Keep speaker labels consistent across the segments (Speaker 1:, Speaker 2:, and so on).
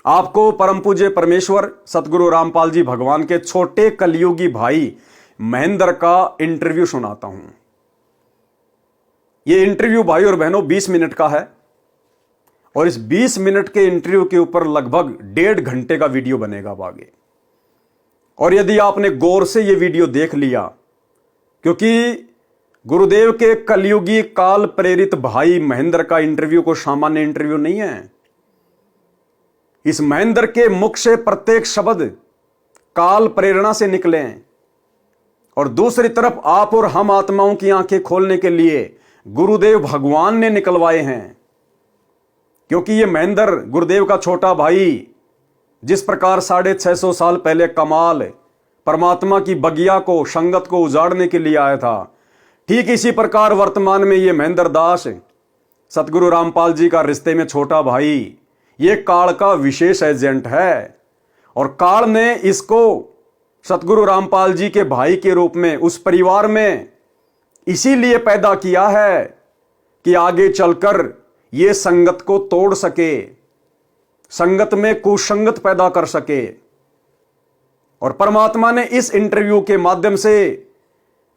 Speaker 1: आपको परम पूज्य परमेश्वर सतगुरु रामपाल जी भगवान के छोटे कलयुगी भाई महेंद्र का इंटरव्यू सुनाता हूं। यह इंटरव्यू भाई और बहनों 20 मिनट का है और इस 20 मिनट के इंटरव्यू के ऊपर लगभग 1.5 घंटे का वीडियो बनेगा आगे। और यदि आपने गौर से यह वीडियो देख लिया, क्योंकि गुरुदेव के कलयुगी काल प्रेरित भाई महेंद्र का इंटरव्यू को सामान्य इंटरव्यू नहीं है। इस महेंद्र के मुख से प्रत्येक शब्द काल प्रेरणा से निकले हैं और दूसरी तरफ आप और हम आत्माओं की आंखें खोलने के लिए गुरुदेव भगवान ने निकलवाए हैं। क्योंकि ये महेंद्र गुरुदेव का छोटा भाई जिस प्रकार 650 साल पहले कमाल परमात्मा की बगिया को संगत को उजाड़ने के लिए आया था, ठीक इसी प्रकार वर्तमान में ये महेंद्र दास सतगुरु रामपाल जी का रिश्ते में छोटा भाई ये काल का विशेष एजेंट है। और काल ने इसको सतगुरु रामपाल जी के भाई के रूप में उस परिवार में इसीलिए पैदा किया है कि आगे चलकर ये संगत को तोड़ सके, संगत में कुसंगत पैदा कर सके। और परमात्मा ने इस इंटरव्यू के माध्यम से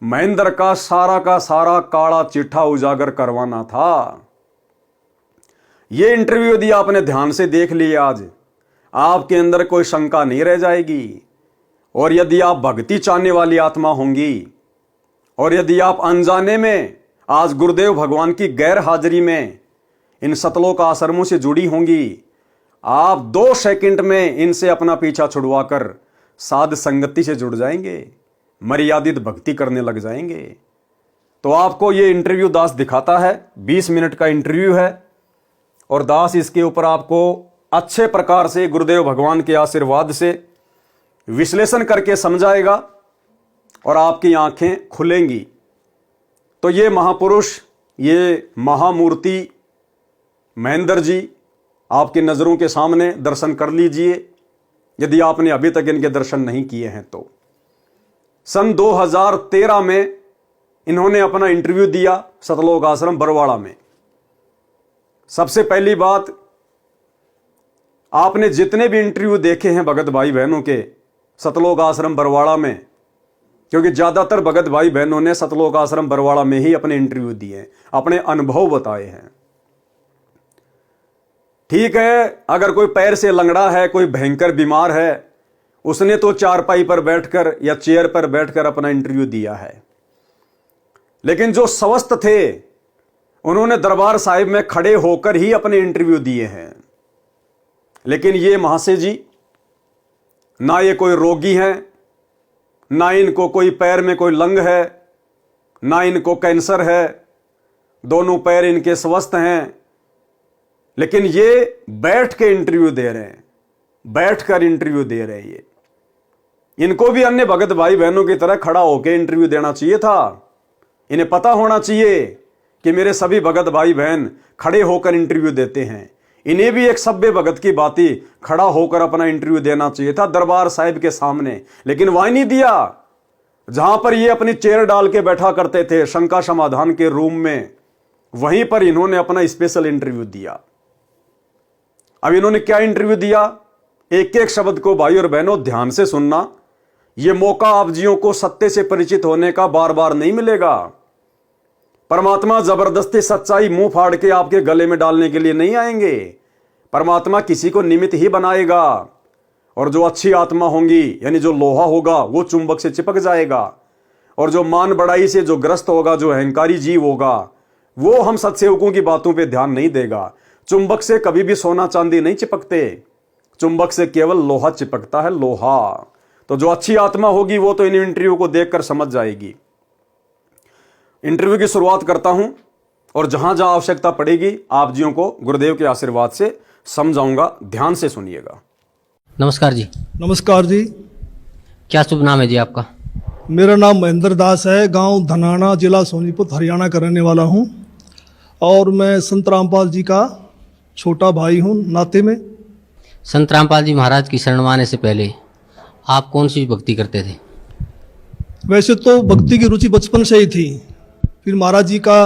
Speaker 1: महेंद्र का सारा काला चिट्ठा उजागर करवाना था। यह इंटरव्यू यदि आपने ध्यान से देख लिया, आज आपके अंदर कोई शंका नहीं रह जाएगी। और यदि आप भक्ति चाहने वाली आत्मा होंगी और यदि आप अनजाने में आज गुरुदेव भगवान की गैर हाजिरी में इन सतलोक आश्रमों से जुड़ी होंगी, आप 2 सेकंड में इनसे अपना पीछा छुड़वाकर साध संगति से जुड़ जाएंगे, मर्यादित भक्ति करने लग जाएंगे। तो आपको ये इंटरव्यू दास दिखाता है, 20 मिनट का इंटरव्यू है और दास इसके ऊपर आपको अच्छे प्रकार से गुरुदेव भगवान के आशीर्वाद से विश्लेषण करके समझाएगा और आपकी आंखें खुलेंगी। तो ये महापुरुष, ये महामूर्ति महेंद्र जी आपकी नजरों के सामने दर्शन कर लीजिए यदि आपने अभी तक इनके दर्शन नहीं किए हैं तो। सन 2013 में इन्होंने अपना इंटरव्यू दिया सतलोक आश्रम बरवाड़ा में। सबसे पहली बात, आपने जितने भी इंटरव्यू देखे हैं भगत भाई बहनों के सतलोक आश्रम बरवाड़ा में, क्योंकि ज्यादातर भगत भाई बहनों ने सतलोक आश्रम बरवाड़ा में ही अपने इंटरव्यू दिए, अपने अनुभव बताए हैं। ठीक है, अगर कोई पैर से लंगड़ा है, कोई भयंकर बीमार है, उसने तो चारपाई पर बैठकर या चेयर पर बैठकर अपना इंटरव्यू दिया है। लेकिन जो स्वस्थ थे उन्होंने दरबार साहिब में खड़े होकर ही अपने इंटरव्यू दिए हैं। लेकिन ये महाशय जी, ना ये कोई रोगी हैं, ना इनको कोई पैर में कोई लंग है, ना इनको कैंसर है, दोनों पैर इनके स्वस्थ हैं, लेकिन ये बैठ के इंटरव्यू दे रहे हैं, बैठकर इंटरव्यू दे रहे हैं। इनको भी अन्य भगत भाई बहनों की तरह खड़ा होकर इंटरव्यू देना चाहिए था। इन्हें पता होना चाहिए कि मेरे सभी भगत भाई बहन खड़े होकर इंटरव्यू देते हैं, इन्हें भी एक सभ्य भगत की बाती खड़ा होकर अपना इंटरव्यू देना चाहिए था दरबार साहिब के सामने। लेकिन वह नहीं दिया। जहां पर ये अपनी चेयर डाल के बैठा करते थे शंका समाधान के रूम में, वहीं पर इन्होंने अपना स्पेशल इंटरव्यू दिया। अब इन्होंने क्या इंटरव्यू दिया, एक एक शब्द को भाई और बहनों ध्यान से सुनना। यह मौका आप जियों को सत्य से परिचित होने का बार बार नहीं मिलेगा। परमात्मा जबरदस्ती सच्चाई मुंह फाड़ के आपके गले में डालने के लिए नहीं आएंगे। परमात्मा किसी को निमित्त ही बनाएगा और जो अच्छी आत्मा होंगी, यानी जो लोहा होगा, वो चुंबक से चिपक जाएगा। और जो मान बढ़ाई से जो ग्रस्त होगा, जो अहंकारी जीव होगा, वो हम सत्सेवकों की बातों पे ध्यान नहीं देगा। चुंबक से कभी भी सोना चांदी नहीं चिपकते, चुंबक से केवल लोहा चिपकता है, लोहा। तो जो अच्छी आत्मा होगी वो तो इन इंटरव्यू को देखकर समझ जाएगी। इंटरव्यू की शुरुआत करता हूं और जहां जहां आवश्यकता पड़ेगी आप जियों को गुरुदेव के आशीर्वाद से समझाऊंगा, ध्यान से सुनिएगा।
Speaker 2: नमस्कार जी।
Speaker 3: नमस्कार जी।
Speaker 2: क्या शुभ नाम है जी आपका?
Speaker 3: मेरा नाम महेंद्र दास है, गांव धनाना, जिला सोनीपत, हरियाणा का रहने वाला हूं और मैं संत रामपाल जी का छोटा भाई हूं नाते में।
Speaker 2: संत रामपाल जी महाराज की शरण में आने से पहले आप कौन सी भक्ति करते थे?
Speaker 3: वैसे तो भक्ति की रुचि बचपन से ही थी, फिर महाराज जी का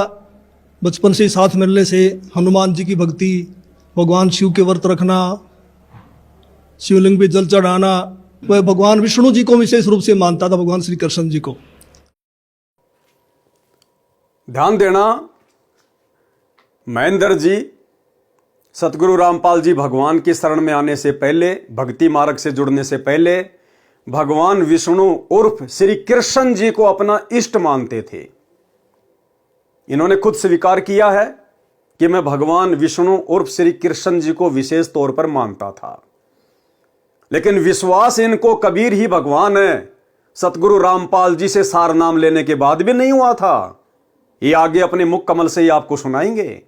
Speaker 3: बचपन से ही साथ मिलने से हनुमान जी की भक्ति, भगवान शिव के व्रत रखना शिवलिंग पे जल चढ़ाना, वह भगवान विष्णु जी को विशेष रूप से मानता था, भगवान श्री कृष्ण जी को।
Speaker 1: ध्यान देना, महेंद्र जी सतगुरु रामपाल जी भगवान की शरण में आने से पहले, भक्ति मार्ग से जुड़ने से पहले भगवान विष्णु उर्फ श्री कृष्ण जी को अपना इष्ट मानते थे। इन्होंने खुद स्वीकार किया है कि मैं भगवान विष्णु उर्फ श्री कृष्ण जी को विशेष तौर पर मानता था, लेकिन विश्वास इनको कबीर ही भगवान है सतगुरु रामपाल जी से सार नाम लेने के बाद भी नहीं हुआ था। ये आगे अपने मुख कमल से ही आपको सुनाएंगे,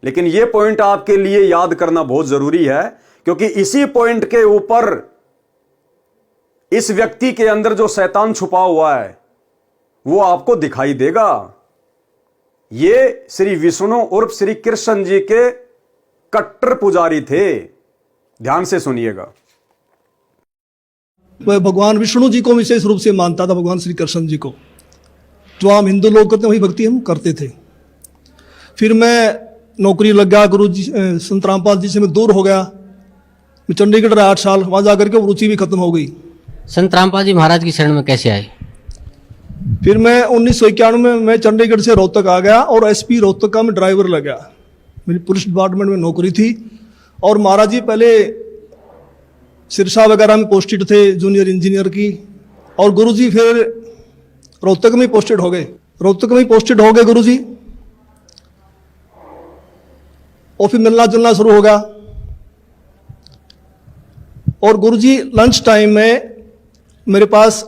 Speaker 1: लेकिन ये पॉइंट आपके लिए याद करना बहुत जरूरी है, क्योंकि इसी पॉइंट के ऊपर इस व्यक्ति के अंदर जो शैतान छुपा हुआ है वो आपको दिखाई देगा। ये श्री विष्णु उर्फ श्री कृष्ण जी के कट्टर पुजारी थे। ध्यान से सुनिएगा।
Speaker 3: वह भगवान विष्णु जी को विशेष रूप से मानता था, भगवान श्री कृष्ण जी को। जो आम हिंदू लोग करते हैं वही भक्ति हम करते थे। फिर मैं नौकरी लग गया, गुरु जी संत रामपाल जी से मैं दूर हो गया। मैं चंडीगढ़ रहा 8 साल, वहाँ जाकर के रुचि भी खत्म हो गई।
Speaker 2: संत रामपाल जी महाराज की शरण में कैसे आए?
Speaker 3: फिर मैं 1991 में मैं चंडीगढ़ से रोहतक आ गया और एसपी रोहतक का मैं ड्राइवर लग गया। मेरी पुलिस डिपार्टमेंट में नौकरी थी और महाराज जी पहले सिरसा वगैरह में पोस्टेड थे, जूनियर इंजीनियर की, और गुरुजी फिर रोहतक में पोस्टेड हो गए। रोहतक में पोस्टेड हो गए गुरुजी, और फिर मिलना जुलना शुरू हो गया। और गुरुजी लंच टाइम में मेरे पास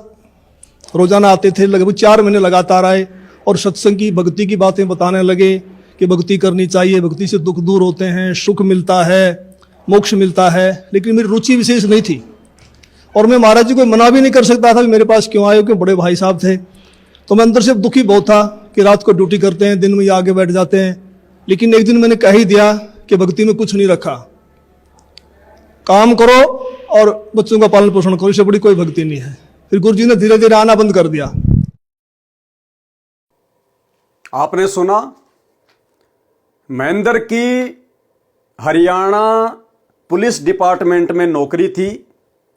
Speaker 3: रोजाना आते थे, लगभग 4 महीने लगातार आए और सत्संग की, भक्ति की बातें बताने लगे कि भक्ति करनी चाहिए, भक्ति से दुख दूर होते हैं, सुख मिलता है, मोक्ष मिलता है। लेकिन मेरी रुचि विशेष नहीं थी और मैं महाराज जी को मना भी नहीं कर सकता था कि मेरे पास क्यों आए, क्योंकि बड़े भाई साहब थे। तो मैं अंदर से दुखी बहुत था कि रात को ड्यूटी करते हैं, दिन में ये आगे बैठ जाते हैं। लेकिन एक दिन मैंने कह ही दिया कि भक्ति में कुछ नहीं रखा, काम करो और बच्चों का पालन पोषण करो, इससे बड़ी कोई भक्ति नहीं है। फिर गुरु जी ने धीरे धीरे आना बंद कर दिया।
Speaker 1: आपने सुना, महेंद्र की हरियाणा पुलिस डिपार्टमेंट में नौकरी थी।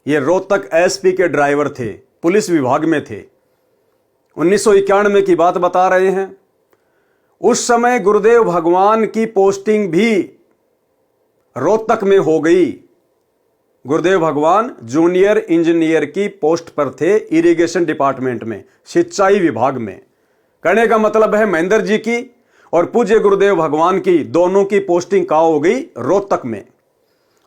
Speaker 1: ये रोहतक एसपी के ड्राइवर थे, पुलिस विभाग में थे। 1991 की बात बता रहे हैं। उस समय गुरुदेव भगवान की पोस्टिंग भी रोहतक में हो गई। गुरुदेव भगवान जूनियर इंजीनियर की पोस्ट पर थे, इरिगेशन डिपार्टमेंट में, सिंचाई विभाग में। कहने का मतलब है महेंद्र जी की और पूज्य गुरुदेव भगवान की दोनों की पोस्टिंग कहाँ हो गई? रोहतक में।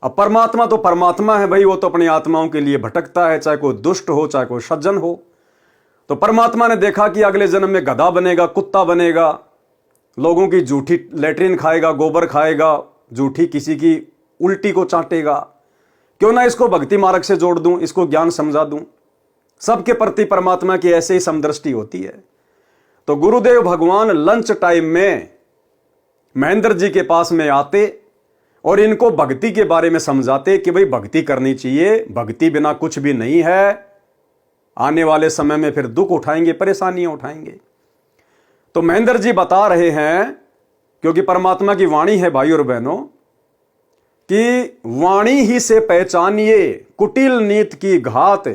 Speaker 1: अब परमात्मा तो परमात्मा है भाई, वो तो अपनी आत्माओं के लिए भटकता है, चाहे कोई दुष्ट हो चाहे कोई सज्जन हो। तो परमात्मा ने देखा कि अगले जन्म में गधा बनेगा, कुत्ता बनेगा, लोगों की झूठी लेट्रिन खाएगा, गोबर खाएगा, झूठी किसी की उल्टी को चाटेगा। क्यों ना इसको भक्ति मार्ग से जोड़ दूं, इसको ज्ञान समझा दूं। सबके प्रति परमात्मा की ऐसे ही समदृष्टि होती है। तो गुरुदेव भगवान लंच टाइम में महेंद्र जी के पास में आते और इनको भक्ति के बारे में समझाते कि भाई भक्ति करनी चाहिए, भक्ति बिना कुछ भी नहीं है, आने वाले समय में फिर दुख उठाएंगे, परेशानियां उठाएंगे। तो महेंद्र जी बता रहे हैं, क्योंकि परमात्मा की वाणी है भाई और बहनों, कि वाणी ही से पहचानिए कुटिल नीत की घात,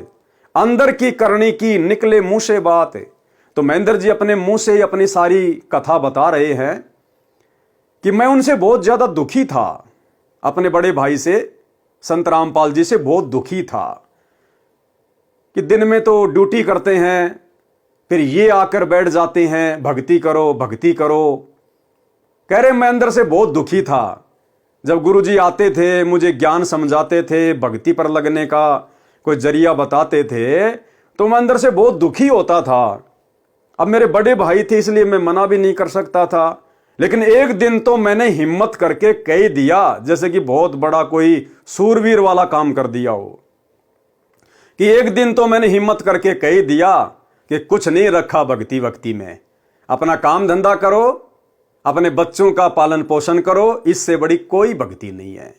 Speaker 1: अंदर की करनी की निकले मुंह से बात। तो महेंद्र जी अपने मुंह से अपनी सारी कथा बता रहे हैं कि मैं उनसे बहुत ज्यादा दुखी था, अपने बड़े भाई से, संत रामपाल जी से बहुत दुखी था कि दिन में तो ड्यूटी करते हैं, फिर ये आकर बैठ जाते हैं भक्ति करो भक्ति करो। कह रहे मैं अंदर से बहुत दुखी था। जब गुरुजी आते थे, मुझे ज्ञान समझाते थे, भक्ति पर लगने का कोई जरिया बताते थे, तो मैं अंदर से बहुत दुखी होता था। अब मेरे बड़े भाई थे इसलिए मैं मना भी नहीं कर सकता था। लेकिन एक दिन तो मैंने हिम्मत करके कह दिया, जैसे कि बहुत बड़ा कोई सूरवीर वाला काम कर दिया हो, कि एक दिन तो मैंने हिम्मत करके कह दिया कि कुछ नहीं रखा भक्ति वक्ति में, अपना काम धंधा करो, अपने बच्चों का पालन पोषण करो, इससे बड़ी कोई भक्ति नहीं है।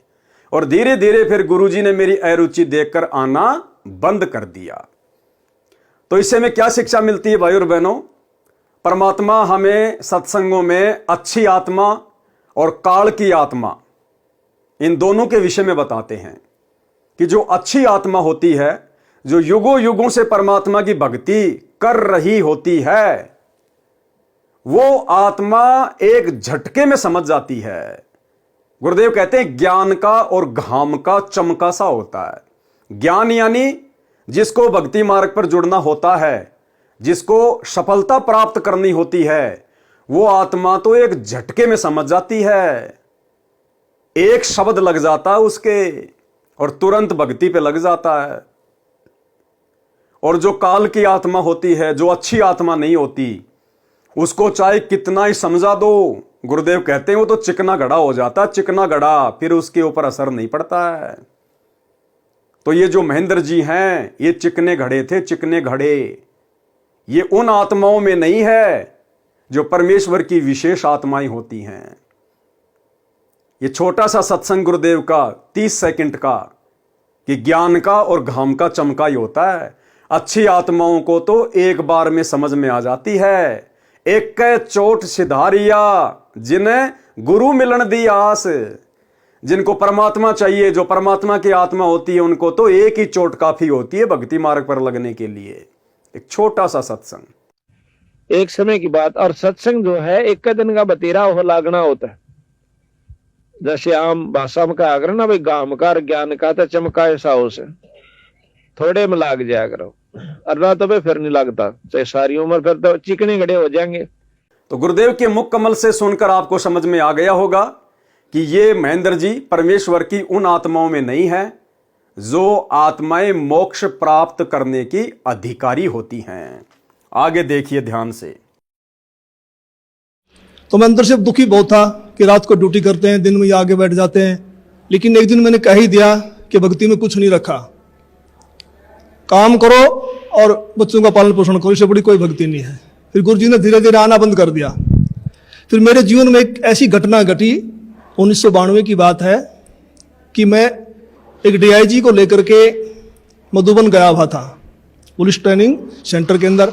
Speaker 1: और धीरे धीरे फिर गुरुजी ने मेरी अरुचि देखकर आना बंद कर दिया। तो इससे हमें क्या शिक्षा मिलती है भाई और बहनों? परमात्मा हमें सत्संगों में अच्छी आत्मा और काल की आत्मा, इन दोनों के विषय में बताते हैं कि जो अच्छी आत्मा होती है, जो युगों युगों से परमात्मा की भक्ति कर रही होती है, वो आत्मा एक झटके में समझ जाती है। गुरुदेव कहते हैं ज्ञान का और घाम का चमका सा होता है। ज्ञान यानी जिसको भक्ति मार्ग पर जुड़ना होता है, जिसको सफलता प्राप्त करनी होती है, वो आत्मा तो एक झटके में समझ जाती है। एक शब्द लग जाता है उसके और तुरंत भक्ति पे लग जाता है। और जो काल की आत्मा होती है, जो अच्छी आत्मा नहीं होती, उसको चाहे कितना ही समझा दो, गुरुदेव कहते हैं वो तो चिकना घड़ा हो जाता है, चिकना घड़ा, फिर उसके ऊपर असर नहीं पड़ता है। तो ये जो महेंद्र जी हैं, ये चिकने घड़े थे, चिकने घड़े। ये उन आत्माओं में नहीं है जो परमेश्वर की विशेष आत्माएं होती हैं। ये छोटा सा सत्संग गुरुदेव का 30 सेकंड का, कि ज्ञान का और घाम का चमका ही होता है। अच्छी आत्माओं को तो एक बार में समझ में आ जाती है। एक कै चोट सिधारिया जिन्हें गुरु मिलन दी आस। जिनको परमात्मा चाहिए, जो परमात्मा की आत्मा होती है, उनको तो एक ही चोट काफी होती है भक्ति मार्ग पर लगने के लिए। एक छोटा सा सत्संग,
Speaker 4: एक समय की बात। और सत्संग जो है एक दिन का बतेरा हो लागना होता है। जैसे आम भाषा में कहा करो ना भाई, गाम का ज्ञान का तो चमका ऐसा हो से थोड़े में लाग जाया करो, और ना तो भाई फिर नहीं लगता, चाहे सारी उम्र फिर तो चिकने गड़े हो जाएंगे।
Speaker 1: तो गुरुदेव के मुख कमल से सुनकर आपको समझ में आ गया होगा कि ये महेंद्र जी परमेश्वर की उन आत्माओं में नहीं है जो आत्माएं मोक्ष प्राप्त करने की अधिकारी होती हैं। आगे देखिए ध्यान से।
Speaker 3: तो मैं अंदर से दुखी बहुत था कि रात को ड्यूटी करते हैं, दिन में ये आगे बैठ जाते हैं। लेकिन एक दिन मैंने कह ही दिया कि भक्ति में कुछ नहीं रखा, काम करो और बच्चों का पालन पोषण करो, इससे बड़ी कोई भक्ति नहीं है। फिर गुरु जी ने धीरे धीरे आना बंद कर दिया। फिर मेरे जीवन में एक ऐसी घटना घटी, 1992 की बात है, कि मैं एक डीआईजी को लेकर के मधुबन गया हुआ था, पुलिस ट्रेनिंग सेंटर के अंदर।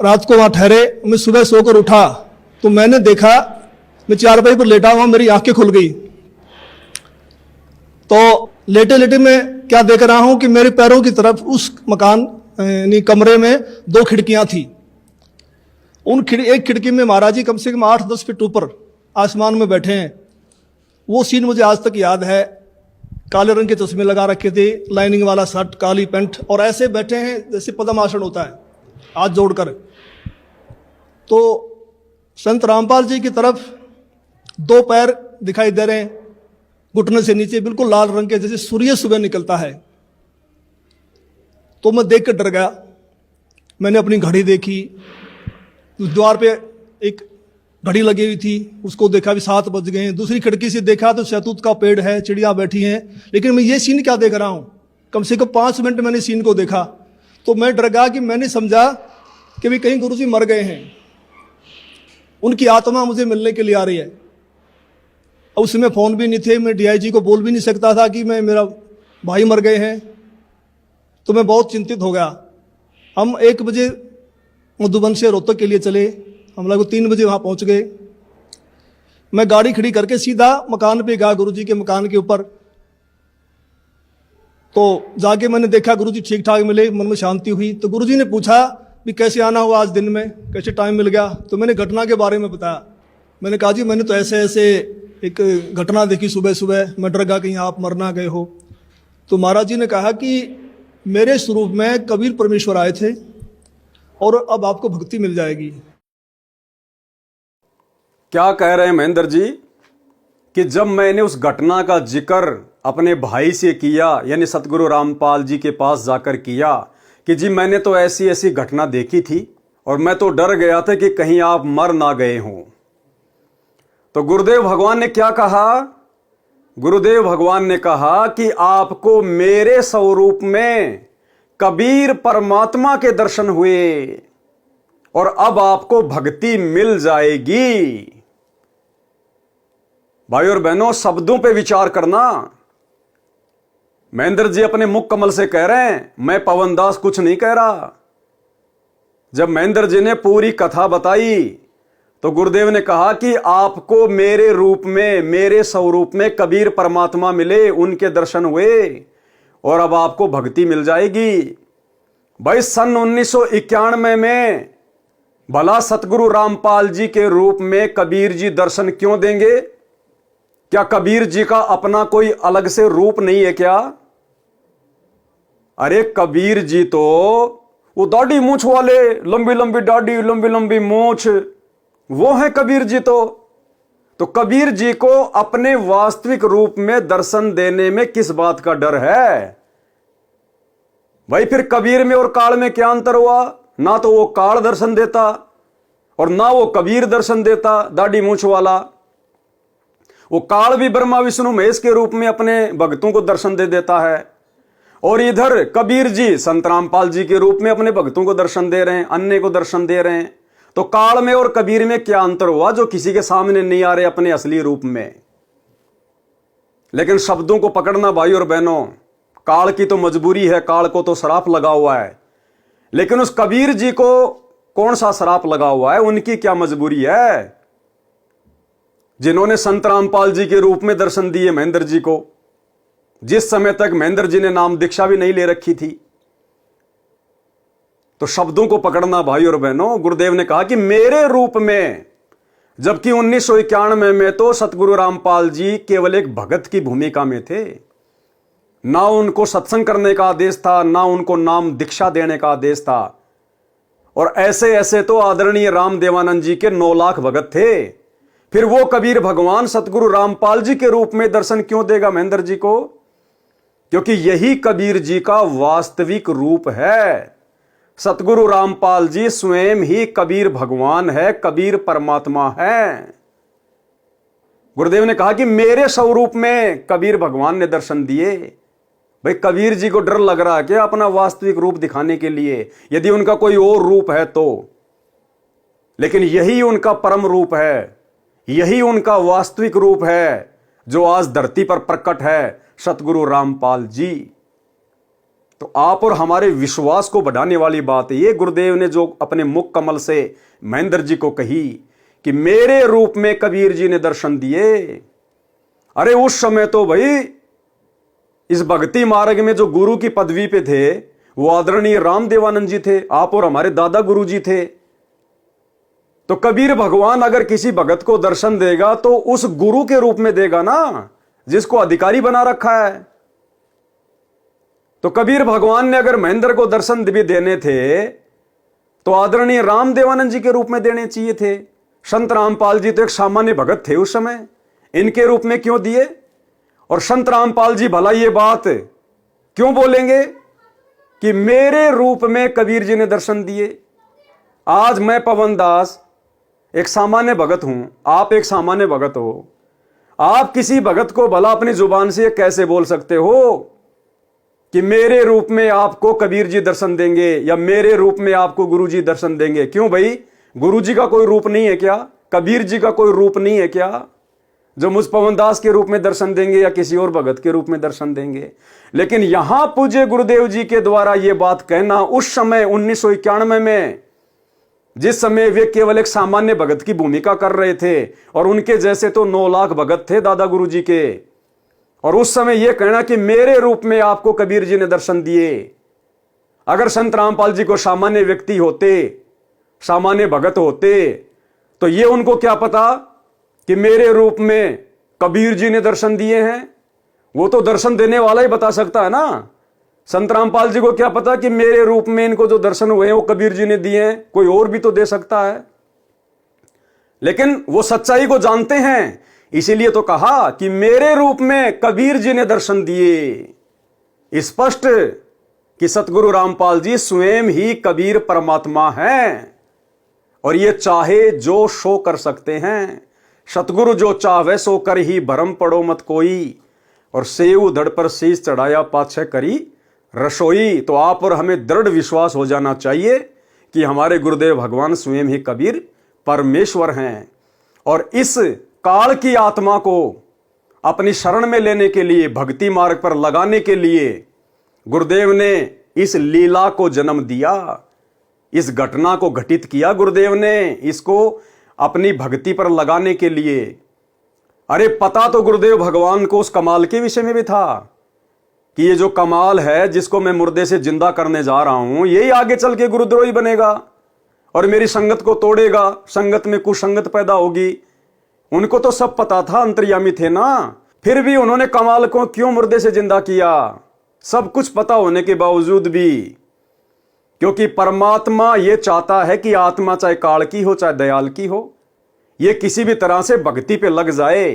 Speaker 3: रात को वहाँ ठहरे, मैं सुबह सोकर उठा तो मैंने देखा, मैं चारपाई पर लेटा हुआ, मेरी आंखें खुल गई। तो लेटे लेटे मैं क्या देख रहा हूं कि मेरे पैरों की तरफ उस मकान यानी कमरे में 2 खिड़कियां थी। एक खिड़की में महाराज जी कम से कम 8-10 फीट ऊपर आसमान में बैठे हैं। वो सीन मुझे आज तक याद है। काले रंग के चश्मे लगा रखे थे, लाइनिंग वाला शर्ट, काली पैंट, और ऐसे बैठे हैं जैसे पद्मासन होता है, हाथ जोड़कर। तो संत रामपाल जी की तरफ 2 पैर दिखाई दे रहे हैं, घुटने से नीचे बिल्कुल लाल रंग के, जैसे सूर्य सुबह निकलता है। तो मैं देख कर डर गया। मैंने अपनी घड़ी देखी, उस द्वार पे एक घड़ी लगी हुई थी, उसको देखा भी 7 बज गए हैं। दूसरी खिड़की से देखा तो शहतूत का पेड़ है, चिड़िया बैठी हैं। लेकिन मैं ये सीन क्या देख रहा हूँ, कम से कम 5 मिनट मैंने सीन को देखा। तो मैं डर गया कि मैंने समझा कि भी कहीं गुरुजी मर गए हैं, उनकी आत्मा मुझे मिलने के लिए आ रही है। अब उसमें फ़ोन भी नहीं थे, मैं डीआईजी को बोल भी नहीं सकता था कि मेरा भाई मर गए हैं। तो मैं बहुत चिंतित हो गया। हम 1 बजे मधुबन से रोहतक के लिए चले, हम लोग 3 बजे वहाँ पहुँच गए। मैं गाड़ी खड़ी करके सीधा मकान पे गया, गुरुजी के मकान के ऊपर। तो जाके मैंने देखा गुरुजी ठीक ठाक मिले, मन में शांति हुई। तो गुरुजी ने पूछा भी कैसे आना हुआ आज दिन में, कैसे टाइम मिल गया। तो मैंने घटना के बारे में बताया। मैंने कहा जी मैंने तो ऐसे ऐसे एक घटना देखी सुबह सुबह, मैं डर गया कहीं आप मर ना गए हो। तो महाराज जी ने कहा कि मेरे स्वरूप में कबीर परमेश्वर आए थे और अब आपको भक्ति मिल जाएगी।
Speaker 1: क्या कह रहे हैं महेंद्र जी कि जब मैंने उस घटना का जिक्र अपने भाई से किया, यानी सतगुरु रामपाल जी के पास जाकर किया कि जी मैंने तो ऐसी ऐसी घटना देखी थी और मैं तो डर गया था कि कहीं आप मर ना गए हों। तो गुरुदेव भगवान ने क्या कहा? गुरुदेव भगवान ने कहा कि आपको मेरे स्वरूप में कबीर परमात्मा के दर्शन हुए और अब आपको भक्ति मिल जाएगी। भाई और बहनों, शब्दों पे विचार करना। महेंद्र जी अपने मुख कमल से कह रहे हैं, मैं पवन दास कुछ नहीं कह रहा। जब महेंद्र जी ने पूरी कथा बताई तो गुरुदेव ने कहा कि आपको मेरे रूप में, मेरे स्वरूप में कबीर परमात्मा मिले, उनके दर्शन हुए और अब आपको भक्ति मिल जाएगी। भाई सन 1991 में भला सतगुरु रामपाल जी के रूप में कबीर जी दर्शन क्यों देंगे? क्या कबीर जी का अपना कोई अलग से रूप नहीं है क्या? अरे कबीर जी तो वो दाढ़ी मूछ वाले, लंबी लंबी दाढ़ी, लंबी लंबी मूछ, वो है कबीर जी। तो कबीर जी को अपने वास्तविक रूप में दर्शन देने में किस बात का डर है? भाई फिर कबीर में और काल में क्या अंतर हुआ? ना तो वो काल दर्शन देता और ना वो कबीर दर्शन देता दाढ़ी मूछ वाला। वो काल भी ब्रह्मा विष्णु महेश के रूप में अपने भक्तों को दर्शन दे देता है और इधर कबीर जी संत रामपाल जी के रूप में अपने भक्तों को दर्शन दे रहे हैं, अन्य को दर्शन दे रहे हैं। तो काल में और कबीर में क्या अंतर हुआ जो किसी के सामने नहीं आ रहे अपने असली रूप में? लेकिन शब्दों को पकड़ना भाई और बहनों, काल की तो मजबूरी है, काल को तो श्राप लगा हुआ है, लेकिन उस कबीर जी को कौन सा श्राप लगा हुआ है? उनकी क्या मजबूरी है जिन्होंने संत रामपाल जी के रूप में दर्शन दिए महेंद्र जी को, जिस समय तक महेंद्र जी ने नाम दीक्षा भी नहीं ले रखी थी। तो शब्दों को पकड़ना भाई और बहनों, गुरुदेव ने कहा कि मेरे रूप में, जबकि 1991 में तो सतगुरु रामपाल जी केवल एक भगत की भूमिका में थे। ना उनको सत्संग करने का आदेश था, ना उनको नाम दीक्षा देने का आदेश था। और ऐसे ऐसे तो आदरणीय राम देवानंद जी के 9 लाख भगत थे। फिर वो कबीर भगवान सतगुरु रामपाल जी के रूप में दर्शन क्यों देगा महेंद्र जी को? क्योंकि यही कबीर जी का वास्तविक रूप है। सतगुरु रामपाल जी स्वयं ही कबीर भगवान है, कबीर परमात्मा है। गुरुदेव ने कहा कि मेरे स्वरूप में कबीर भगवान ने दर्शन दिए। भाई कबीर जी को डर लग रहा है क्या अपना वास्तविक रूप दिखाने के लिए? यदि उनका कोई और रूप है तो, लेकिन यही उनका परम रूप है, यही उनका वास्तविक रूप है जो आज धरती पर प्रकट है, सतगुरु रामपाल जी। तो आप और हमारे विश्वास को बढ़ाने वाली बात है ये गुरुदेव ने जो अपने मुख कमल से महेंद्र जी को कही कि मेरे रूप में कबीर जी ने दर्शन दिए। अरे उस समय तो भाई इस भक्ति मार्ग में जो गुरु की पदवी पे थे वो आदरणीय राम देवानंद जी थे, आप और हमारे दादा गुरु जी थे। तो कबीर भगवान अगर किसी भगत को दर्शन देगा तो उस गुरु के रूप में देगा ना, जिसको अधिकारी बना रखा है। तो कबीर भगवान ने अगर महेंद्र को दर्शन भी देने थे तो आदरणीय राम देवानंद जी के रूप में देने चाहिए थे। संत रामपाल जी तो एक सामान्य भगत थे उस समय, इनके रूप में क्यों दिए? और संत रामपाल जी भला ये बात क्यों बोलेंगे कि मेरे रूप में कबीर जी ने दर्शन दिए? आज मैं पवन दास एक सामान्य भगत हूं, आप एक सामान्य भगत हो। आप किसी भगत को भला अपनी जुबान से कैसे बोल सकते हो कि मेरे रूप में आपको कबीर जी दर्शन देंगे या मेरे रूप में आपको गुरु जी दर्शन देंगे? क्यों भाई, गुरु जी का कोई रूप नहीं है क्या? कबीर जी का कोई रूप नहीं है क्या जो मुझ पवन दास के रूप में दर्शन देंगे या किसी और भगत के रूप में दर्शन देंगे? लेकिन यहां पूज्य गुरुदेव जी के द्वारा यह बात कहना उस समय 1991 में, जिस समय वे केवल एक सामान्य भगत की भूमिका कर रहे थे और उनके जैसे तो 9 लाख भगत थे दादा गुरु जी के, और उस समय यह कहना कि मेरे रूप में आपको कबीर जी ने दर्शन दिए। अगर संत रामपाल जी को सामान्य व्यक्ति होते, सामान्य भगत होते, तो ये उनको क्या पता कि मेरे रूप में कबीर जी ने दर्शन दिए हैं? वो तो दर्शन देने वाला ही बता सकता है ना। संत रामपाल जी को क्या पता कि मेरे रूप में इनको जो दर्शन हुए हैं वो कबीर जी ने दिए हैं? कोई और भी तो दे सकता है। लेकिन वो सच्चाई को जानते हैं, इसीलिए तो कहा कि मेरे रूप में कबीर जी ने दर्शन दिए। स्पष्ट कि सतगुरु रामपाल जी स्वयं ही कबीर परमात्मा हैं और ये चाहे जो सो कर सकते हैं। सतगुरु जो चाहे सो कर ही भरम पड़ो मत कोई, और सेव धड़ पर शीश चढ़ाया पाछे करी रसोई। तो आप और हमें दृढ़ विश्वास हो जाना चाहिए कि हमारे गुरुदेव भगवान स्वयं ही कबीर परमेश्वर हैं। और इस काल की आत्मा को अपनी शरण में लेने के लिए, भक्ति मार्ग पर लगाने के लिए गुरुदेव ने इस लीला को जन्म दिया, इस घटना को घटित किया गुरुदेव ने, इसको अपनी भक्ति पर लगाने के लिए। अरे पता तो गुरुदेव भगवान को उस कमाल के विषय में भी था कि ये जो कमाल है जिसको मैं मुर्दे से जिंदा करने जा रहा हूं, यही आगे चल के गुरुद्रोही बनेगा और मेरी संगत को तोड़ेगा, संगत में कुसंगत पैदा होगी। उनको तो सब पता था, अंतर्यामी थे ना, फिर भी उन्होंने कमाल को क्यों मुर्दे से जिंदा किया, सब कुछ पता होने के बावजूद भी। क्योंकि परमात्मा ये चाहता है कि आत्मा चाहे काल की हो चाहे दयाल की हो, ये किसी भी तरह से भक्ति पे लग जाए।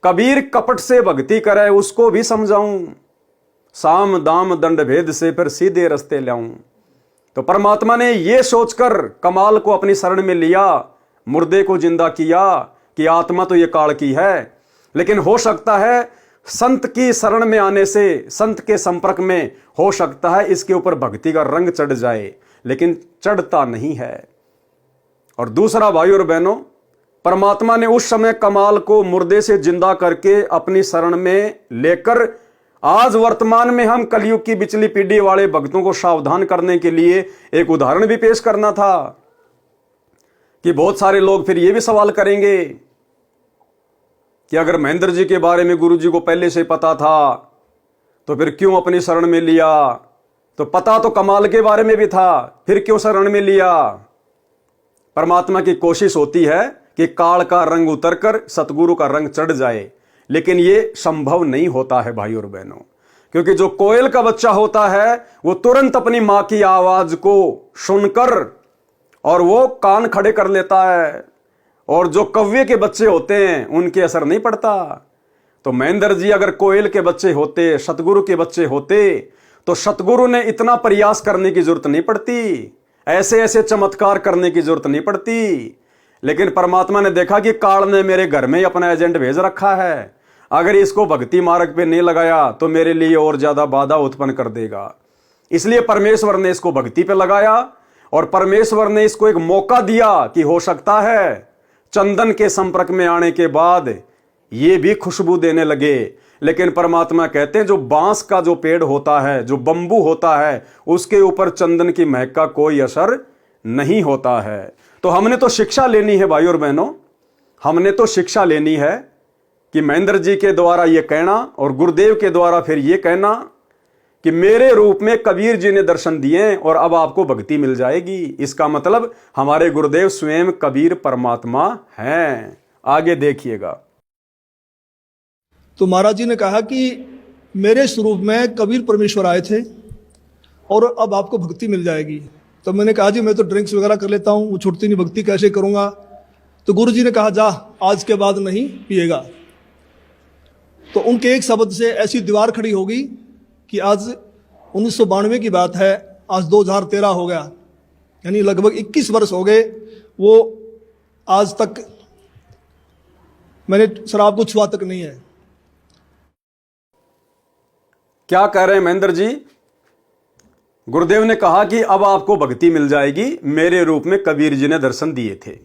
Speaker 1: कबीर कपट से भक्ति करे उसको भी समझाऊं, साम दाम दंड भेद से फिर सीधे रास्ते लाऊं। तो परमात्मा ने ये सोचकर कमाल को अपनी शरण में लिया, मुर्दे को जिंदा किया कि आत्मा तो ये काल की है, लेकिन हो सकता है संत की शरण में आने से, संत के संपर्क में हो सकता है इसके ऊपर भक्ति का रंग चढ़ जाए, लेकिन चढ़ता नहीं है। और दूसरा भाई और बहनों, परमात्मा ने उस समय कमाल को मुर्दे से जिंदा करके अपनी शरण में लेकर आज वर्तमान में हम कलयुग की बिचली पीढ़ी वाले भक्तों को सावधान करने के लिए एक उदाहरण भी पेश करना था। कि बहुत सारे लोग फिर ये भी सवाल करेंगे कि अगर महेंद्र जी के बारे में गुरु जी को पहले से पता था तो फिर क्यों अपनी शरण में लिया, तो पता तो कमाल के बारे में भी था, फिर क्यों शरण में लिया। परमात्मा की कोशिश होती है कि काल का रंग उतरकर सतगुरु का रंग चढ़ जाए, लेकिन यह संभव नहीं होता है भाई और बहनों। क्योंकि जो कोयल का बच्चा होता है वो तुरंत अपनी मां की आवाज को सुनकर और वो कान खड़े कर लेता है, और जो कौवे के बच्चे होते हैं उनके असर नहीं पड़ता। तो महेंद्र जी अगर कोयल के बच्चे होते, सतगुरु के बच्चे होते, तो सतगुरु ने इतना प्रयास करने की जरूरत नहीं पड़ती, ऐसे ऐसे चमत्कार करने की जरूरत नहीं पड़ती। लेकिन परमात्मा ने देखा कि काल ने मेरे घर में अपना एजेंट भेज रखा है, अगर इसको भक्ति मार्ग पे नहीं लगाया तो मेरे लिए और ज्यादा बाधा उत्पन्न कर देगा। इसलिए परमेश्वर ने इसको भक्ति पे लगाया, और परमेश्वर ने इसको एक मौका दिया कि हो सकता है चंदन के संपर्क में आने के बाद ये भी खुशबू देने लगे। लेकिन परमात्मा कहते हैं जो बांस का जो पेड़ होता है, जो बंबू होता है, उसके ऊपर चंदन की महक का कोई असर नहीं होता है। तो हमने तो शिक्षा लेनी है भाई और बहनों, हमने तो शिक्षा लेनी है कि महेंद्र जी के द्वारा ये कहना और गुरुदेव के द्वारा फिर ये कहना कि मेरे रूप में कबीर जी ने दर्शन दिए और अब आपको भक्ति मिल जाएगी, इसका मतलब हमारे गुरुदेव स्वयं कबीर परमात्मा हैं। आगे देखिएगा।
Speaker 3: तो महाराज जी ने कहा कि मेरे स्वरूप में कबीर परमेश्वर आए थे और अब आपको भक्ति मिल जाएगी। तो मैंने कहा जी मैं तो ड्रिंक्स वगैरह कर लेता हूँ, वो छूटती नहीं, भक्ति कैसे करूँगा। तो गुरु जी ने कहा जा आज के बाद नहीं पिएगा। तो उनके एक शब्द से ऐसी दीवार खड़ी हो गई कि आज 1992 की बात है, आज 2013 हो गया, यानी लगभग 21 वर्ष हो गए। वो आज तक मैंने शराब को छुआ तक नहीं है।
Speaker 1: क्या कह रहे हैं महेंद्र जी? गुरुदेव ने कहा कि अब आपको भक्ति मिल जाएगी, मेरे रूप में कबीर जी ने दर्शन दिए थे।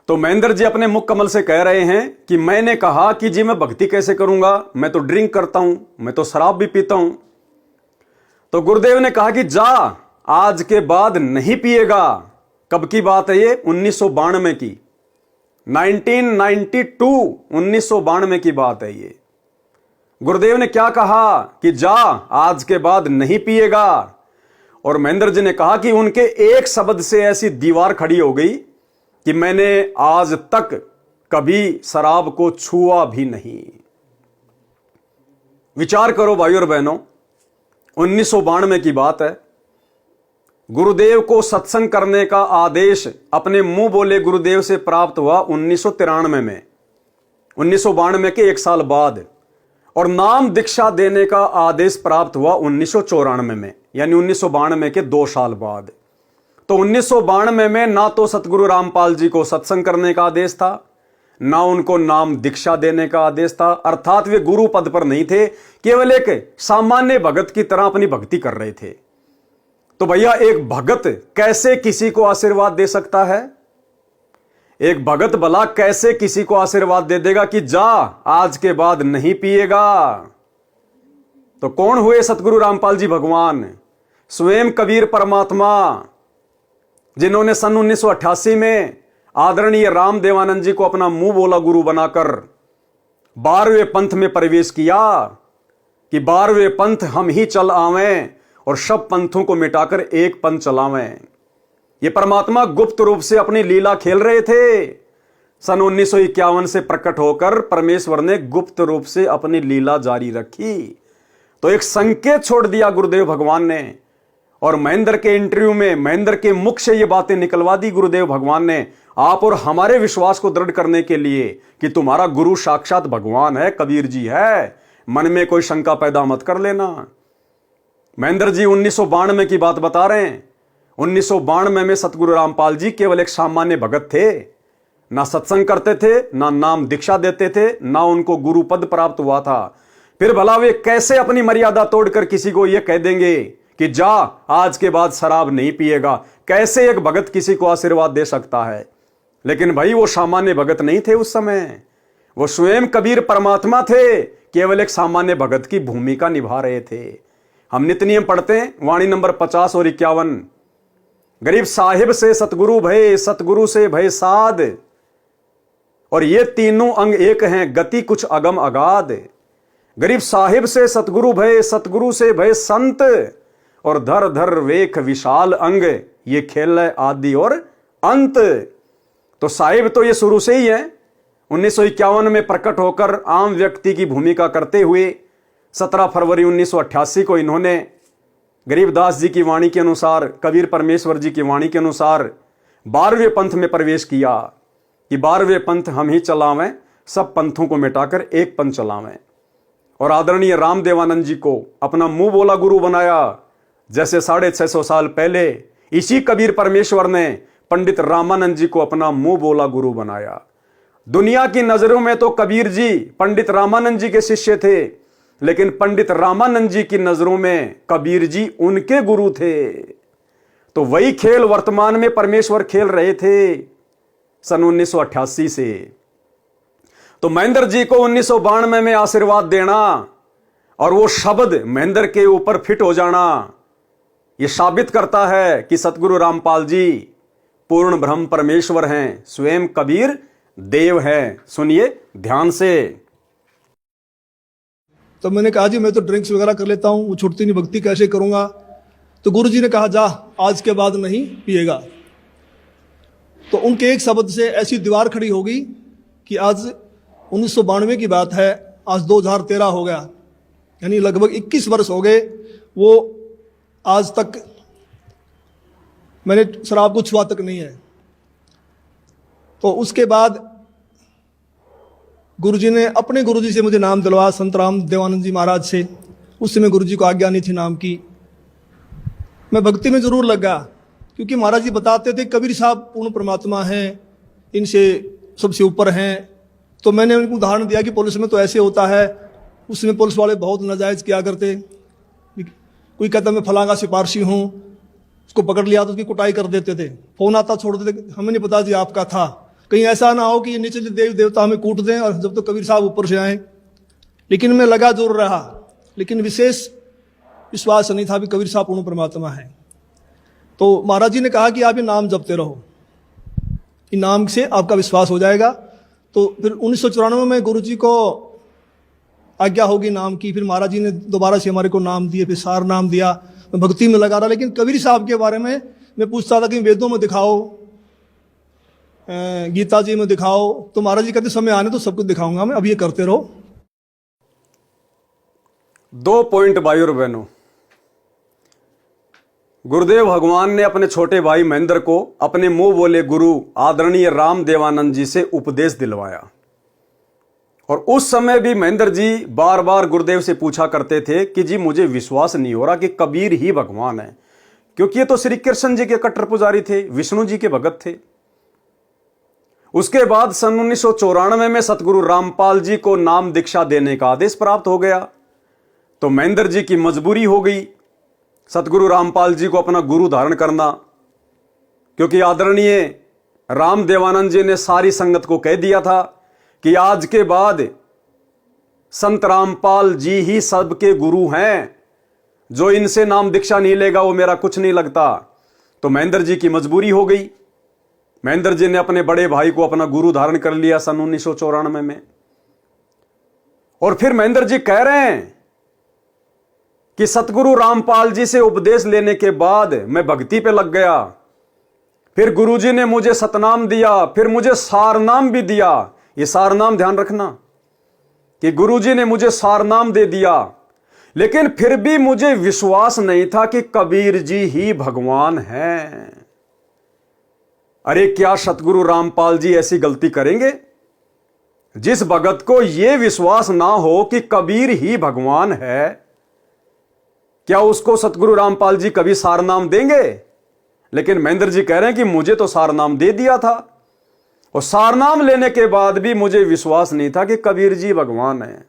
Speaker 1: तो महेंद्र जी अपने मुख कमल से कह रहे हैं कि मैंने कहा कि जी मैं भक्ति कैसे करूंगा, मैं तो ड्रिंक करता हूं, मैं तो शराब भी पीता हूं। तो गुरुदेव ने कहा कि जा आज के बाद नहीं पिएगा। कब की बात है ये? 1992 की, 1992, 1992 की बात है ये। गुरुदेव ने क्या कहा कि जा आज के बाद नहीं पिएगा, और महेंद्र जी ने कहा कि उनके एक शब्द से ऐसी दीवार खड़ी हो गई कि मैंने आज तक कभी शराब को छुआ भी नहीं। विचार करो भाई और बहनों, 1992 की बात है। गुरुदेव को सत्संग करने का आदेश अपने मुंह बोले गुरुदेव से प्राप्त हुआ 1993 में, 1992 के एक साल बाद, और नाम दीक्षा देने का आदेश प्राप्त हुआ 1994 में, यानी 1992 के 2 साल बाद। तो 1992 में ना तो सतगुरु रामपाल जी को सत्संग करने का आदेश था, ना उनको नाम दीक्षा देने का आदेश था, अर्थात वे गुरु पद पर नहीं थे, केवल एक सामान्य भगत की तरह अपनी भक्ति कर रहे थे। तो भैया एक भगत कैसे किसी को आशीर्वाद दे सकता है? एक भगत भला कैसे किसी को आशीर्वाद दे देगा कि जा आज के बाद नहीं पिएगा? तो कौन हुए सतगुरु रामपाल जी भगवान? स्वयं कबीर परमात्मा, जिन्होंने सन 1988 में आदरणीय राम देवानंद जी को अपना मुंह बोला गुरु बनाकर 12वें पंथ में प्रवेश किया कि 12वें पंथ हम ही चल आवें और सब पंथों को मिटाकर एक पंथ चलावें। ये परमात्मा गुप्त रूप से अपनी लीला खेल रहे थे। सन 1951 से प्रकट होकर परमेश्वर ने गुप्त रूप से अपनी लीला जारी रखी। तो एक संकेत छोड़ दिया गुरुदेव भगवान ने, और महेंद्र के इंटरव्यू में महेंद्र के मुख से ये बातें निकलवा दी गुरुदेव भगवान ने, आप और हमारे विश्वास को दृढ़ करने के लिए कि तुम्हारा गुरु साक्षात भगवान है, कबीर जी है, मन में कोई शंका पैदा मत कर लेना। महेंद्र जी 1992 की बात बता रहे हैं। 1992 में सतगुरु रामपाल जी केवल एक सामान्य भगत थे, ना सत्संग करते थे, ना नाम दीक्षा देते थे, ना उनको गुरु पद प्राप्त हुआ था। फिर भला वे कैसे अपनी मर्यादा तोड़कर किसी को यह कह देंगे कि जा आज के बाद शराब नहीं पिएगा? कैसे एक भगत किसी को आशीर्वाद दे सकता है? लेकिन भाई वो सामान्य भगत नहीं थे उस समय, वो स्वयं कबीर परमात्मा थे, केवल एक सामान्य भगत की भूमिका निभा रहे थे। हम नित्य नियम पढ़ते हैं, वाणी नंबर 50 और 51, गरीब साहिब से सतगुरु भय, सतगुरु से भय साध, और ये तीनों अंग एक हैं, गति कुछ अगम अगाध। गरीब साहिब से सतगुरु भय, सतगुरु से भय संत, और धर धर वेख विशाल अंग, ये खेल है आदि और अंत। तो साहिब तो ये शुरू से ही है। 1951 में प्रकट होकर आम व्यक्ति की भूमिका करते हुए 17 फरवरी 1988 को इन्होंने गरीबदास जी की वाणी के अनुसार, कबीर परमेश्वर जी की वाणी के अनुसार 12वें पंथ में प्रवेश किया कि 12वें पंथ हम ही चलावें, सब पंथों को मिटाकर एक पंथ चलावें। और आदरणीय राम देवानंद जी को अपना मुंह बोला गुरु बनाया, जैसे 650 साल पहले इसी कबीर परमेश्वर ने पंडित रामानंद जी को अपना मुंह बोला गुरु बनाया। दुनिया की नजरों में तो कबीर जी पंडित रामानंद जी के शिष्य थे, लेकिन पंडित रामानंद जी की नजरों में कबीर जी उनके गुरु थे। तो वही खेल वर्तमान में परमेश्वर खेल रहे थे सन 1988 से। तो महेंद्र जी को 1992 में आशीर्वाद देना और वो शब्द महेंद्र के ऊपर फिट हो जाना, ये साबित करता है कि सतगुरु रामपाल जी पूर्ण ब्रह्म परमेश्वर हैं, स्वयं कबीर देव हैं। सुनिए ध्यान से।
Speaker 3: तो मैंने कहा जी मैं तो ड्रिंक्स वगैरह कर लेता हूँ, वो छुटती नहीं, भक्ति कैसे करूँगा? तो गुरु जी ने कहा जा आज के बाद नहीं पिएगा। तो उनके एक शब्द से ऐसी दीवार खड़ी हो गई कि आज 1992 की बात है, आज 2013 हो गया, यानी लगभग 21 वर्ष हो गए। वो आज तक मैंने शराब को छुआ तक नहीं है। तो उसके बाद गुरुजी ने अपने गुरुजी से मुझे नाम दिलवाया, संत राम देवानंद जी महाराज से। उस समय गुरुजी को आज्ञा नहीं थी नाम की। मैं भक्ति में जरूर लगा, क्योंकि महाराज जी बताते थे कबीर साहब पूर्ण परमात्मा हैं, इनसे सबसे ऊपर हैं। तो मैंने उनको उदाहरण दिया कि पुलिस में तो ऐसे होता है, उसमें पुलिस वाले बहुत नाजायज किया करते। कोई कहता मैं फलांगा सिपारसी हूँ, उसको पकड़ लिया तो उसकी कुटाई कर देते थे, फोन आता छोड़ देते, हमें नहीं पता जी आपका था। कहीं ऐसा ना हो कि ये नीचे देव देवता हमें कूट दें और जब तो कबीर साहब ऊपर से आए। लेकिन मैं लगा जरूर रहा, लेकिन विशेष विश्वास नहीं था कि कबीर साहब पूर्ण परमात्मा है। तो महाराज जी ने कहा कि आप ये नाम जपते रहो, इन नाम से आपका विश्वास हो जाएगा। तो फिर 1994 में गुरु जी को आज्ञा होगी नाम की। फिर महाराज जी ने दोबारा से हमारे को नाम दिए, फिर सार नाम दिया। मैं भक्ति में लगा रहा, लेकिन कबीर साहब के बारे में मैं पूछता था कि वेदों में दिखाओ, गीता जी में दिखाओ। तो महाराज जी कहते समय आने तो सब कुछ दिखाऊंगा मैं, अब ये करते रहो।
Speaker 1: 2 पॉइंट भाई और बहनों, गुरुदेव भगवान ने अपने छोटे भाई महेंद्र को अपने मुंह बोले गुरु आदरणीय राम देवानंद जी से उपदेश दिलवाया। और उस समय भी महेंद्र जी बार बार गुरुदेव से पूछा करते थे कि जी मुझे विश्वास नहीं हो रहा कि कबीर ही भगवान है, क्योंकि ये तो श्री कृष्ण जी के कट्टर पुजारी थे, विष्णु जी के भगत थे। उसके बाद सन 1994 में सतगुरु रामपाल जी को नाम दीक्षा देने का आदेश प्राप्त हो गया। तो महेंद्र जी की मजबूरी हो गई सतगुरु रामपाल जी को अपना गुरु धारण करना, क्योंकि आदरणीय राम देवानंद जी ने सारी संगत को कह दिया था कि आज के बाद संत रामपाल जी ही सबके गुरु हैं, जो इनसे नाम दीक्षा नहीं लेगा वो मेरा कुछ नहीं लगता। तो महेंद्र जी की मजबूरी हो गई। महेंद्र जी ने अपने बड़े भाई को अपना गुरु धारण कर लिया सन 1994 में। और फिर महेंद्र जी कह रहे हैं कि सतगुरु रामपाल जी से उपदेश लेने के बाद मैं भक्ति पे लग गया, फिर गुरुजी ने मुझे सतनाम दिया, फिर मुझे सारनाम भी दिया। ये सारनाम ध्यान रखना कि गुरुजी ने मुझे सारनाम दे दिया, लेकिन फिर भी मुझे विश्वास नहीं था कि कबीर जी ही भगवान हैं। अरे क्या सतगुरु रामपाल जी ऐसी गलती करेंगे? जिस भगत को यह विश्वास ना हो कि कबीर ही भगवान है, क्या उसको सतगुरु रामपाल जी कभी सारनाम देंगे? लेकिन महेंद्र जी कह रहे हैं कि मुझे तो सारनाम दे दिया था, और सारनाम लेने के बाद भी मुझे विश्वास नहीं था कि कबीर जी भगवान है।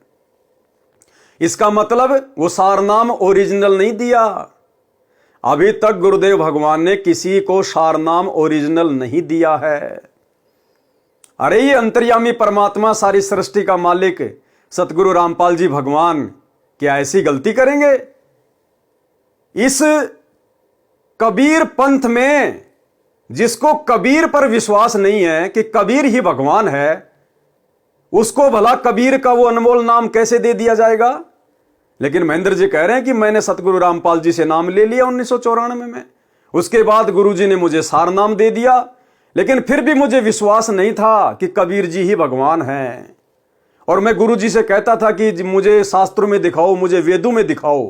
Speaker 1: इसका मतलब वो सारनाम ओरिजिनल नहीं दिया। अभी तक गुरुदेव भगवान ने किसी को सारनाम ओरिजिनल नहीं दिया है। अरे ये अंतर्यामी परमात्मा, सारी सृष्टि का मालिक सतगुरु रामपाल जी भगवान क्या ऐसी गलती करेंगे? इस कबीर पंथ में जिसको कबीर पर विश्वास नहीं है कि कबीर ही भगवान है, उसको भला कबीर का वो अनमोल नाम कैसे दे दिया जाएगा? लेकिन महेंद्र जी कह रहे हैं कि मैंने सतगुरु रामपाल जी से नाम ले लिया 1994 में, उसके बाद गुरुजी ने मुझे सार नाम दे दिया, लेकिन फिर भी मुझे विश्वास नहीं था कि कबीर जी ही भगवान हैं। और मैं गुरुजी से कहता था कि मुझे शास्त्रों में दिखाओ, मुझे वेदों में दिखाओ,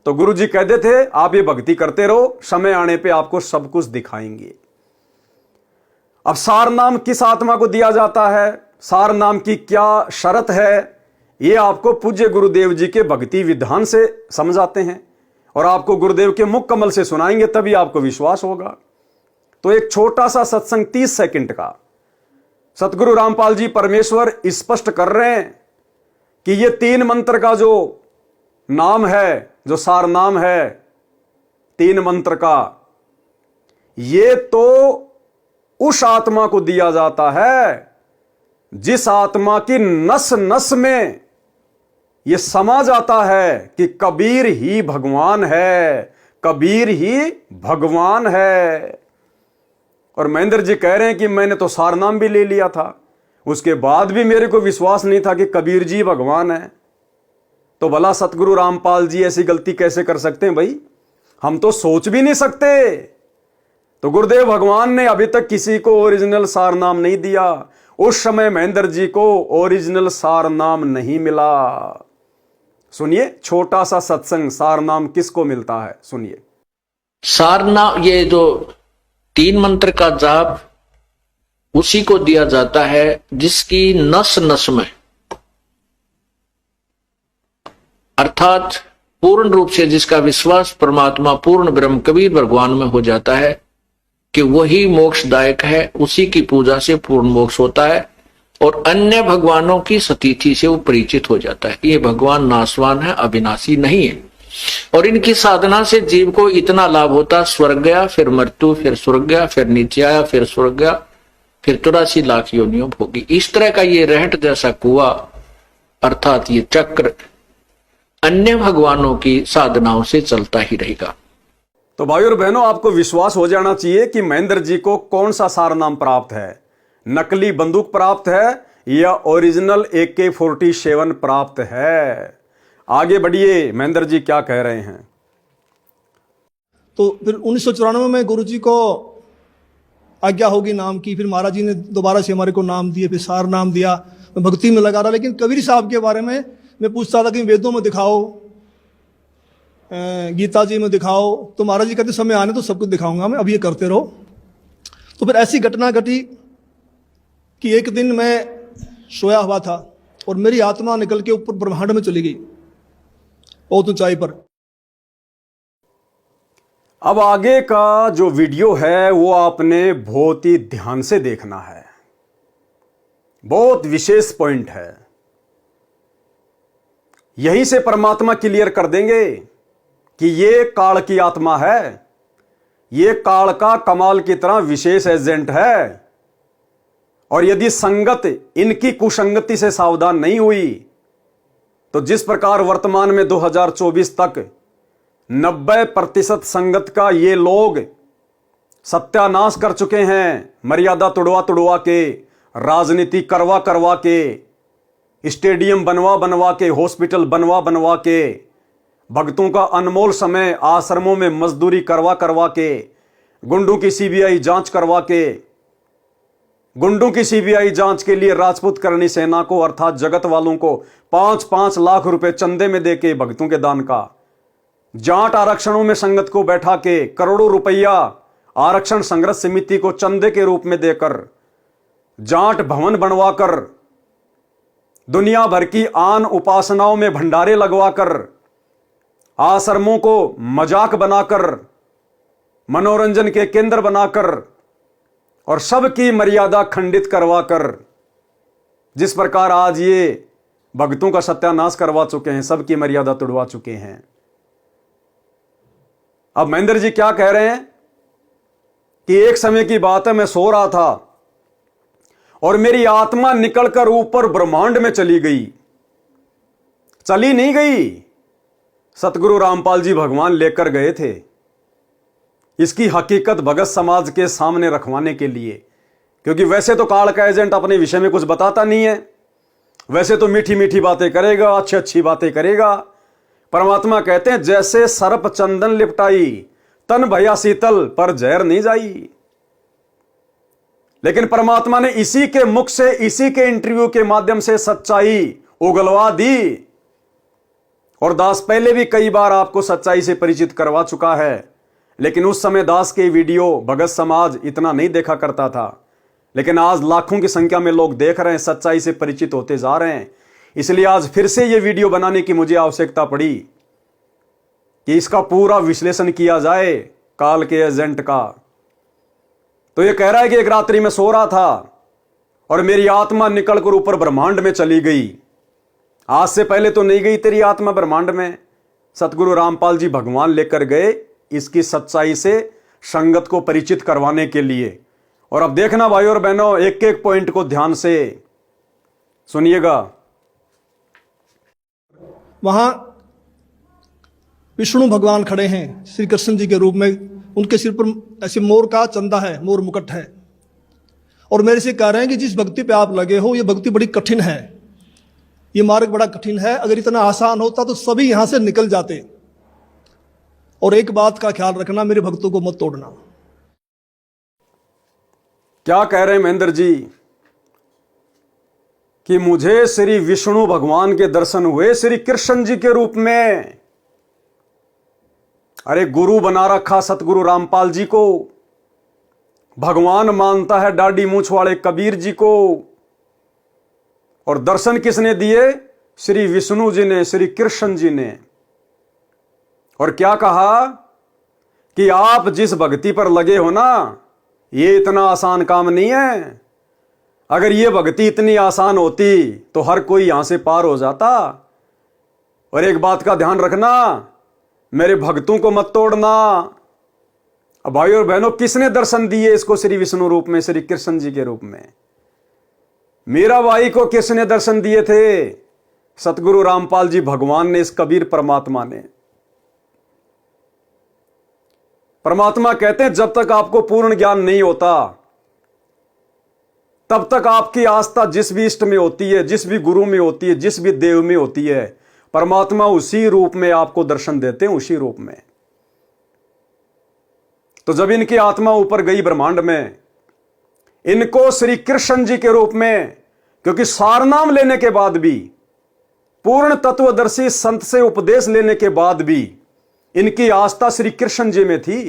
Speaker 1: तो गुरुजी कहते थे आप ये भक्ति करते रहो, समय आने पे आपको सब कुछ दिखाएंगे। अब सार नाम किस आत्मा को दिया जाता है, सार नाम की क्या शर्त है, ये आपको पूज्य गुरुदेव जी के भक्ति विधान से समझाते हैं, और आपको गुरुदेव के मुख कमल से सुनाएंगे, तभी आपको विश्वास होगा। तो एक छोटा सा सत्संग 30 सेकंड का सतगुरु रामपाल जी परमेश्वर स्पष्ट कर रहे हैं कि ये 3 मंत्र का जो नाम है, जो सार नाम है 3 मंत्र का, ये तो उस आत्मा को दिया जाता है जिस आत्मा की नस नस में यह समा जाता है कि कबीर ही भगवान है, कबीर ही भगवान है। और महेंद्र जी कह रहे हैं कि मैंने तो सार नाम भी ले लिया था, उसके बाद भी मेरे को विश्वास नहीं था कि कबीर जी भगवान है। तो भला सतगुरु रामपाल जी ऐसी गलती कैसे कर सकते हैं भाई? हम तो सोच भी नहीं सकते। तो गुरुदेव भगवान ने अभी तक किसी को ओरिजिनल सार नाम नहीं दिया। उस समय महेंद्र जी को ओरिजिनल सार नाम नहीं मिला। सुनिए छोटा सा सत्संग, सार नाम किसको मिलता है, सुनिए।
Speaker 5: सार नाम, ये जो 3 मंत्र का जाप उसी को दिया जाता है जिसकी नस नस में, अर्थात पूर्ण रूप से जिसका विश्वास परमात्मा पूर्ण ब्रह्म कबीर भगवान में हो जाता है कि वही मोक्षदायक है, उसी की पूजा से पूर्ण मोक्ष होता है, और अन्य भगवानों की सतीथि से वो परिचित हो जाता है। ये भगवान नाशवान है, अविनाशी नहीं है, और इनकी साधना से जीव को इतना लाभ होता, स्वर्ग गया, फिर मृत्यु, फिर स्वर्ग गया, फिर नीचे आया, फिर स्वर्ग गया, फिर 83 लाख योनियों भोगी। इस तरह का ये रहट जैसा कुआं, अर्थात ये चक्र अन्य भगवानों की साधनाओं से चलता ही रहेगा।
Speaker 1: तो भाई और बहनों, आपको विश्वास हो जाना चाहिए कि महेंद्र जी को कौन सा सार नाम प्राप्त है, नकली बंदूक प्राप्त है या ओरिजिनल AK-47 प्राप्त है। आगे बढ़िए, महेंद्र जी क्या कह रहे हैं।
Speaker 3: तो फिर 1994 में गुरु जी को आज्ञा होगी नाम की, फिर महाराज जी ने दोबारा से हमारे को नाम दिए, फिर सार नाम दिया। मैं भक्ति में लगा रहा, लेकिन कबीर साहब के बारे में मैं पूछता था कि वेदों में दिखाओ, गीता जी में दिखाओ, तो महाराज जी कहते समय आने तो सब कुछ दिखाऊंगा मैं, अब ये करते रहो। तो फिर ऐसी घटना घटी कि एक दिन मैं सोया हुआ था और मेरी आत्मा निकल के ऊपर ब्रह्मांड में चली गई, बहुत ऊंचाई पर।
Speaker 1: अब आगे का जो वीडियो है वो आपने बहुत ही ध्यान से देखना है, बहुत विशेष पॉइंट है। यहीं से परमात्मा क्लियर कर देंगे कि ये काल की आत्मा है, ये काल का कमाल की तरह विशेष एजेंट है, और यदि संगत इनकी कुसंगति से सावधान नहीं हुई तो जिस प्रकार वर्तमान में 2024 तक 90% संगत का ये लोग सत्यानाश कर चुके हैं, मर्यादा तुड़वा तुड़वा के, राजनीति करवा करवा के, स्टेडियम बनवा बनवा के, हॉस्पिटल बनवा बनवा के, भक्तों का अनमोल समय आश्रमों में मजदूरी करवा करवा के, गुंडों की सीबीआई जांच करवा के, गुंडों की सीबीआई जांच के लिए राजपूत करणी सेना को अर्थात जगत वालों को 5-5 लाख रुपए चंदे में देके भक्तों के दान का, जाट आरक्षणों में संगत को बैठा के करोड़ों रुपया आरक्षण संघर्ष समिति को चंदे के रूप में देकर, जाट भवन बनवाकर, दुनिया भर की आन उपासनाओं में भंडारे लगवाकर, आश्रमों को मजाक बनाकर, मनोरंजन के केंद्र बनाकर और सबकी मर्यादा खंडित करवाकर, जिस प्रकार आज ये भक्तों का सत्यानाश करवा चुके हैं, सबकी मर्यादा तोड़वा चुके हैं। अब महेंद्र जी क्या कह रहे हैं कि एक समय की बात है, मैं सो रहा था और मेरी आत्मा निकलकर ऊपर ब्रह्मांड में चली गई। चली नहीं गई, सतगुरु रामपाल जी भगवान लेकर गए थे। इसकी हकीकत भगत समाज के सामने रखवाने के लिए, क्योंकि वैसे तो काल का एजेंट अपने विषय में कुछ बताता नहीं है, वैसे तो मीठी मीठी बातें करेगा, अच्छी अच्छी बातें करेगा। परमात्मा कहते हैं जैसे सर्प चंदन लिपटाई, तन भया शीतल पर जहर नहीं जाई। लेकिन परमात्मा ने इसी के मुख से, इसी के इंटरव्यू के माध्यम से सच्चाई उगलवा दी। और दास पहले भी कई बार आपको सच्चाई से परिचित करवा चुका है, लेकिन उस समय दास के वीडियो भगत समाज इतना नहीं देखा करता था। लेकिन आज लाखों की संख्या में लोग देख रहे हैं, सच्चाई से परिचित होते जा रहे हैं। इसलिए आज फिर से यह वीडियो बनाने की मुझे आवश्यकता पड़ी कि इसका पूरा विश्लेषण किया जाए काल के एजेंट का। तो यह कह रहा है कि एक रात्रि में सो रहा था और मेरी आत्मा निकलकर ऊपर ब्रह्मांड में चली गई। आज से पहले तो नहीं गई तेरी आत्मा ब्रह्मांड में, सतगुरु रामपाल जी भगवान लेकर गए इसकी सच्चाई से संगत को परिचित करवाने के लिए। और अब देखना भाई और बहनों, एक एक पॉइंट को ध्यान से सुनिएगा।
Speaker 3: वहां विष्णु भगवान खड़े हैं श्री कृष्ण जी के रूप में, उनके सिर पर ऐसे मोर का चंदा है, मोर मुकुट है, और मेरे से कह रहे हैं कि जिस भक्ति पे आप लगे हो ये भक्ति बड़ी कठिन है, ये मार्ग बड़ा कठिन है, अगर इतना आसान होता तो सभी यहां से निकल जाते। और एक बात का ख्याल रखना, मेरे भक्तों को मत तोड़ना।
Speaker 1: क्या कह रहे हैं महेंद्र जी कि मुझे श्री विष्णु भगवान के दर्शन हुए श्री कृष्ण जी के रूप में। अरे गुरु बना रखा सतगुरु रामपाल जी को, भगवान मानता है दाढ़ी मूंछ वाले कबीर जी को, और दर्शन किसने दिए? श्री विष्णु जी ने, श्री कृष्ण जी ने। और क्या कहा कि आप जिस भक्ति पर लगे हो ना, ये इतना आसान काम नहीं है। अगर ये भक्ति इतनी आसान होती तो हर कोई यहां से पार हो जाता। और एक बात का ध्यान रखना, मेरे भक्तों को मत तोड़ना। अब भाई और बहनों, किसने दर्शन दिए इसको श्री विष्णु रूप में, श्री कृष्ण जी के रूप में? मीरा बाई को किसने दर्शन दिए थे? सतगुरु रामपाल जी भगवान ने, इस कबीर परमात्मा ने। परमात्मा कहते हैं जब तक आपको पूर्ण ज्ञान नहीं होता तब तक आपकी आस्था जिस भी इष्ट में होती है, जिस भी गुरु में होती है, जिस भी देव में होती है, परमात्मा उसी रूप में आपको दर्शन देते हैं, उसी रूप में। तो जब इनकी आत्मा ऊपर गई ब्रह्मांड में, इनको श्री कृष्ण जी के रूप में, क्योंकि सारनाम लेने के बाद भी, पूर्ण तत्वदर्शी संत से उपदेश लेने के बाद भी इनकी आस्था श्री कृष्ण जी में थी।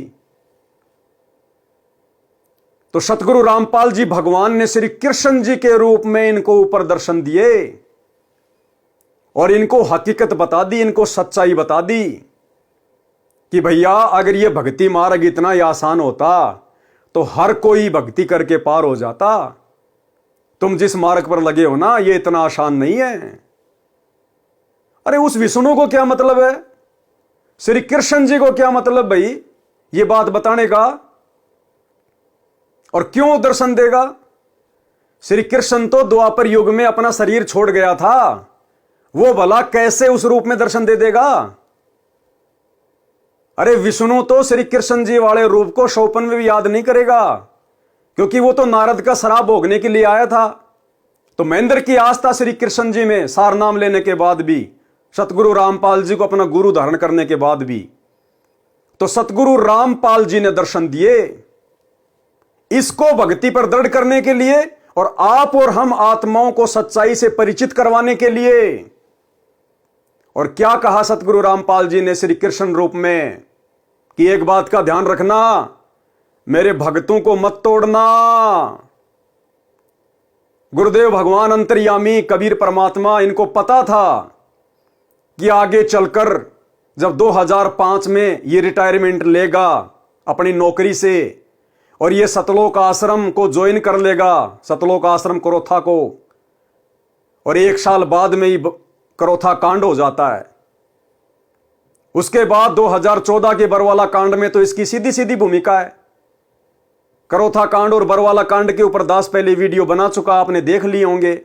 Speaker 1: तो सतगुरु रामपाल जी भगवान ने श्री कृष्ण जी के रूप में इनको ऊपर दर्शन दिए और इनको हकीकत बता दी, इनको सच्चाई बता दी कि भैया अगर ये भक्ति मार्ग इतना ही आसान होता तो हर कोई भक्ति करके पार हो जाता। तुम जिस मार्ग पर लगे हो ना, ये इतना आसान नहीं है। अरे उस विष्णु को क्या मतलब है, श्री कृष्ण जी को क्या मतलब भाई ये बात बताने का? और क्यों दर्शन देगा? श्री कृष्ण तो द्वापर युग में अपना शरीर छोड़ गया था, वो भला कैसे उस रूप में दर्शन दे देगा? अरे विष्णु तो श्री कृष्ण जी वाले रूप को शोपन में भी याद नहीं करेगा, क्योंकि वो तो नारद का शराब भोगने के लिए आया था। तो महेंद्र की आस्था श्री कृष्ण जी में सार नाम लेने के बाद भी, सतगुरु रामपाल जी को अपना गुरु धारण करने के बाद भी, तो सतगुरु रामपाल जी ने दर्शन दिए इसको भक्ति पर दृढ़ करने के लिए और आप और हम आत्माओं को सच्चाई से परिचित करवाने के लिए। और क्या कहा सतगुरु रामपाल जी ने श्री कृष्ण रूप में कि एक बात का ध्यान रखना, मेरे भक्तों को मत तोड़ना। गुरुदेव भगवान अंतर्यामी कबीर परमात्मा, इनको पता था कि आगे चलकर जब 2005 में ये रिटायरमेंट लेगा अपनी नौकरी से और ये सतलोक आश्रम को ज्वाइन कर लेगा, सतलोक आश्रम करोथा को, और 1 साल बाद में ही करोथा कांड हो जाता है। उसके बाद 2014 के बरवाला कांड में तो इसकी सीधी सीधी भूमिका है। करोथा कांड और बरवाला कांड के ऊपर 10 पहले वीडियो बना चुका, आपने देख लिए होंगे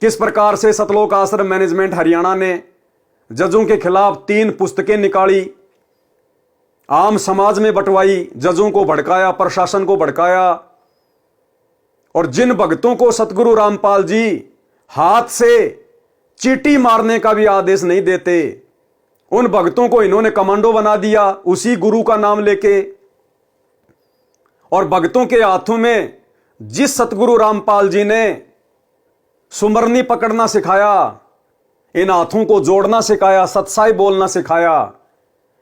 Speaker 1: किस प्रकार से सतलोक आश्रम मैनेजमेंट हरियाणा ने जजों के खिलाफ 3 पुस्तकें निकाली, आम समाज में बंटवाई, जजों को भड़काया, प्रशासन को भड़काया। और जिन भक्तों को सतगुरु रामपाल जी हाथ से चीटी मारने का भी आदेश नहीं देते, उन भक्तों को इन्होंने कमांडो बना दिया उसी गुरु का नाम लेके। और भक्तों के हाथों में जिस सतगुरु रामपाल जी ने सुमरनी पकड़ना सिखाया, इन हाथों को जोड़ना सिखाया, सत्साई बोलना सिखाया,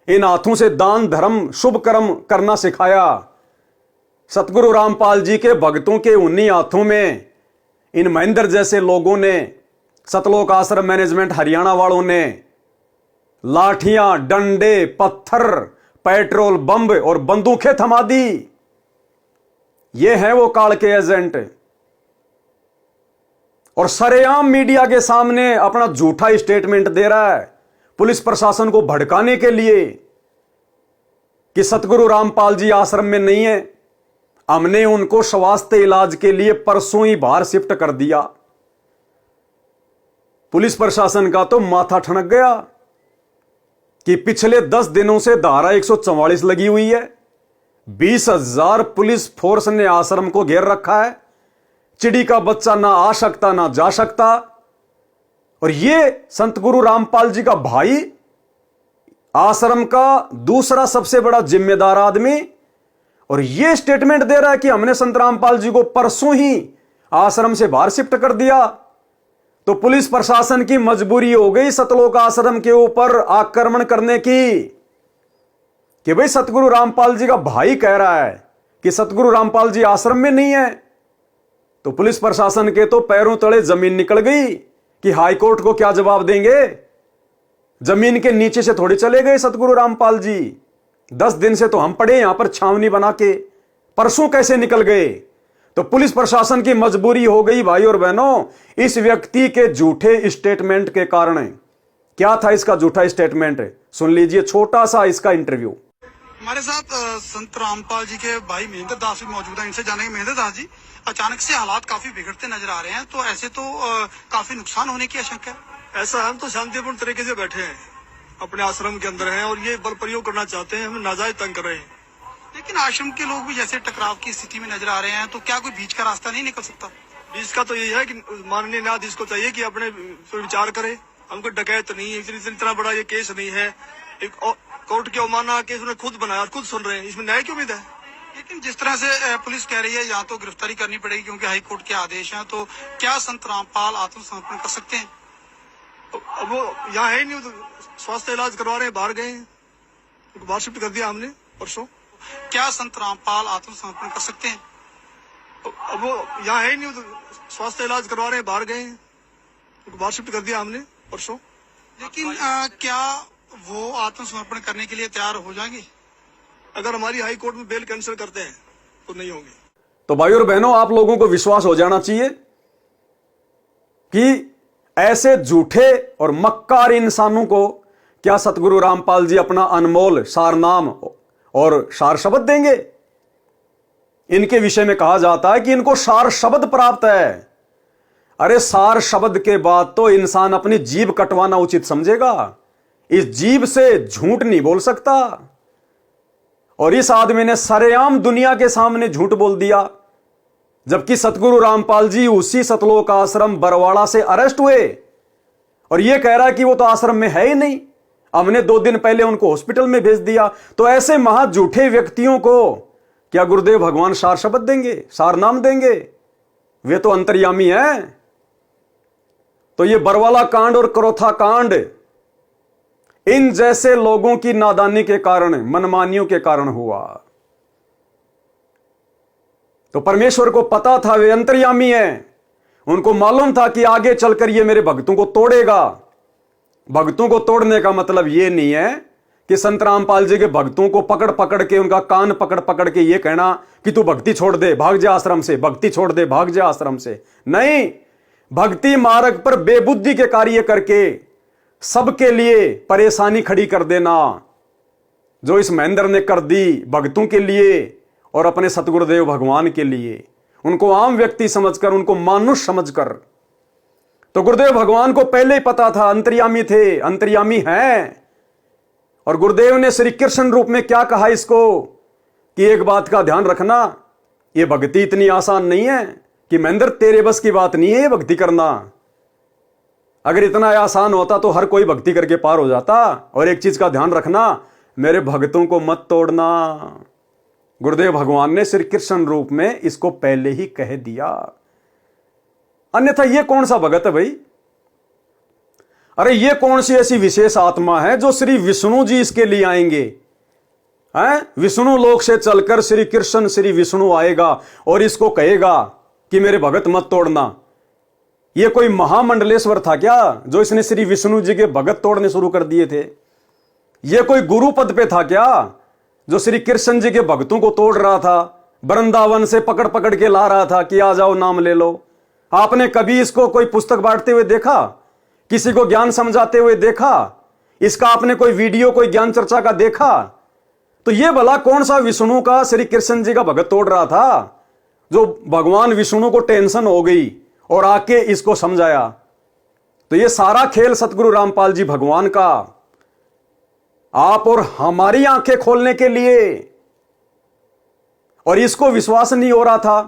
Speaker 1: इन हाथों से दान धर्म शुभ कर्म करना सिखाया, सतगुरु रामपाल जी के भक्तों के उन्हीं हाथों में इन महेंद्र जैसे लोगों ने, सतलोक आश्रम मैनेजमेंट हरियाणा वालों ने लाठियां, डंडे, पत्थर, पेट्रोल बम और बंदूकें थमा दी। ये हैं वो काल के एजेंट। और सरेआम मीडिया के सामने अपना झूठा स्टेटमेंट दे रहा है पुलिस प्रशासन को भड़काने के लिए कि सतगुरु रामपाल जी आश्रम में नहीं है, हमने उनको स्वास्थ्य इलाज के लिए परसों ही बाहर शिफ्ट कर दिया। पुलिस प्रशासन का तो माथा ठनक गया कि पिछले 10 दिनों से धारा 144 लगी हुई है, 20,000 पुलिस फोर्स ने आश्रम को घेर रखा है, चिड़ी का बच्चा ना आ सकता ना जा सकता। और ये संत गुरु रामपाल जी का भाई, आश्रम का दूसरा सबसे बड़ा जिम्मेदार आदमी, और ये स्टेटमेंट दे रहा है कि हमने संत रामपाल जी को परसों ही आश्रम से बाहर शिफ्ट कर दिया। तो पुलिस प्रशासन की मजबूरी हो गई सतलोक आश्रम के ऊपर आक्रमण करने की कि भाई सतगुरु रामपाल जी का भाई कह रहा है कि सतगुरु रामपाल जी आश्रम में नहीं है। तो पुलिस प्रशासन के तो पैरों तले जमीन निकल गई कि हाईकोर्ट को क्या जवाब देंगे। जमीन के नीचे से थोड़ी चले गए सतगुरु रामपाल जी। 10 दिन से तो हम पड़े यहां पर छावनी बना के, परसों कैसे निकल गए। तो पुलिस प्रशासन की मजबूरी हो गई भाई और बहनों, इस व्यक्ति के झूठे स्टेटमेंट के कारण। क्या था इसका झूठा स्टेटमेंट, सुन लीजिए छोटा सा इसका इंटरव्यू।
Speaker 6: हमारे साथ संत रामपाल जी के भाई महेंद्र दास भी मौजूद हैं। इनसे जानेंगे, महेंद्र दास जी, अचानक से हालात काफी बिगड़ते नजर आ रहे हैं, तो ऐसे तो काफी नुकसान होने की आशंका है।
Speaker 7: ऐसा हम तो शांतिपूर्ण तरीके से बैठे हैं, अपने आश्रम के अंदर हैं और ये बल प्रयोग करना चाहते हैं, हमें नाजायज तंग कर रहे हैं।
Speaker 6: लेकिन आश्रम के लोग भी जैसे टकराव की स्थिति में नजर आ रहे हैं, तो क्या कोई बीच का रास्ता नहीं निकल सकता?
Speaker 7: बीच का तो यही है कि माननीय न्यायाधीश को चाहिए कि अपने विचार करे। हमको डकैत नहीं है, इतना बड़ा ये केस नहीं है, एक कोर्ट की अवमानना केस उन्होंने खुद बनाया, खुद सुन रहे हैं, इसमें न्याय की उम्मीद है।
Speaker 6: लेकिन जिस तरह से पुलिस कह रही है यहाँ तो गिरफ्तारी करनी पड़ेगी क्योंकि हाईकोर्ट के आदेश हैं, तो क्या संत रामपाल आत्मसमर्पण कर सकते हैं?
Speaker 7: अब वो यहाँ है ही नहीं, तो स्वास्थ्य इलाज करवा रहे हैं, बाहर गए हैं, बाहर शिफ्ट कर दिया हमने परसों।
Speaker 6: क्या संत रामपाल आत्मसमर्पण कर सकते हैं?
Speaker 7: अब वो यहाँ है ही नहीं, तो स्वास्थ्य इलाज करवा रहे हैं, बाहर गए हैं, बाहर शिफ्ट कर दिया हमने परसों।
Speaker 6: लेकिन क्या वो आत्मसमर्पण करने के लिए तैयार हो जाएंगे?
Speaker 7: अगर हमारी हाई कोर्ट में बेल कैंसिल करते हैं तो नहीं होंगे।
Speaker 1: तो भाई और बहनों, आप लोगों को विश्वास हो जाना चाहिए कि ऐसे झूठे और मक्कार इंसानों को क्या सतगुरु रामपाल जी अपना अनमोल सारनाम और सार शब्द देंगे। इनके विषय में कहा जाता है कि इनको सार शब्द प्राप्त है। अरे सार शब्द के बाद तो इंसान अपनी जीभ कटवाना उचित समझेगा। इस जीभ से झूठ नहीं बोल सकता। और इस आदमी ने सरेआम दुनिया के सामने झूठ बोल दिया, जबकि सतगुरु रामपाल जी उसी सतलोक आश्रम बरवाड़ा से अरेस्ट हुए और यह कह रहा है कि वो तो आश्रम में है ही नहीं, हमने 2 दिन पहले उनको हॉस्पिटल में भेज दिया। तो ऐसे महा झूठे व्यक्तियों को क्या गुरुदेव भगवान सार शब्द देंगे, सार नाम देंगे? वे तो अंतर्यामी हैं। तो ये बरवाला कांड और करोथा कांड इन जैसे लोगों की नादानी के कारण, मनमानियों के कारण हुआ। तो परमेश्वर को पता था वे अंतर्यामी हैं, उनको मालूम था कि आगे चलकर ये मेरे भक्तों को तोड़ेगा। भक्तों को तोड़ने का मतलब यह नहीं है कि संत रामपाल जी के भक्तों को पकड़ पकड़ के, उनका कान पकड़ पकड़ के यह कहना कि तू भक्ति छोड़ दे, भाग जा आश्रम से, भक्ति छोड़ दे, भाग जा आश्रम से। नहीं, भक्ति मार्ग पर बेबुद्धि के कार्य करके सबके लिए परेशानी खड़ी कर देना, जो इस महेंद्र ने कर दी भक्तों के लिए और अपने सतगुरुदेव भगवान के लिए, उनको आम व्यक्ति समझकर, उनको मानुष समझकर। तो गुरुदेव भगवान को पहले ही पता था अंतर्यामी थे, अंतर्यामी हैं। और गुरुदेव ने श्री कृष्ण रूप में क्या कहा इसको कि एक बात का ध्यान रखना, यह भक्ति इतनी आसान नहीं है कि महेंद्र तेरे बस की बात नहीं है ये भक्ति करना। अगर इतना आसान होता तो हर कोई भक्ति करके पार हो जाता। और एक चीज का ध्यान रखना, मेरे भक्तों को मत तोड़ना। गुरुदेव भगवान ने श्री कृष्ण रूप में इसको पहले ही कह दिया। अन्यथा ये कौन सा भगत है भाई? अरे ये कौन सी ऐसी विशेष आत्मा है जो श्री विष्णु जी इसके लिए आएंगे? हैं? विष्णु लोक से चलकर श्री कृष्ण, श्री विष्णु आएगा और इसको कहेगा कि मेरे भगत मत तोड़ना। ये कोई महामंडलेश्वर था क्या जो इसने श्री विष्णु जी के भगत तोड़ने शुरू कर दिए थे? ये कोई गुरु पद पे था क्या जो श्री कृष्ण जी के भक्तों को तोड़ रहा था, वृंदावन से पकड़ पकड़ के ला रहा था कि आ जाओ नाम ले लो? आपने कभी इसको कोई पुस्तक बांटते हुए देखा? किसी को ज्ञान समझाते हुए देखा? इसका आपने कोई वीडियो, कोई ज्ञान चर्चा का देखा? तो ये भला कौन सा विष्णु का, श्री कृष्ण जी का भगत तोड़ रहा था जो भगवान विष्णु को टेंशन हो गई और आके इसको समझाया? तो ये सारा खेल सतगुरु रामपाल जी भगवान का आप और हमारी आंखें खोलने के लिए। और इसको विश्वास नहीं हो रहा था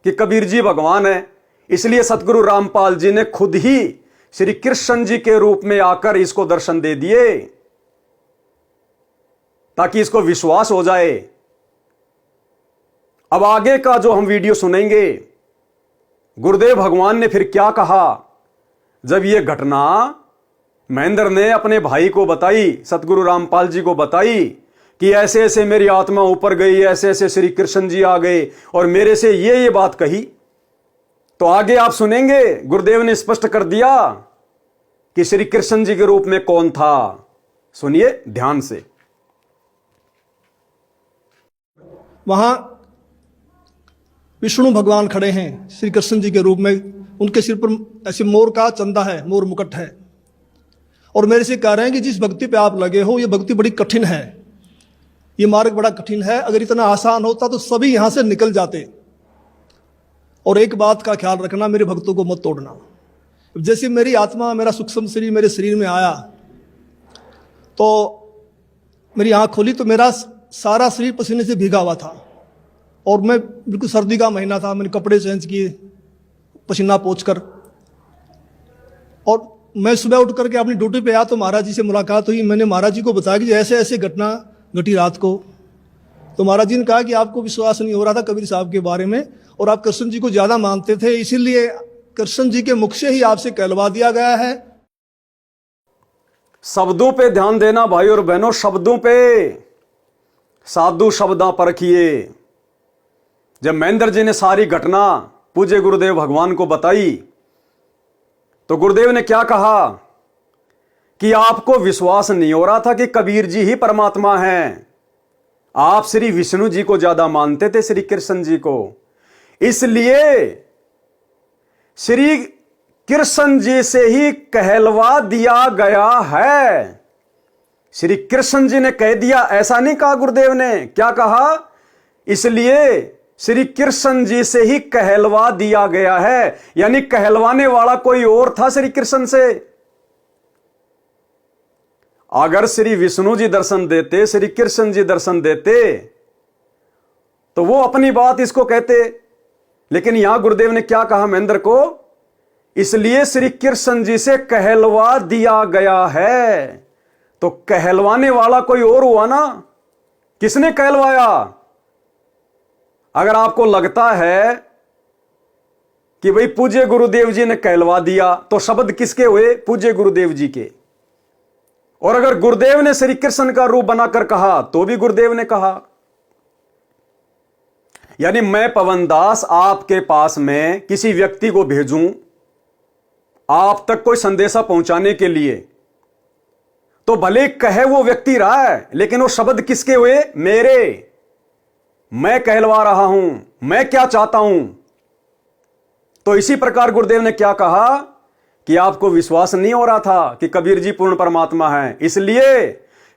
Speaker 1: कि कबीर जी भगवान है, इसलिए सतगुरु रामपाल जी ने खुद ही श्री कृष्ण जी के रूप में आकर इसको दर्शन दे दिए ताकि इसको विश्वास हो जाए। अब आगे का जो हम वीडियो सुनेंगे, गुरुदेव भगवान ने फिर क्या कहा जब यह घटना महेंद्र ने अपने भाई को बताई, सतगुरु रामपाल जी को बताई कि ऐसे ऐसे मेरी आत्मा ऊपर गई, ऐसे ऐसे श्री कृष्ण जी आ गए और मेरे से ये बात कही। तो आगे आप सुनेंगे गुरुदेव ने स्पष्ट कर दिया कि श्री कृष्ण जी के रूप में कौन था। सुनिए ध्यान से।
Speaker 3: वहां विष्णु भगवान खड़े हैं श्री कृष्ण जी के रूप में, उनके सिर पर ऐसे मोर का चंदा है, मोर मुकुट है, और मेरे से कह रहे हैं कि जिस भक्ति पे आप लगे हो ये भक्ति बड़ी कठिन है, ये मार्ग बड़ा कठिन है, अगर इतना आसान होता तो सभी यहां से निकल जाते। और एक बात का ख्याल रखना, मेरे भक्तों को मत तोड़ना। जैसे मेरी आत्मा, मेरा सूक्ष्म शरीर मेरे शरीर में आया तो मेरी आंख खोली तो मेरा सारा शरीर पसीने से भीगा हुआ था और मैं बिल्कुल सर्दी का महीना था, मैंने कपड़े चेंज किए पसीना पोंछकर, और मैं सुबह उठ करके अपनी ड्यूटी पे आया तो महाराज जी से मुलाकात हुई। मैंने महाराज जी को बताया कि ऐसे ऐसे घटना घटी रात को। तो महाराज जी ने कहा कि आपको विश्वास नहीं हो रहा था कबीर साहब के बारे में और आप कृष्ण जी को ज्यादा मानते थे, इसीलिए कृष्ण जी के मुख से ही आपसे कहलवा दिया गया है।
Speaker 1: शब्दों पे ध्यान देना भाई और बहनों, शब्दों पे। साधु शब्दा परखिए। जब महेंद्र जी ने सारी घटना पूज्य गुरुदेव भगवान को बताई तो गुरुदेव ने क्या कहा कि आपको विश्वास नहीं हो रहा था कि कबीर जी ही परमात्मा हैं। आप श्री विष्णु जी को ज्यादा मानते थे, श्री कृष्ण जी को, इसलिए श्री कृष्ण जी से ही कहलवा दिया गया है। श्री कृष्ण जी ने कह दिया, ऐसा नहीं कहा गुरुदेव ने। क्या कहा? इसलिए श्री कृष्ण जी से ही कहलवा दिया गया है, यानी कहलवाने वाला कोई और था श्री कृष्ण से। अगर श्री विष्णु जी दर्शन देते, श्री कृष्ण जी दर्शन देते, तो वो अपनी बात इसको कहते। लेकिन यहां गुरुदेव ने क्या कहा महेंद्र को, इसलिए श्री कृष्ण जी से कहलवा दिया गया है। तो कहलवाने वाला कोई और हुआ ना, किसने कहलवाया? अगर आपको लगता है कि भाई पूज्य गुरुदेव जी ने कहलवा दिया, तो शब्द किसके हुए? पूज्य गुरुदेव जी के। और अगर गुरुदेव ने श्री कृष्ण का रूप बनाकर कहा, तो भी गुरुदेव ने कहा। यानी मैं पवन दास आपके पास में किसी व्यक्ति को भेजूं आप तक कोई संदेशा पहुंचाने के लिए, तो भले कहे वो व्यक्ति रहा है, लेकिन वो शब्द किसके हुए? मेरे। मैं कहलवा रहा हूं, मैं क्या चाहता हूं। तो इसी प्रकार गुरुदेव ने क्या कहा कि आपको विश्वास नहीं हो रहा था कि कबीर जी पूर्ण परमात्मा है, इसलिए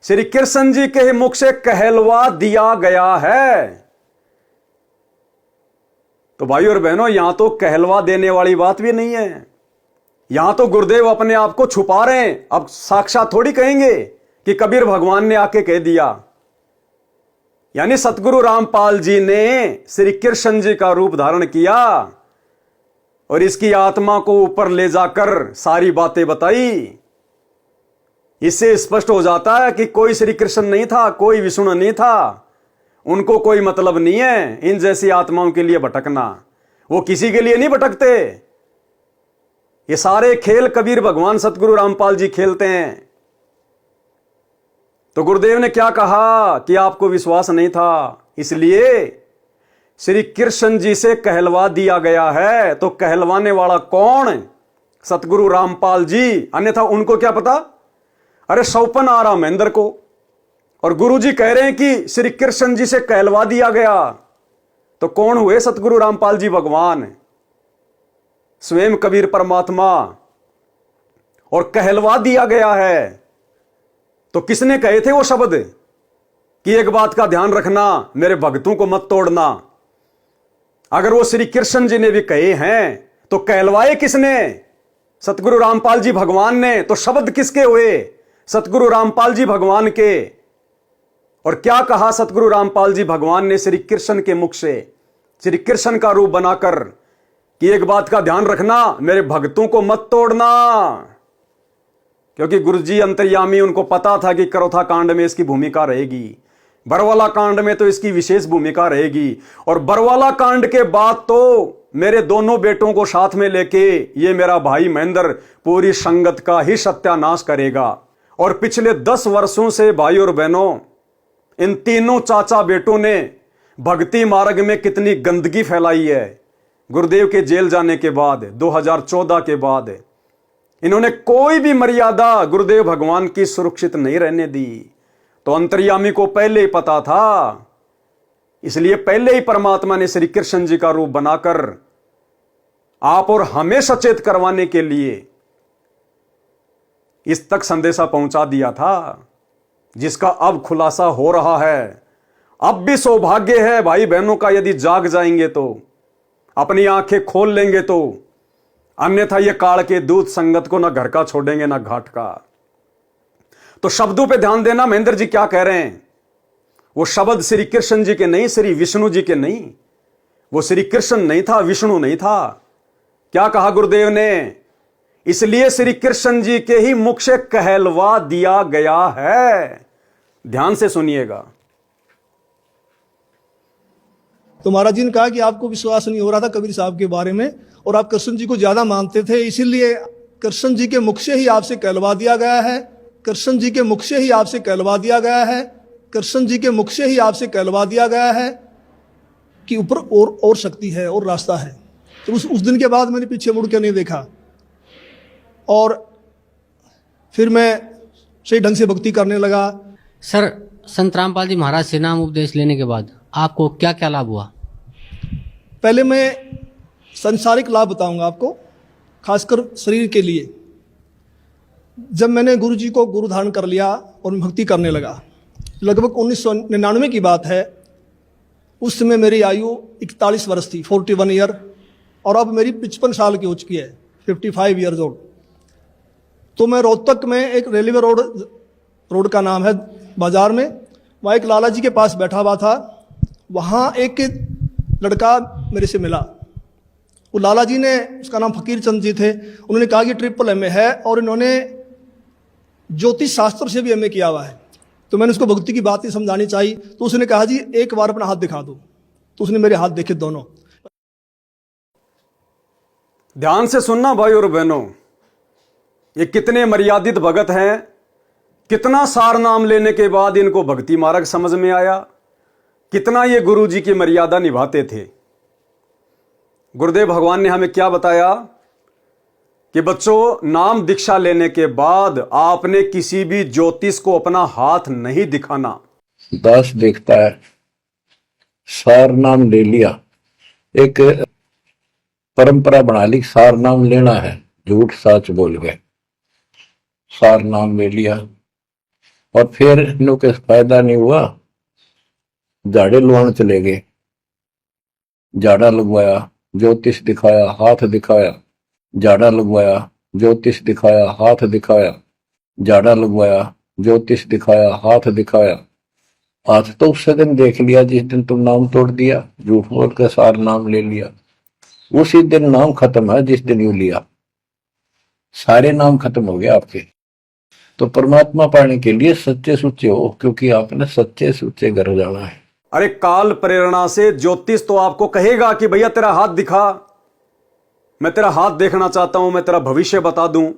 Speaker 1: श्री कृष्ण जी के मुख से कहलवा दिया गया है। तो भाई और बहनों, यहां तो कहलवा देने वाली बात भी नहीं है, यहां तो गुरुदेव अपने आप को छुपा रहे हैं। अब साक्षात थोड़ी कहेंगे कि कबीर भगवान ने आके कह दिया। यानी सतगुरु रामपाल जी ने श्री कृष्ण जी का रूप धारण किया और इसकी आत्मा को ऊपर ले जाकर सारी बातें बताई। इससे स्पष्ट हो जाता है कि कोई श्री कृष्ण नहीं था, कोई विष्णु नहीं था। उनको कोई मतलब नहीं है इन जैसी आत्माओं के लिए भटकना, वो किसी के लिए नहीं भटकते। ये सारे खेल कबीर भगवान सतगुरु रामपाल जी खेलते हैं। तो गुरुदेव ने क्या कहा कि आपको विश्वास नहीं था, इसलिए श्री कृष्ण जी से कहलवा दिया गया है। तो कहलवाने वाला कौन? सतगुरु रामपाल जी, अन्यथा उनको क्या पता। अरे सौपन आ रहा महेंद्र को, और गुरु जी कह रहे हैं कि श्री कृष्ण जी से कहलवा दिया गया। तो कौन हुए? सतगुरु रामपाल जी भगवान, स्वयं कबीर परमात्मा। और कहलवा दिया गया है, तो किसने कहे थे वो शब्द कि एक बात का ध्यान रखना, मेरे भक्तों को मत तोड़ना। अगर वो श्री कृष्ण जी ने भी कहे हैं, तो कहलवाए किसने? सतगुरु रामपाल जी भगवान ने। तो शब्द किसके हुए? सतगुरु रामपाल जी भगवान के। और क्या कहा सतगुरु रामपाल जी भगवान ने श्री कृष्ण के मुख से, श्री कृष्ण का रूप बनाकर, कि एक बात का ध्यान रखना, मेरे भक्तों को मत तोड़ना। क्योंकि गुरुजी अंतर्यामी, उनको पता था कि करोथा कांड में इसकी भूमिका रहेगी, बरवाला कांड में तो इसकी विशेष भूमिका रहेगी, और बरवाला कांड के बाद तो मेरे दोनों बेटों को साथ में लेके ये मेरा भाई महेंद्र पूरी संगत का ही सत्यानाश करेगा। और पिछले 10 वर्षों से भाई और बहनों, इन तीनों चाचा बेटों ने भक्ति मार्ग में कितनी गंदगी फैलाई है। गुरुदेव के जेल जाने के बाद 2014 के बाद इन्होंने कोई भी मर्यादा गुरुदेव भगवान की सुरक्षित नहीं रहने दी। तो अंतर्यामी को पहले ही पता था, इसलिए पहले ही परमात्मा ने श्री कृष्ण जी का रूप बनाकर आप और हमें सचेत करवाने के लिए इस तक संदेशा पहुंचा दिया था, जिसका अब खुलासा हो रहा है। अब भी सौभाग्य है भाई बहनों का, यदि जाग जाएंगे तो, अपनी आंखें खोल लेंगे तो, अन्यथा ये काल के दूत संगत को ना घर का छोड़ेंगे ना घाट का। तो शब्दों पे ध्यान देना, महेंद्र जी क्या कह रहे हैं। वो शब्द श्री कृष्ण जी के नहीं, श्री विष्णु जी के नहीं। वो श्री कृष्ण नहीं था, विष्णु नहीं था। क्या कहा गुरुदेव ने? इसलिए श्री कृष्ण जी के ही मुख से कहलवा दिया गया है। ध्यान से सुनिएगा।
Speaker 3: तो महाराज जी ने कहा कि आपको विश्वास नहीं हो रहा था कबीर साहब के बारे में, और आप कृष्ण जी को ज्यादा मानते थे, इसीलिए कृष्ण जी के मुख से ही आपसे कहलवा दिया गया है। कृष्ण जी के मुख से ही आपसे कहलवा दिया गया है। कृष्ण जी के मुख से ही आपसे कहलवा दिया गया है कि ऊपर और शक्ति है और रास्ता है। तो उस दिन के बाद मैंने पीछे मुड़ के नहीं देखा, और फिर मैं सही ढंग से भक्ति करने लगा।
Speaker 2: सर, संत रामपाल जी महाराज से नाम उपदेश लेने के बाद आपको क्या क्या लाभ हुआ?
Speaker 3: पहले मैं संसारिक लाभ बताऊंगा आपको, खासकर शरीर के लिए। जब मैंने गुरु जी को गुरु धारण कर लिया और मैं भक्ति करने लगा, लगभग 1999 की बात है। उस समय मेरी आयु 41 वर्ष थी, 41 ईयर, और अब मेरी 55 साल की हो चुकी है, 55 ईयर्स ओल्ड। तो मैं रोहतक में एक रेलवे रोड रोड का नाम है, बाजार में। वहाँ एक लाला जी के पास बैठा हुआ था। वहाँ एक लड़का मेरे से मिला। वो लाला जी ने, उसका नाम फकीर चंद जी थे, उन्होंने कहा कि MAAA है और इन्होंने ज्योतिष शास्त्र से भी MA किया हुआ है। तो मैंने उसको भक्ति की बात ही समझानी चाहिए। तो उसने कहा जी एक बार अपना हाथ दिखा दो। तो उसने मेरे हाथ देखे दोनों।
Speaker 1: ध्यान से सुनना भाई और बहनों, ये कितने मर्यादित भगत हैं, कितना सार नाम लेने के बाद इनको भक्ति मार्ग समझ में आया, कितना ये गुरु जी की मर्यादा निभाते थे। गुरुदेव भगवान ने हमें क्या बताया कि बच्चों, नाम दीक्षा लेने के बाद आपने किसी भी ज्योतिष को अपना हाथ नहीं दिखाना।
Speaker 5: दास देखता है, सार नाम ले लिया, एक परंपरा बना ली, सार नाम लेना है, झूठ सच बोल गए, सार नाम ले लिया और फिर इन्हों के फायदा नहीं हुआ, झाड़े लुआने चले गए, झाड़ा लगवाया, ज्योतिष दिखाया, हाथ दिखाया, झाड़ा लगवाया, ज्योतिष दिखाया, हाथ दिखाया, झाड़ा लगवाया, ज्योतिष दिखाया, हाथ दिखाया। आज तो उस दिन देख लिया जिस दिन तुम नाम तोड़ दिया, झूठ बोल कर सार नाम ले लिया, उसी दिन नाम खत्म है जिस दिन यू लिया, सारे नाम खत्म हो गए आपके। तो परमात्मा पाने के लिए सच्चे सुच्चे हो, क्योंकि आपने सच्चे सुच्चे घर जाना है।
Speaker 1: अरे काल प्रेरणा से ज्योतिष तो आपको कहेगा कि भैया तेरा हाथ दिखा, मैं तेरा हाथ देखना चाहता हूं, मैं तेरा भविष्य बता दूं।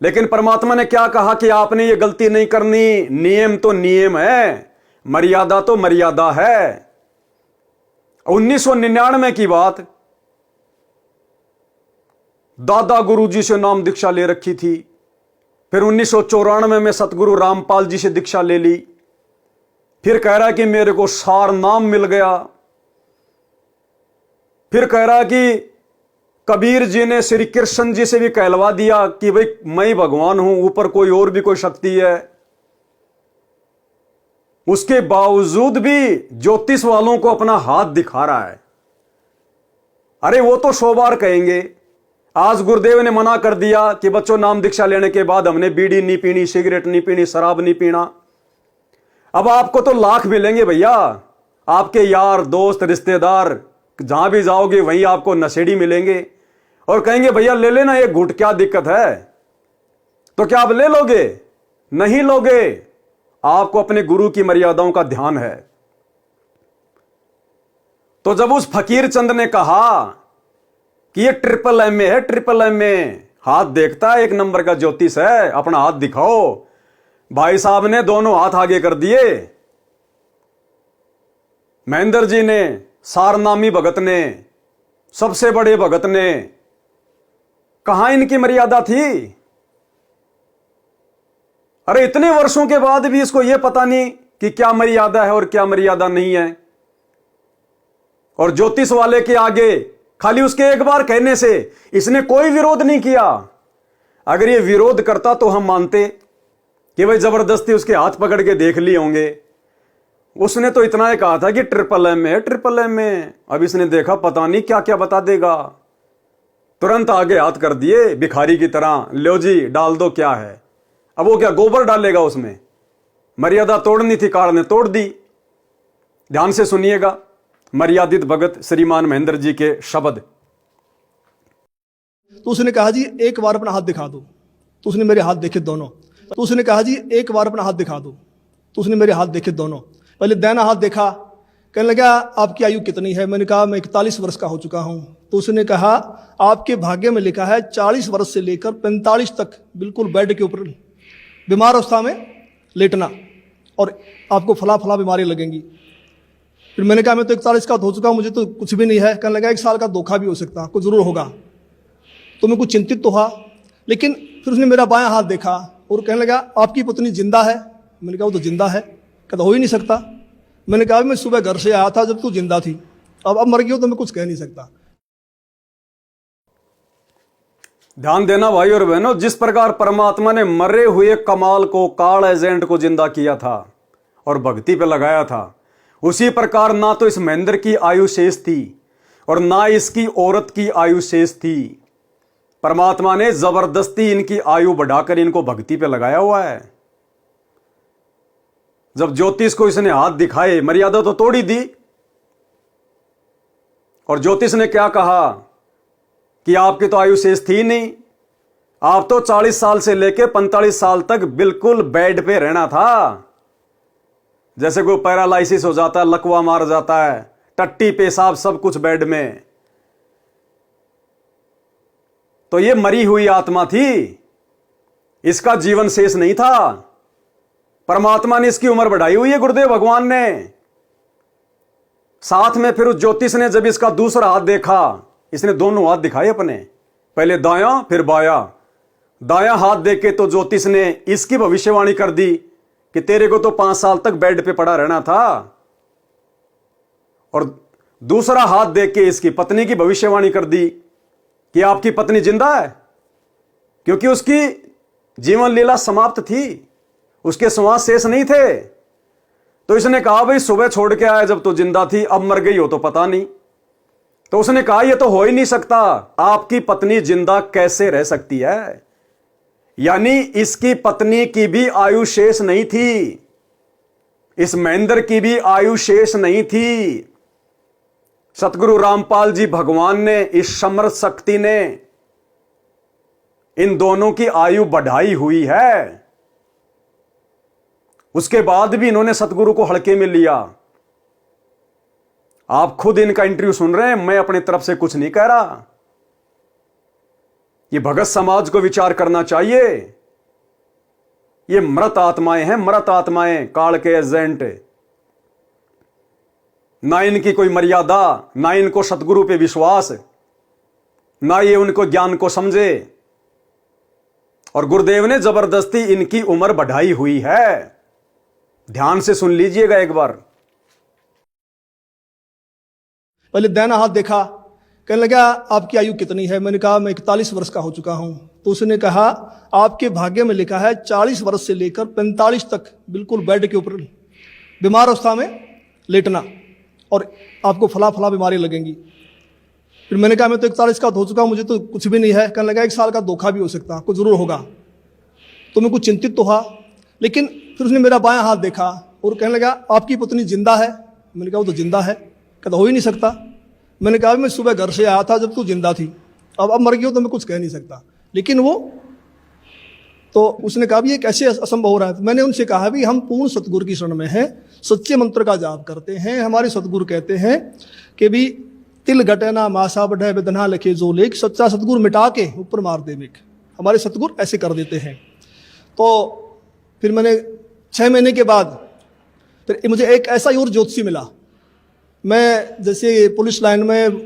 Speaker 1: लेकिन परमात्मा ने क्या कहा कि आपने ये गलती नहीं करनी। नियम तो नियम है, मर्यादा तो मर्यादा है। 1999 की बात, दादा गुरुजी से नाम दीक्षा ले रखी थी। फिर 1994 में सतगुरु रामपाल जी से दीक्षा ले ली। फिर कह रहा कि मेरे को सार नाम मिल गया। फिर कह रहा कि कबीर जी ने श्री कृष्ण जी से भी कहलवा दिया कि भाई मैं ही भगवान हूं, ऊपर कोई और भी कोई शक्ति है। उसके बावजूद भी ज्योतिष वालों को अपना हाथ दिखा रहा है। अरे वो तो 100 बार कहेंगे। आज गुरुदेव ने मना कर दिया कि बच्चों नाम दीक्षा लेने के बाद हमने बीड़ी नहीं पीनी, सिगरेट नहीं पीनी, शराब नहीं पीना। अब आपको तो लाख मिलेंगे भैया, आपके यार दोस्त रिश्तेदार जहां भी जाओगे वहीं आपको नशेड़ी मिलेंगे और कहेंगे भैया ले लेना एक घूंट, क्या दिक्कत है। तो क्या आप ले लोगे? नहीं लोगे। आपको अपने गुरु की मर्यादाओं का ध्यान है। तो जब उस फकीर चंद ने कहा कि ये MAAA है, MAAA हाथ देखता है, 1 नंबर का ज्योतिष है, अपना हाथ दिखाओ, भाई साहब ने दोनों हाथ आगे कर दिए। महेंद्र जी ने, सारनामी भगत ने, सबसे बड़े भगत ने, कहां इनकी मर्यादा थी? अरे इतने वर्षों के बाद भी इसको यह पता नहीं कि क्या मर्यादा है और क्या मर्यादा नहीं है। और ज्योतिष वाले के आगे खाली उसके एक बार कहने से इसने कोई विरोध नहीं किया। अगर ये विरोध करता तो हम मानते कि भाई जबरदस्ती उसके हाथ पकड़ के देख लिए होंगे। उसने तो इतना ही कहा था कि MAAA। अब इसने देखा पता नहीं क्या क्या बता देगा, तुरंत आगे हाथ कर दिए भिखारी की तरह, लो जी डाल दो, क्या है। अब वो क्या गोबर डालेगा उसमें? मर्यादा तोड़नी थी, कार ने तोड़ दी। ध्यान से सुनिएगा मर्यादित भगत श्रीमान महेंद्र जी के शब्द।
Speaker 3: तो उसने कहा जी एक बार अपना हाथ दिखा दो। तो उसने मेरे हाथ देखे दोनों। तो उसने कहा जी एक बार अपना हाथ दिखा दो। तो उसने मेरे हाथ देखे दोनों। पहले दाहिना हाथ देखा, कहने लगा आपकी आयु कितनी है? मैंने कहा मैं 41 वर्ष का हो चुका हूं। तो उसने कहा आपके भाग्य में लिखा है 40 वर्ष से लेकर 45 तक बिल्कुल बेड के ऊपर बीमार अवस्था में लेटना, और आपको फला फला बीमारी लगेंगी। फिर मैंने कहा मैं तो 41 का हो चुका हूं, मुझे तो कुछ भी नहीं है। कहने लगा 1 साल का धोखा भी हो सकता, कुछ जरूर होगा। तो मैं कुछ चिंतित तो हुआ, लेकिन फिर उसने मेरा बायां हाथ देखा और कहने लगा आपकी पत्नी जिंदा है? मैंने कहा वो तो जिंदा है। कहता हो ही नहीं सकता। मैंने कहा मैं सुबह घर से आया था जब तू जिंदा थी, अब मर गई हो तो मैं कुछ कह नहीं सकता।
Speaker 1: ध्यान देना भाई और बहनों, जिस प्रकार परमात्मा ने मरे हुए कमाल को, काल एजेंट को जिंदा किया था और भक्ति पे लगाया था, उसी प्रकार ना तो इस महेंद्र की आयु शेष थी और ना इसकी औरत की आयु शेष थी। परमात्मा ने जबरदस्ती इनकी आयु बढ़ाकर इनको भक्ति पे लगाया हुआ है। जब ज्योतिष को इसने हाथ दिखाए, मर्यादा तो तोड़ी दी, और ज्योतिष ने क्या कहा कि आपकी तो आयु शेष थी नहीं, आप तो 40 साल से लेकर 45 साल तक बिल्कुल बेड पे रहना था। जैसे कोई पैरालाइसिस हो जाता है, लकवा मार जाता है, टट्टी पेशाब सब कुछ बेड में। तो ये मरी हुई आत्मा थी, इसका जीवन शेष नहीं था। परमात्मा ने इसकी उम्र बढ़ाई हुई है, गुरुदेव भगवान ने। साथ में फिर उस ज्योतिष ने जब इसका दूसरा हाथ देखा, इसने दोनों हाथ दिखाए अपने, पहले दायां फिर बायां। दायां हाथ देके तो ज्योतिष ने इसकी भविष्यवाणी कर दी कि तेरे को तो 5 साल तक बेड पे पड़ा रहना था, और दूसरा हाथ देके इसकी पत्नी की भविष्यवाणी कर दी कि आपकी पत्नी जिंदा है, क्योंकि उसकी जीवन लीला समाप्त थी, उसके श्वास शेष नहीं थे। तो इसने कहा भाई सुबह छोड़ के आया जब तो जिंदा थी, अब मर गई हो तो पता नहीं। तो उसने कहा यह तो हो ही नहीं सकता, आपकी पत्नी जिंदा कैसे रह सकती है? यानी इसकी पत्नी की भी आयु शेष नहीं थी, इस महेंद्र की भी आयु शेष नहीं थी। सतगुरु रामपाल जी भगवान ने, इस समर्थ शक्ति ने इन दोनों की आयु बढ़ाई हुई है। उसके बाद भी इन्होंने सतगुरु को हल्के में लिया। आप खुद इनका इंटरव्यू सुन रहे हैं, मैं अपनी तरफ से कुछ नहीं कह रहा। ये भगत समाज को विचार करना चाहिए। ये मृत आत्माएं हैं, मृत आत्माएं, काल के एजेंट। ना इनकी कोई मर्यादा, ना इनको सतगुरु पे विश्वास, ना ये उनको ज्ञान को समझे, और गुरुदेव ने जबरदस्ती इनकी उम्र बढ़ाई हुई है। ध्यान से सुन लीजिएगा एक बार।
Speaker 3: पहले दाहिना हाथ देखा, कहने लगा आपकी आयु कितनी है? मैंने कहा मैं 41 वर्ष का हो चुका हूं। तो उसने कहा आपके भाग्य में लिखा है 40 वर्ष से लेकर 45 तक बिल्कुल बेड के ऊपर बीमार अवस्था में लेटना, और आपको फला फला बीमारी लगेंगी। फिर मैंने कहा मैं तो 41 का हो चुका हूं, मुझे तो कुछ भी नहीं है। कहने लगा 1 साल का धोखा भी हो सकता, कुछ जरूर होगा। तो मैं कुछ चिंतित तो हुआ, लेकिन फिर उसने मेरा बायां हाथ देखा और कहने लगा आपकी पत्नी जिंदा है? मैंने कहा वो तो जिंदा है। कहता हो ही नहीं सकता। मैंने कहा मैं सुबह घर से आया था जब तू जिंदा थी, अब मर गई हो तो मैं कुछ कह नहीं सकता। लेकिन वो तो उसने कहा भी ये कैसे असंभव हो रहा है? तो मैंने उनसे कहा भी हम पूर्ण सतगुरु की शरण में हैं, सच्चे मंत्र का जाप करते हैं। हमारे सतगुरु कहते हैं कि भी तिल घटना मासा बढ़े वेदना लिखे जो लेख, सच्चा सतगुरु मिटा के ऊपर मार दे मेघ। हमारे सतगुरु ऐसे कर देते हैं। तो फिर मैंने 6 महीने के बाद फिर मुझे एक ऐसा ही और ज्योतिषी मिला। मैं जैसे पुलिस लाइन में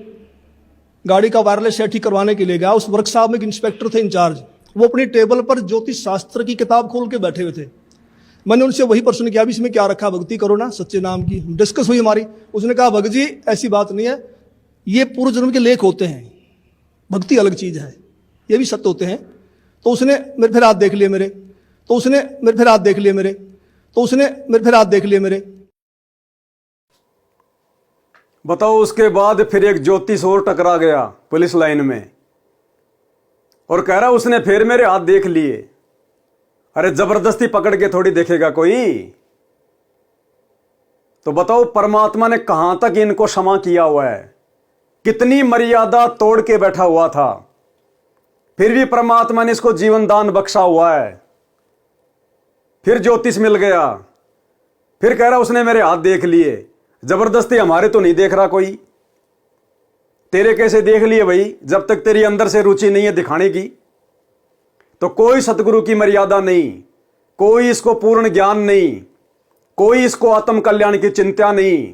Speaker 3: गाड़ी का वायरलेस सेट ठीक करवाने के लिए गया, उस वर्कशॉप में एक इंस्पेक्टर थे इंचार्ज, वो अपनी टेबल पर ज्योतिष शास्त्र की किताब खोल के बैठे हुए थे। मैंने उनसे वही प्रश्न किया भी इसमें क्या रखा, भक्ति करो ना सच्चे नाम की। डिस्कस हुई हमारी। उसने कहा भगत जी ऐसी बात नहीं है, ये पूर्व जन्म के लेख होते हैं, भक्ति अलग चीज है, ये भी सत्य होते हैं। तो उसने मेरे फिर हाथ देख लिए मेरे, तो उसने मेरे फिर हाथ देख लिए मेरे, तो उसने मेरे फिर हाथ देख लिए मेरे।
Speaker 1: बताओ, उसके बाद फिर एक ज्योतिष और टकरा गया पुलिस लाइन में और कह रहा उसने फिर मेरे हाथ देख लिए। अरे जबरदस्ती पकड़ के थोड़ी देखेगा कोई। तो बताओ परमात्मा ने कहां तक इनको क्षमा किया हुआ है, कितनी मर्यादा तोड़ के बैठा हुआ था, फिर भी परमात्मा ने इसको जीवन दान बख्शा हुआ है। फिर ज्योतिष मिल गया, फिर कह रहा उसने मेरे हाथ देख लिए। जबरदस्ती हमारे तो नहीं देख रहा कोई। तेरे कैसे देख लिए भाई? जब तक तेरी अंदर से रुचि नहीं है दिखाने की, तो कोई सतगुरु की मर्यादा नहीं, कोई इसको पूर्ण ज्ञान नहीं, कोई इसको आत्म कल्याण की चिंता नहीं।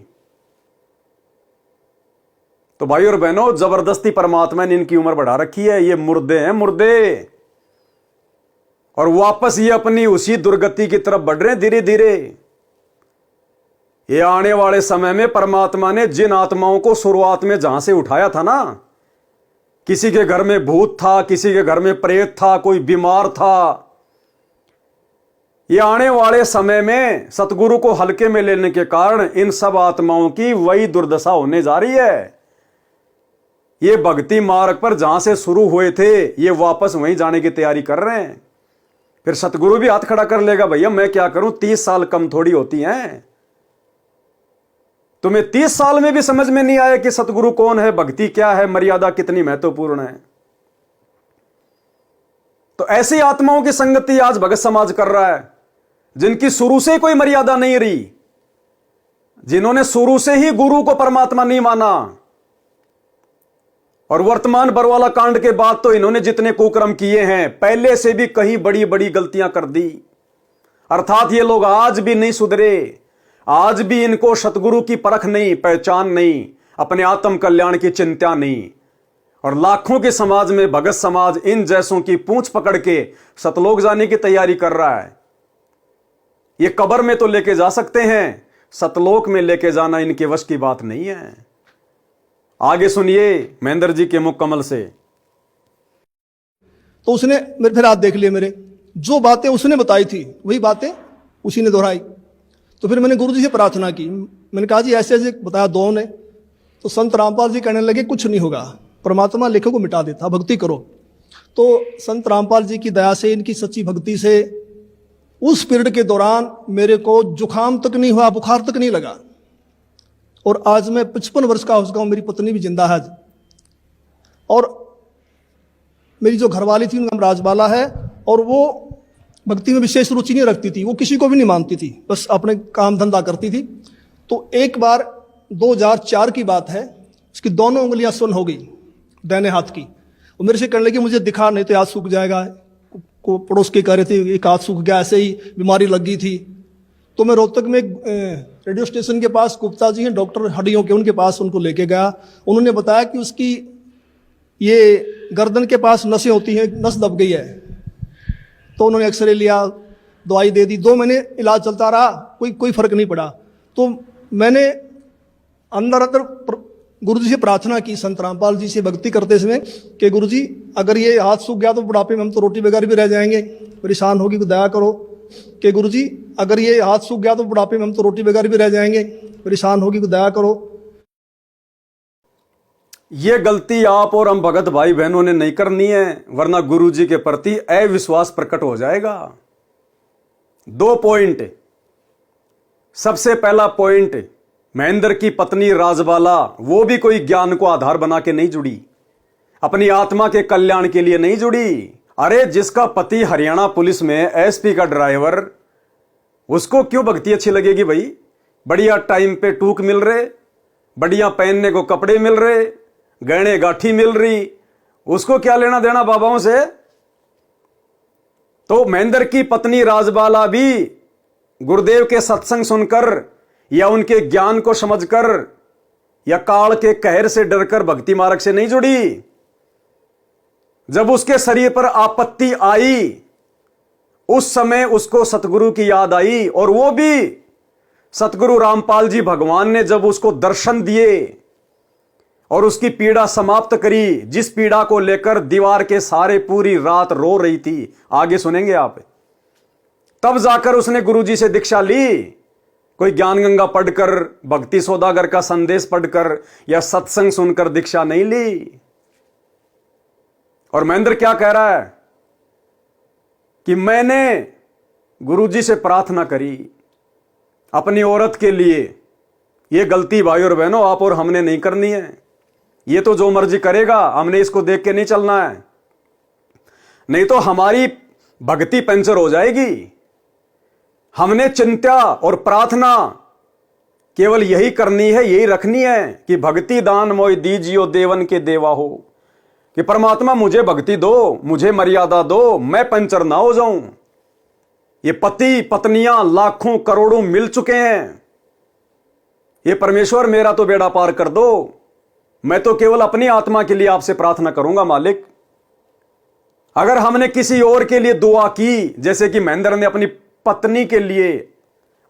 Speaker 1: तो भाई और बहनों, जबरदस्ती परमात्मा ने इनकी उम्र बढ़ा रखी है। ये मुर्दे हैं, मुर्दे, और वापस ये अपनी उसी दुर्गति की तरफ बढ़ रहे हैं धीरे धीरे। ये आने वाले समय में परमात्मा ने जिन आत्माओं को शुरुआत में जहां से उठाया था ना, किसी के घर में भूत था, किसी के घर में प्रेत था, कोई बीमार था, ये आने वाले समय में सतगुरु को हल्के में लेने के कारण इन सब आत्माओं की वही दुर्दशा होने जा रही है। ये भक्ति मार्ग पर जहां से शुरू हुए थे ये वापस वहीं जाने की तैयारी कर रहे हैं। फिर सतगुरु भी हाथ खड़ा कर लेगा, भैया मैं क्या करूं, 30 साल कम थोड़ी होती हैं। तुम्हें 30 साल में भी समझ में नहीं आया कि सतगुरु कौन है, भक्ति क्या है, मर्यादा कितनी महत्वपूर्ण है। तो ऐसी आत्माओं की संगति आज भगत समाज कर रहा है, जिनकी शुरू से कोई मर्यादा नहीं रही, जिन्होंने शुरू से ही गुरु को परमात्मा नहीं माना। और वर्तमान बरवाला कांड के बाद तो इन्होंने जितने कुकर्म किए हैं पहले से भी कहीं बड़ी बड़ी गलतियां कर दी। अर्थात ये लोग आज भी नहीं सुधरे, आज भी इनको सतगुरु की परख नहीं, पहचान नहीं, अपने आत्म कल्याण की चिंता नहीं। और लाखों के समाज में भगत समाज इन जैसों की पूंछ पकड़ के सतलोक जाने की तैयारी कर रहा है। ये कब्र में तो लेके जा सकते हैं, सतलोक में लेके जाना इनके वश की बात नहीं है। आगे सुनिए महेंद्र जी के मुख कमल से।
Speaker 3: तो उसने मेरे फिर हाथ देख लिए, मेरे जो बातें उसने बताई थी वही बातें उसी ने दोहराई। तो फिर मैंने गुरु जी से प्रार्थना की, मैंने कहा जी ऐसे ऐसे बताया दो ने। तो संत रामपाल जी कहने लगे कुछ नहीं होगा, परमात्मा लेखों को मिटा देता, भक्ति करो। तो संत रामपाल जी की दया से, इनकी सच्ची भक्ति से उस पीरियड के दौरान मेरे को जुकाम तक नहीं हुआ, बुखार तक नहीं लगा। और आज मैं 55 वर्ष का हो चुका हूं, मेरी पत्नी भी जिंदा है। और मेरी जो घरवाली थी उनका नाम राजबाला है, और वो भक्ति में विशेष रुचि नहीं रखती थी, वो किसी को भी नहीं मानती थी, बस अपने काम धंधा करती थी। तो एक बार 2004 की बात है, उसकी दोनों उंगलियां सुन्न हो गई दाहिने हाथ की। वो मेरे से कहने लगी मुझे दिखा, नहीं तो हाथ सूख जाएगा। को पड़ोस के कह रहे थे एक हाथ सूख गया, ऐसे ही बीमारी लग गई थी। तो मैं रोहतक में रेडियो स्टेशन के पास गुप्ता जी हैं डॉक्टर हड्डियों के, उनके पास उनको लेके गया। उन्होंने बताया कि उसकी ये गर्दन के पास नसें होती हैं, नस दब गई है। तो उन्होंने एक्सरे लिया, दवाई दे दी, 2 महीने इलाज चलता रहा, कोई फर्क नहीं पड़ा। तो मैंने अंदर गुरु जी से प्रार्थना की, संत रामपाल जी से भक्ति करते समय, कि गुरु जी अगर ये हाथ सूख गया तो बुढ़ापे में हम तो रोटी बगैर भी रह जाएंगे, परेशान होगी तो दया करो। कि गुरु जी अगर ये हाथ सूख गया तो बुढ़ापे में हम तो रोटी बगैर भी रह जाएंगे, परेशान होगी तो दया करो।
Speaker 1: ये गलती आप और हम भगत भाई बहनों ने नहीं करनी है, वरना गुरु जी के प्रति अविश्वास प्रकट हो जाएगा। 2 पॉइंट। सबसे पहला पॉइंट, महेंद्र की पत्नी राजबाला वो भी कोई ज्ञान को आधार बना के नहीं जुड़ी, अपनी आत्मा के कल्याण के लिए नहीं जुड़ी। अरे जिसका पति हरियाणा पुलिस में एसपी का ड्राइवर, उसको क्यों भक्ति अच्छी लगेगी भाई? बढ़िया टाइम पे टूक मिल रहे, बढ़िया पहनने को कपड़े मिल रहे, गहने गाठी मिल रही, उसको क्या लेना देना बाबाओं से? तो महेंद्र की पत्नी राजबाला भी गुरुदेव के सत्संग सुनकर या उनके ज्ञान को समझकर या काल के कहर से डरकर भक्ति मार्ग से नहीं जुड़ी। जब उसके शरीर पर आपत्ति आई उस समय उसको सतगुरु की याद आई, और वो भी सतगुरु रामपाल जी भगवान ने जब उसको दर्शन दिए और उसकी पीड़ा समाप्त करी, जिस पीड़ा को लेकर दीवार के सहारे पूरी रात रो रही थी, आगे सुनेंगे आप। तब जाकर उसने गुरु जी से दीक्षा ली। कोई ज्ञान गंगा पढ़कर, भक्ति सौदागर का संदेश पढ़कर या सत्संग सुनकर दीक्षा नहीं ली। और महेंद्र क्या कह रहा है कि मैंने गुरुजी से प्रार्थना करी अपनी औरत के लिए। ये गलती भाई और बहनों आप और हमने नहीं करनी है। ये तो जो मर्जी करेगा, हमने इसको देख के नहीं चलना है, नहीं तो हमारी भक्ति पंचर हो जाएगी। हमने चिंता और प्रार्थना केवल यही करनी है, यही रखनी है कि भक्ति दान मोय दीजियो देवन के देवा हो, कि परमात्मा मुझे भक्ति दो, मुझे मर्यादा दो, मैं पंचर ना हो जाऊं। ये पति पत्नियां लाखों करोड़ों मिल चुके हैं, ये परमेश्वर मेरा तो बेड़ा पार कर दो। मैं तो केवल अपनी आत्मा के लिए आपसे प्रार्थना करूंगा मालिक। अगर हमने किसी और के लिए दुआ की, जैसे कि महेंद्र ने अपनी पत्नी के लिए,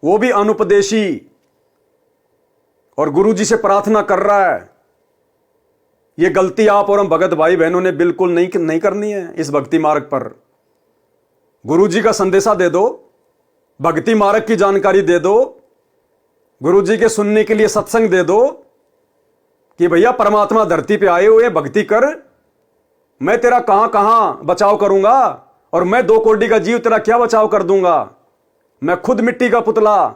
Speaker 1: वो भी अनुपदेशी, और गुरुजी से प्रार्थना कर रहा है, ये गलती आप और हम भगत भाई बहनों ने बिल्कुल नहीं करनी है। इस भक्ति मार्ग पर गुरुजी का संदेशा दे दो, भक्ति मार्ग की जानकारी दे दो, गुरुजी के सुनने के लिए सत्संग दे दो, कि भैया परमात्मा धरती पे आए हुए, भक्ति कर, मैं तेरा कहां कहां बचाव करूंगा, और मैं 2 कोटि का जीव तेरा क्या बचाव कर दूंगा, मैं खुद मिट्टी का पुतला।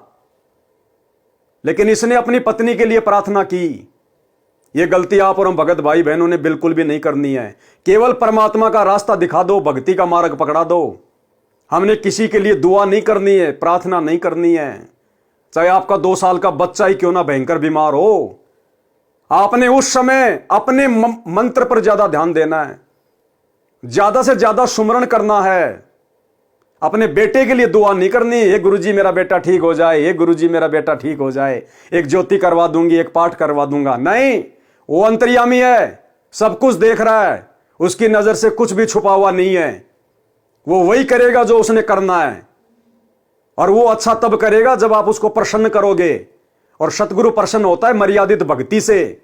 Speaker 1: लेकिन इसने अपनी पत्नी के लिए प्रार्थना की। यह गलती आप और हम भगत भाई बहनों ने बिल्कुल भी नहीं करनी है। केवल परमात्मा का रास्ता दिखा दो, भक्ति का मार्ग पकड़ा दो। हमने किसी के लिए दुआ नहीं करनी है, प्रार्थना नहीं करनी है। चाहे आपका 2 साल का बच्चा ही क्यों ना भयंकर बीमार हो, आपने उस समय अपने मंत्र पर ज्यादा ध्यान देना है, ज्यादा से ज्यादा सुमरण करना है। अपने बेटे के लिए दुआ नहीं करनी, हे गुरुजी मेरा बेटा ठीक हो जाए, हे गुरुजी मेरा बेटा ठीक हो जाए, एक ज्योति करवा दूंगी, एक पाठ करवा दूंगा। नहीं, वो अंतर्यामी है, सब कुछ देख रहा है, उसकी नजर से कुछ भी छुपा हुआ नहीं है। वो वही करेगा जो उसने करना है, और वो अच्छा तब करेगा जब आप उसको प्रसन्न करोगे। और सतगुरु प्रसन्न होता है मर्यादित भक्ति से।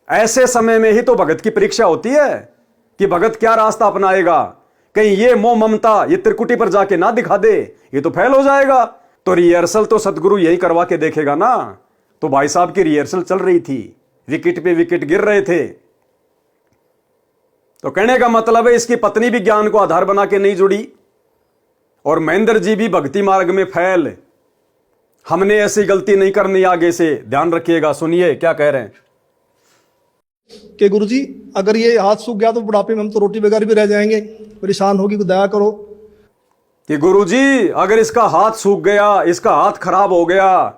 Speaker 1: ऐसे समय में ही तो भगत की परीक्षा होती है कि भगत क्या रास्ता अपनाएगा। कहीं ये मोह ममता ये त्रिकुटी पर जाके ना दिखा दे, ये तो फेल हो जाएगा। तो रिहर्सल तो सतगुरु यही करवा के देखेगा ना। तो भाई साहब की रिहर्सल चल रही थी, विकेट पे विकेट गिर रहे थे। तो कहने का मतलब है इसकी पत्नी भी ज्ञान को आधार बना के नहीं जुड़ी, और महेंद्र जी भी भक्ति मार्ग में फैल। हमने ऐसी गलती नहीं करनी, आगे से ध्यान रखिएगा। सुनिए क्या कह रहे हैं
Speaker 3: कि गुरुजी अगर ये हाथ सूख गया तो बुढ़ापे में हम तो रोटी बगैर भी रह जाएंगे, परेशान होगी, तो दया करो।
Speaker 1: कि गुरुजी अगर इसका हाथ सूख गया, इसका हाथ खराब हो गया,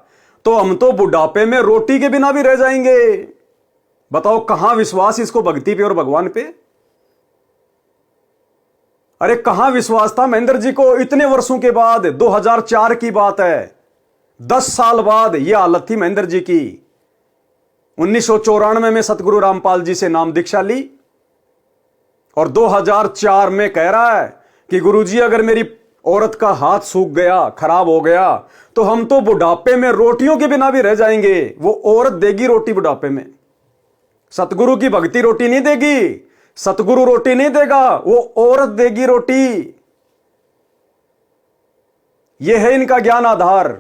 Speaker 1: तो हम तो बुढ़ापे में रोटी के बिना भी रह जाएंगे। बताओ कहां विश्वास इसको भक्ति पे और भगवान पे। अरे कहां विश्वास था महेंद्र जी को। इतने वर्षों के बाद, 2004 की बात है, 10 साल बाद यह हालत थी महेंद्र जी की। 1994 में सतगुरु रामपाल जी से नाम दीक्षा ली, और 2004 में कह रहा है कि गुरुजी अगर मेरी औरत का हाथ सूख गया, खराब हो गया, तो हम तो बुढ़ापे में रोटियों के बिना भी रह जाएंगे। वो औरत देगी रोटी बुढ़ापे में, सतगुरु की भक्ति रोटी नहीं देगी, सतगुरु रोटी नहीं देगा, वो औरत देगी रोटी। यह है इनका ज्ञान आधार,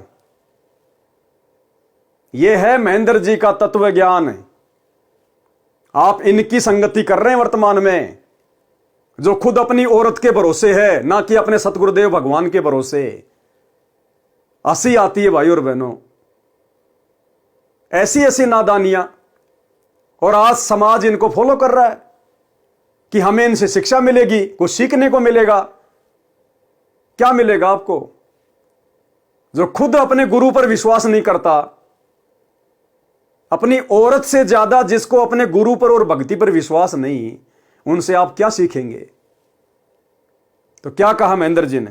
Speaker 1: यह है महेंद्र जी का तत्व ज्ञान। आप इनकी संगति कर रहे हैं वर्तमान में, जो खुद अपनी औरत के भरोसे है, ना कि अपने सतगुरुदेव भगवान के भरोसे। हंसी आती है भाई और बहनों, ऐसी ऐसी नादानियां। और आज समाज इनको फॉलो कर रहा है कि हमें इनसे शिक्षा मिलेगी, कुछ सीखने को मिलेगा। क्या मिलेगा आपको? जो खुद अपने गुरु पर विश्वास नहीं करता, अपनी औरत से ज्यादा जिसको अपने गुरु पर और भक्ति पर विश्वास नहीं, उनसे आप क्या सीखेंगे? तो क्या कहा महेंद्र जी ने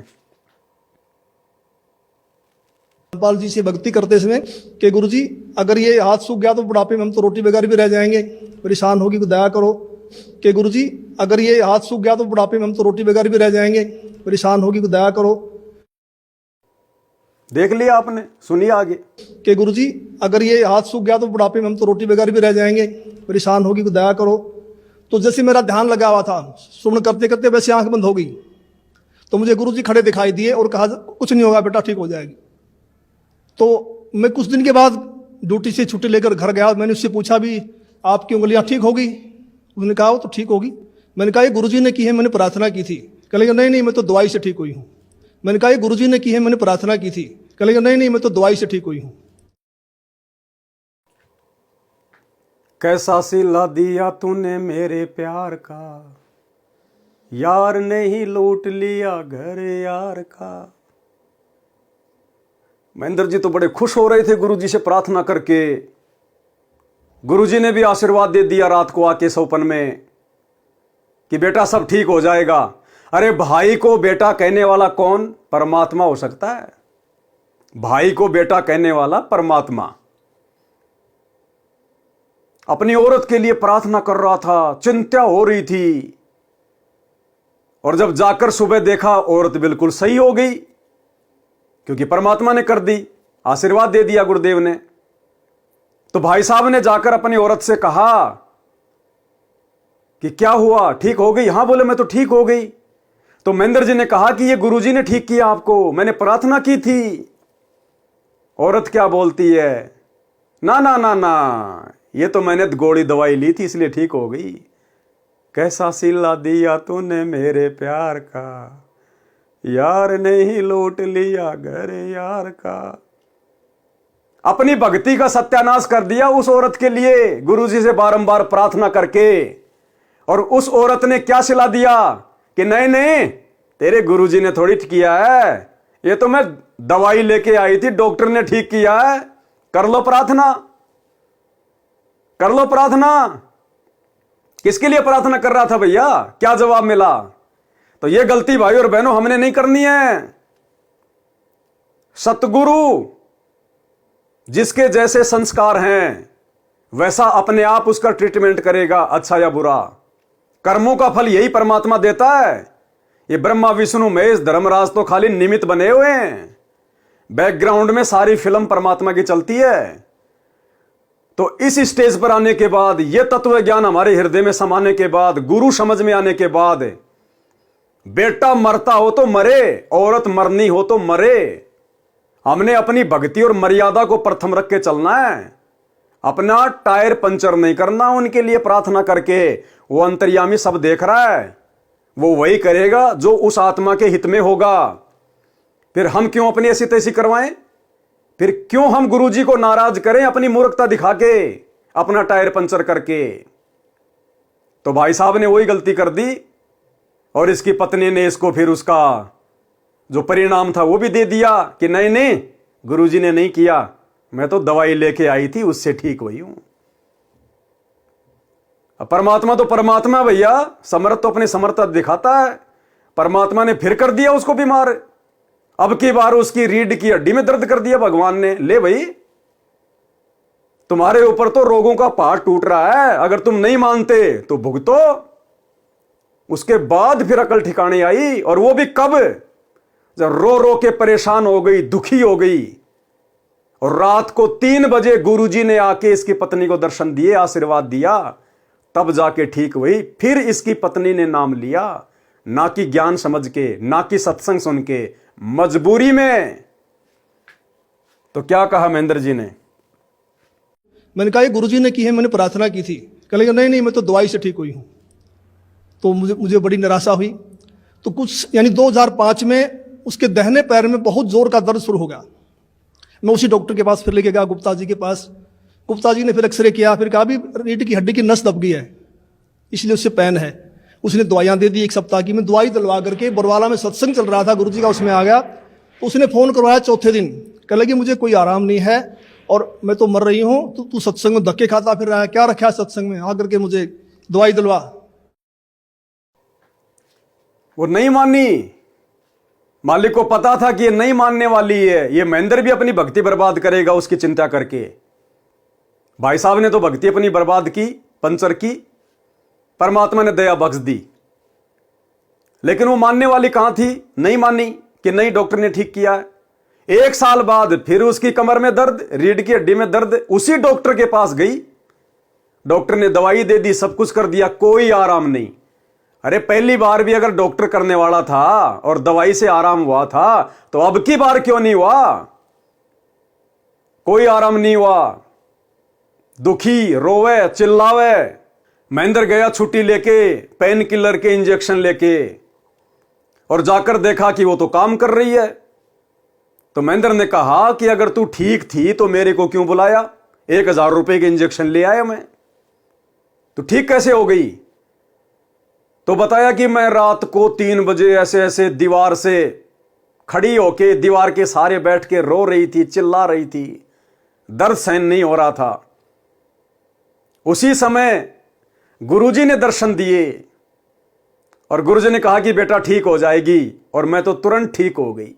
Speaker 3: रामपाल जी से भक्ति करते समय कि गुरुजी अगर ये हाथ सूख गया तो बुढ़ापे में हम तो रोटी बगैर भी रह जाएंगे, परेशान होगी, तो दया करो। कि गुरुजी अगर ये हाथ सूख गया तो बुढ़ापे में हम तो रोटी बगैर भी रह जाएंगे, परेशान होगी, तो दया करो।
Speaker 1: देख लिया आपने, सुनिए आगे।
Speaker 3: कि गुरुजी अगर ये हाथ सूख गया तो बुढ़ापे में हम तो रोटी बगैर भी रह जाएंगे, परेशान होगी, तो दया करो। तो जैसे मेरा ध्यान लगा हुआ था, सुमन करते करते वैसे आंख बंद हो गई, तो मुझे गुरुजी खड़े दिखाई दिए और कहा कुछ नहीं होगा बेटा, ठीक हो जाएगी। तो मैं कुछ दिन के बाद ड्यूटी से छुट्टी लेकर घर गया। मैंने उससे पूछा भी आपकी उंगलियां ठीक होगी? उसने कहा वो तो ठीक होगी। मैंने कहा ये गुरुजी ने की है, मैंने प्रार्थना की थी। कहेगा नहीं नहीं मैं तो दवाई से ठीक हुई हूँ। मैंने कहा ये गुरुजी ने की है, मैंने प्रार्थना की थी। कहेगा नहीं नहीं मैं तो दवाई से ठीक हुई हूँ।
Speaker 1: कैसा सिला दिया तूने मेरे प्यार का, यार ने ही लूट लिया घर यार का। महेंद्र जी तो बड़े खुश हो रहे थे गुरुजी से प्रार्थना करके। गुरुजी ने भी आशीर्वाद दे दिया रात को आके सौपन में कि बेटा सब ठीक हो जाएगा। अरे भाई को बेटा कहने वाला कौन? परमात्मा हो सकता है। भाई को बेटा कहने वाला परमात्मा। अपनी औरत के लिए प्रार्थना कर रहा था, चिंता हो रही थी, और जब जाकर सुबह देखा औरत बिल्कुल सही हो गई, क्योंकि परमात्मा ने कर दी, आशीर्वाद दे दिया गुरुदेव ने। तो भाई साहब ने जाकर अपनी औरत से कहा कि क्या हुआ, ठीक हो गई? हां बोले मैं तो ठीक हो गई। तो महेंद्र जी ने कहा कि ये गुरुजी ने ठीक किया आपको, मैंने प्रार्थना की थी। औरत क्या बोलती है, ना ना ना ना, ये तो मैंने गोली दवाई ली थी इसलिए ठीक हो गई। कैसा सिला दिया तूने मेरे प्यार का, यार ने ही लूट लिया घर यार का। अपनी भक्ति का सत्यानाश कर दिया उस औरत के लिए गुरुजी से बारंबार प्रार्थना करके। और उस औरत ने क्या सिला दिया कि नहीं नहीं तेरे गुरुजी ने थोड़ी ठीक किया है, ये तो मैं दवाई लेके आई थी, डॉक्टर ने ठीक किया है, कर लो प्रार्थना, कर लो प्रार्थना। किसके लिए प्रार्थना कर रहा था भैया, क्या जवाब मिला? तो यह गलती भाई और बहनों हमने नहीं करनी है। सतगुरु जिसके जैसे संस्कार हैं वैसा अपने आप उसका ट्रीटमेंट करेगा, अच्छा या बुरा। कर्मों का फल यही परमात्मा देता है। ये ब्रह्मा विष्णु महेश धर्मराज तो खाली निमित्त बने हुए हैं, बैकग्राउंड में सारी फिल्म परमात्मा की चलती है। तो इस स्टेज पर आने के बाद, यह तत्व ज्ञान हमारे हृदय में समाने के बाद, गुरु समझ में आने के बाद, बेटा मरता हो तो मरे, औरत मरनी हो तो मरे, हमने अपनी भक्ति और मर्यादा को प्रथम रख के चलना है। अपना टायर पंचर नहीं करना उनके लिए प्रार्थना करके। वो अंतर्यामी सब देख रहा है, वो वही करेगा जो उस आत्मा के हित में होगा। फिर हम क्यों अपनी ऐसी तैसी करवाएं? फिर क्यों हम गुरुजी को नाराज करें अपनी मूर्खता दिखा के, अपना टायर पंचर करके? तो भाई साहब ने वही गलती कर दी और इसकी पत्नी ने इसको फिर उसका जो परिणाम था वो भी दे दिया कि नहीं नहीं गुरुजी ने नहीं किया, मैं तो दवाई लेके आई थी उससे ठीक हुई हूं। परमात्मा तो परमात्मा भैया, समर्थ तो अपनी समर्थता दिखाता है। परमात्मा ने फिर कर दिया उसको बीमार, अब की बार उसकी रीढ़ की हड्डी में दर्द कर दिया भगवान ने। ले भाई, तुम्हारे ऊपर तो रोगों का पहाड़ टूट रहा है, अगर तुम नहीं मानते तो भुगतो। उसके बाद फिर अकल ठिकाने आई, और वो भी कब? जब रो रो के परेशान हो गई, दुखी हो गई, और रात को 3 बजे गुरुजी ने आके इसकी पत्नी को दर्शन दिए, आशीर्वाद दिया, तब जाके ठीक हुई। फिर इसकी पत्नी ने नाम लिया, ना कि ज्ञान समझ के, ना कि सत्संग सुन के, मजबूरी में। तो क्या कहा महेंद्र जी ने?
Speaker 3: मैंने कहा ये गुरुजी ने की है, मैंने प्रार्थना की थी। कहेंगे नहीं नहीं मैं तो दवाई से ठीक हुई हूँ। तो मुझे बड़ी निराशा हुई। तो कुछ यानी 2005 में उसके दाहिने पैर में बहुत जोर का दर्द शुरू हो गया। मैं उसी डॉक्टर के पास फिर लेके गया, गुप्ता जी के पास। गुप्ता जी ने फिर एक्सरे किया, फिर कहा भी रीढ़ की हड्डी की नस दब गई है, इसलिए उससे पेन है। उसने दवाइयाँ दे दी 1 सप्ताह की। मैं दवाई दिलवा करके बरवाला में सत्संग चल रहा था गुरुजी का, उसमें आ गया। तो उसने फ़ोन करवाया चौथे दिन, कह लगी मुझे कोई आराम नहीं है और मैं तो मर रही हूँ, तो तू सत्संग में धक्के खाता फिर रहा है, क्या रखा है सत्संग में, आकर के मुझे दवाई दिलवा।
Speaker 1: वो नहीं मानी। मालिक को पता था कि ये नहीं मानने वाली है, ये महेंद्र भी अपनी भक्ति बर्बाद करेगा उसकी चिंता करके। भाई साहब ने तो भक्ति अपनी बर्बाद की, पंचर की, परमात्मा ने दया बख्श दी। लेकिन वो मानने वाली कहां थी? नहीं मानी कि नहीं डॉक्टर ने ठीक किया है। 1 साल बाद फिर उसकी कमर में दर्द, रीढ़ की हड्डी में दर्द, उसी डॉक्टर के पास गई। डॉक्टर ने दवाई दे दी, सब कुछ कर दिया, कोई आराम नहीं। अरे पहली बार भी अगर डॉक्टर करने वाला था और दवाई से आराम हुआ था, तो अब की बार क्यों नहीं हुआ? कोई आराम नहीं हुआ। दुखी, रोवे, चिल्लावे। महेंद्र गया छुट्टी लेके, पेन किलर के इंजेक्शन लेके, और जाकर देखा कि वो तो काम कर रही है। तो महेंद्र ने कहा कि अगर तू ठीक थी तो मेरे को क्यों बुलाया? 1000 रुपए के इंजेक्शन ले आया मैं, तो ठीक कैसे हो गई? तो बताया कि मैं रात को 3 बजे ऐसे ऐसे दीवार से खड़ी होके दीवार के सहारे बैठ के रो रही थी, चिल्ला रही थी, दर्द सहन नहीं हो रहा था। उसी समय गुरुजी ने दर्शन दिए और गुरुजी ने कहा कि बेटा ठीक हो जाएगी, और मैं तो तुरंत ठीक हो गई।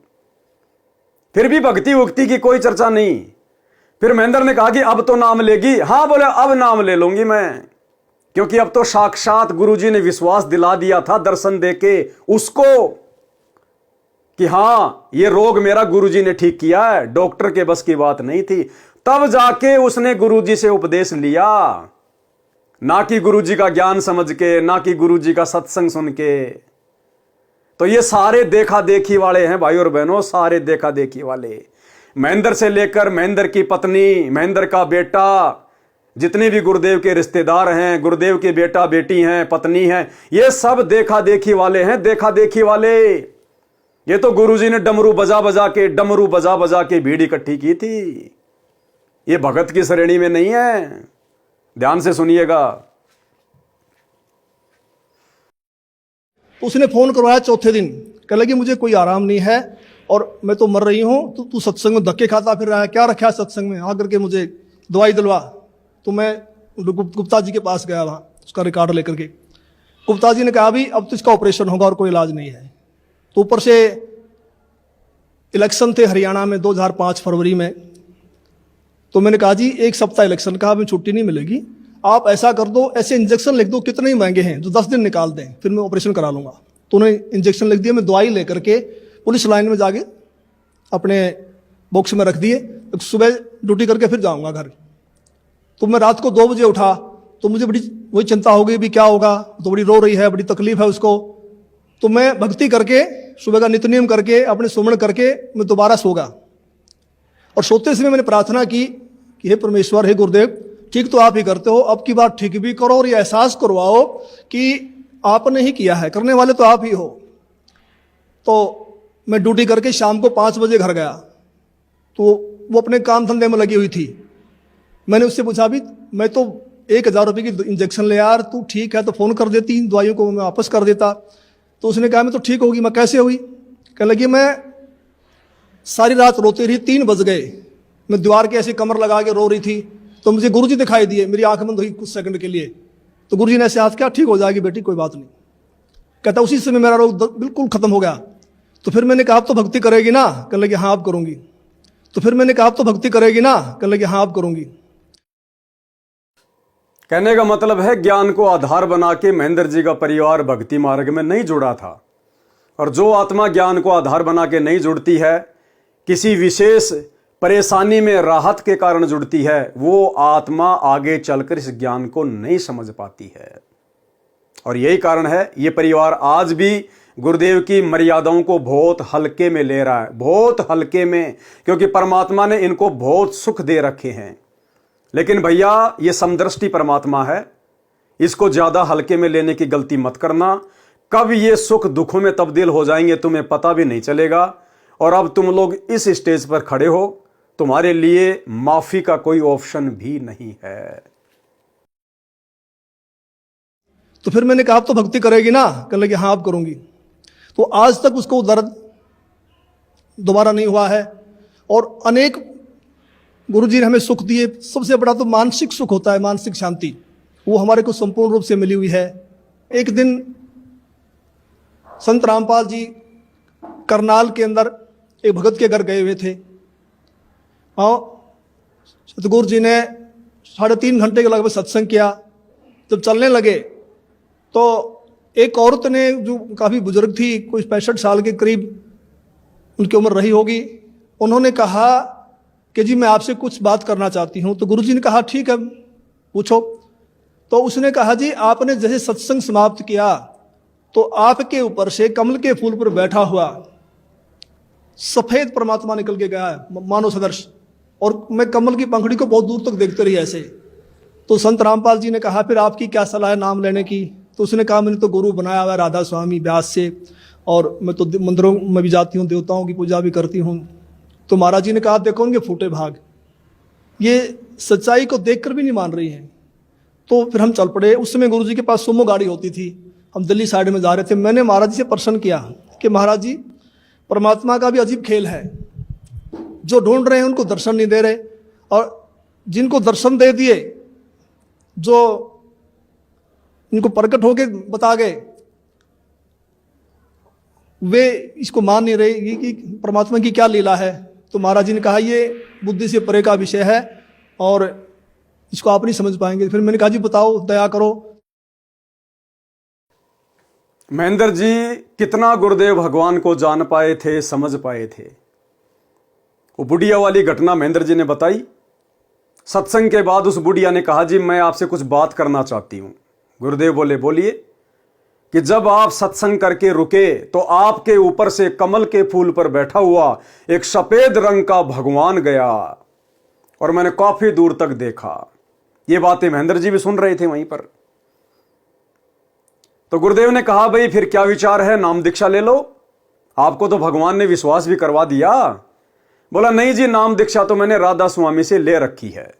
Speaker 1: फिर भी भक्ति उक्ति की कोई चर्चा नहीं। फिर महेंद्र ने कहा कि अब तो नाम लेगी? हाँ बोले, अब नाम ले लूंगी मैं, क्योंकि अब तो साक्षात गुरुजी ने विश्वास दिला दिया था दर्शन देके उसको कि हां ये रोग मेरा गुरुजी ने ठीक किया है, डॉक्टर के बस की बात नहीं थी। तब जाके उसने गुरुजी से उपदेश लिया, ना कि गुरुजी का ज्ञान समझ के, ना कि गुरुजी का सत्संग सुन के। तो ये सारे देखा देखी वाले हैं भाई और बहनों, सारे देखा देखी वाले। महेंद्र से लेकर महेंद्र की पत्नी, महेंद्र का बेटा, जितने भी गुरुदेव के रिश्तेदार हैं, गुरुदेव के बेटा बेटी हैं, पत्नी हैं, ये सब देखा देखी वाले हैं, देखा देखी वाले। ये तो गुरुजी ने डमरू बजा बजा के भीड़ इकट्ठी की थी। ये भगत की श्रेणी में नहीं है, ध्यान से सुनिएगा।
Speaker 3: उसने फोन करवाया चौथे दिन, कह लगी मुझे कोई आराम नहीं है और मैं तो मर रही हूं, तू सत्संग में धक्के खाता फिर रहा है, क्या रखा है सत्संग में, आकर के मुझे दवाई दिलवा। तो मैं गुप्ता जी के पास गया, वहां उसका रिकॉर्ड लेकर के। गुप्ता जी ने कहा भी अब तो इसका ऑपरेशन होगा और कोई इलाज नहीं है। तो ऊपर से इलेक्शन थे हरियाणा में 2005 फरवरी में। तो मैंने कहा जी 1 सप्ताह इलेक्शन का, हमें छुट्टी नहीं मिलेगी, आप ऐसा कर दो, ऐसे इंजेक्शन लिख दो, कितने ही महंगे हैं, जो 10 दिन निकाल दें, फिर मैं ऑपरेशन करा लूंगा। तो उन्हें इंजेक्शन लिख दिया, मैं दवाई लेकर के पुलिस लाइन में जाके अपने बॉक्स में रख दिए। तो सुबह ड्यूटी करके फिर जाऊंगा घर। तो मैं रात को 2 बजे उठा, तो मुझे बड़ी वही चिंता हो गई भी क्या होगा, तो बड़ी रो रही है, बड़ी तकलीफ है उसको। तो मैं भक्ति करके सुबह का नित्य-नियम करके अपने सुमरण करके मैं दोबारा सो गया। और सोते समय मैंने प्रार्थना की कि हे परमेश्वर, हे गुरुदेव, ठीक तो आप ही करते हो, अब की बात ठीक भी करो और ये एहसास करवाओ कि आपने ही किया है, करने वाले तो आप ही हो। तो मैं ड्यूटी करके शाम को 5 बजे घर गया। तो वो अपने काम धंधे में लगी हुई थी। मैंने उससे पूछा भी मैं तो 1000 रुपये की इंजेक्शन ले यार, तू ठीक है तो फोन कर देती, दवाइयों को मैं वापस कर देता। तो उसने कहा मैं तो ठीक होगी। मैं कैसे हुई? कहने लगी मैं सारी रात रोती रही, 3 बज गए, मैं दीवार के ऐसे कमर लगा के रो रही थी। तो मुझे गुरुजी दिखाई दिए, मेरी आंख बंद हुई कुछ सेकंड के लिए। तो गुरुजी ने ऐसे हाथ किया, ठीक हो जाएगी बेटी, कोई बात नहीं। कहता उसी समय मेरा रोग बिल्कुल खत्म हो गया। तो फिर मैंने कहा आप तो भक्ति करेगी ना? कहने लगी हाँ आप करूंगी। तो फिर मैंने कहा आप तो भक्ति करेगी ना? कहने लगी हाँ आप करूंगी।
Speaker 1: कहने का मतलब है ज्ञान को आधार बना के महेंद्र जी का परिवार भक्ति मार्ग में नहीं जुड़ा था। और जो आत्मा ज्ञान को आधार बना के नहीं जुड़ती है, किसी विशेष परेशानी में राहत के कारण जुड़ती है, वो आत्मा आगे चलकर इस ज्ञान को नहीं समझ पाती है। और यही कारण है ये परिवार आज भी गुरुदेव की मर्यादाओं को बहुत हल्के में ले रहा है, बहुत हल्के में, क्योंकि परमात्मा ने इनको बहुत सुख दे रखे हैं। लेकिन भैया ये समदृष्टि परमात्मा है, इसको ज्यादा हल्के में लेने की गलती मत करना। कब ये सुख दुखों में तब्दील हो जाएंगे तुम्हें पता भी नहीं चलेगा। और अब तुम लोग इस स्टेज पर खड़े हो, तुम्हारे लिए माफी का कोई ऑप्शन भी नहीं है।
Speaker 3: तो फिर मैंने कहा आप तो भक्ति करेगी ना? कहने लगी हाँ आप करूंगी। तो आज तक उसको दर्द दोबारा नहीं हुआ है। और अनेक गुरुजी ने हमें सुख दिए। सबसे बड़ा तो मानसिक सुख होता है, मानसिक शांति, वो हमारे को संपूर्ण रूप से मिली हुई है। एक दिन संत रामपाल जी करनाल के अंदर एक भगत के घर गए हुए थे। और सतगुरु जी ने 3.5 घंटे के लगभग सत्संग किया। जब चलने लगे तो एक औरत ने, जो काफ़ी बुजुर्ग थी, कोई 65 साल के करीब उनकी उम्र रही होगी, उन्होंने कहा कि जी मैं आपसे कुछ बात करना चाहती हूँ। तो गुरुजी ने कहा ठीक है पूछो। तो उसने कहा जी आपने जैसे सत्संग समाप्त किया तो आपके ऊपर से कमल के फूल पर बैठा हुआ सफेद परमात्मा निकल के गया है, मानव सदृश, और मैं कमल की पंखड़ी को बहुत दूर तक देखते रही ऐसे। तो संत रामपाल जी ने कहा फिर आपकी क्या सलाह है नाम लेने की? तो उसने कहा मैंने तो गुरु बनाया हुआ राधा स्वामी व्यास से, और मैं तो मंदिरों में भी जाती हूँ, देवताओं की पूजा भी करती हूँ। तो महाराज जी ने कहा देखो उनके फूटे भाग, ये सच्चाई को देखकर भी नहीं मान रही हैं। तो फिर हम चल पड़े। उस समय गुरु जी के पास सुमो गाड़ी होती थी, हम दिल्ली साइड में जा रहे थे। मैंने महाराज जी से प्रश्न किया कि महाराज जी परमात्मा का भी अजीब खेल है, जो ढूंढ रहे हैं उनको दर्शन नहीं दे रहे, और जिनको दर्शन दे दिए, जो इनको प्रकट होके बता गए, वे इसको मान नहीं रहे कि परमात्मा की क्या लीला है। तो महाराज जी ने कहा ये बुद्धि से परे का विषय है और इसको आप नहीं समझ पाएंगे। फिर मैंने कहा जी बताओ, दया करो।
Speaker 1: महेंद्र जी कितना गुरुदेव भगवान को जान पाए थे, समझ पाए थे। वो बुढ़िया वाली घटना महेंद्र जी ने बताई। सत्संग के बाद उस बुढ़िया ने कहा जी मैं आपसे कुछ बात करना चाहती हूं। गुरुदेव बोले बोलिए। कि जब आप सत्संग करके रुके तो आपके ऊपर से कमल के फूल पर बैठा हुआ एक सफेद रंग का भगवान गया और मैंने काफी दूर तक देखा। ये बातें महेंद्र जी भी सुन रहे थे वहीं पर। तो गुरुदेव ने कहा, भाई फिर क्या विचार है, नाम दीक्षा ले लो, आपको तो भगवान ने विश्वास भी करवा दिया। बोला, नहीं जी, नाम दीक्षा तो मैंने राधा स्वामी से ले रखी है।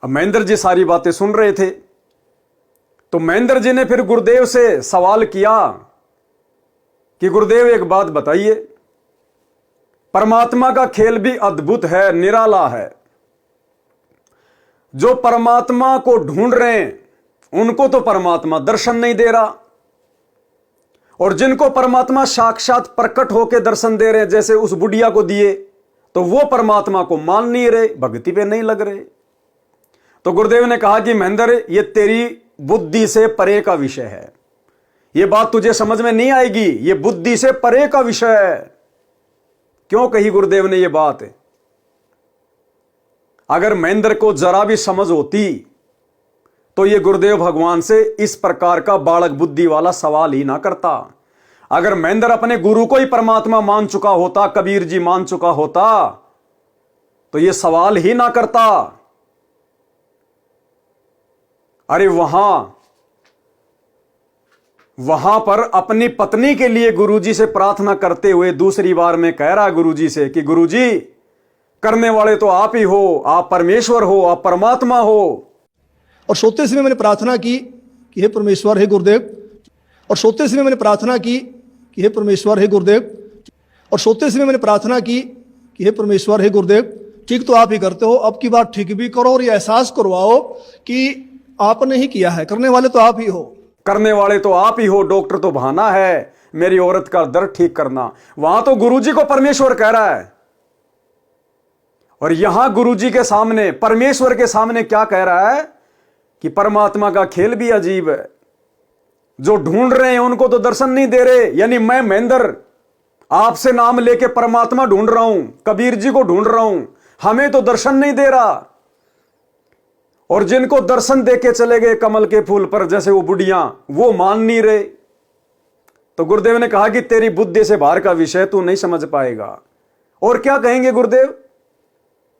Speaker 1: अब महेंद्र जी सारी बातें सुन रहे थे, तो महेंद्र जी ने फिर गुरुदेव से सवाल किया कि गुरुदेव एक बात बताइए, परमात्मा का खेल भी अद्भुत है, निराला है। जो परमात्मा को ढूंढ रहे हैं उनको तो परमात्मा दर्शन नहीं दे रहा, और जिनको परमात्मा साक्षात प्रकट होकर दर्शन दे रहे हैं, जैसे उस बुढ़िया को दिए, तो वो परमात्मा को मान नहीं रहे, भक्ति पे नहीं लग रहे। तो गुरुदेव ने कहा कि महेंद्र, ये तेरी बुद्धि से परे का विषय है, ये बात तुझे समझ में नहीं आएगी, ये बुद्धि से परे का विषय है। क्यों कही गुरुदेव ने ये बात? अगर महेंद्र को जरा भी समझ होती तो ये गुरुदेव भगवान से इस प्रकार का बालक बुद्धि वाला सवाल ही ना करता। अगर महेंद्र अपने गुरु को ही परमात्मा मान चुका होता, कबीर जी मान चुका होता, तो ये सवाल ही ना करता। अरे वहां पर अपनी पत्नी के लिए गुरुजी से प्रार्थना करते हुए दूसरी बार में कह रहा गुरुजी से कि गुरुजी, करने वाले तो आप ही हो, आप परमेश्वर हो, आप परमात्मा हो।
Speaker 3: और सोते समय मैंने प्रार्थना की कि हे परमेश्वर, हे गुरुदेव। और सोते समय मैंने प्रार्थना की कि हे परमेश्वर, हे गुरुदेव। और सोते समय मैंने प्रार्थना की कि हे परमेश्वर, हे गुरुदेव, ठीक तो आप ही करते हो, अब की बात ठीक भी करो और ये एहसास करवाओ कि आपने ही किया है, करने वाले तो आप ही हो।
Speaker 1: करने वाले तो आप ही हो, डॉक्टर तो बहाना है, मेरी औरत का दर्द ठीक करना। वहां तो गुरुजी को परमेश्वर कह रहा है, और यहां गुरुजी के सामने, परमेश्वर के सामने क्या कह रहा है कि परमात्मा का खेल भी अजीब है। जो ढूंढ रहे हैं उनको तो दर्शन नहीं दे रहे। यानी मैं महेंद्र आपसे नाम लेके परमात्मा ढूंढ रहा हूं, कबीर जी को ढूंढ रहा हूं, हमें तो दर्शन नहीं दे रहा। और जिनको दर्शन देके चले गए कमल के फूल पर, जैसे वो बुढ़िया, वो मान नहीं रहे। तो गुरुदेव ने कहा कि तेरी बुद्धि से बाहर का विषय तू नहीं समझ पाएगा। और क्या कहेंगे गुरुदेव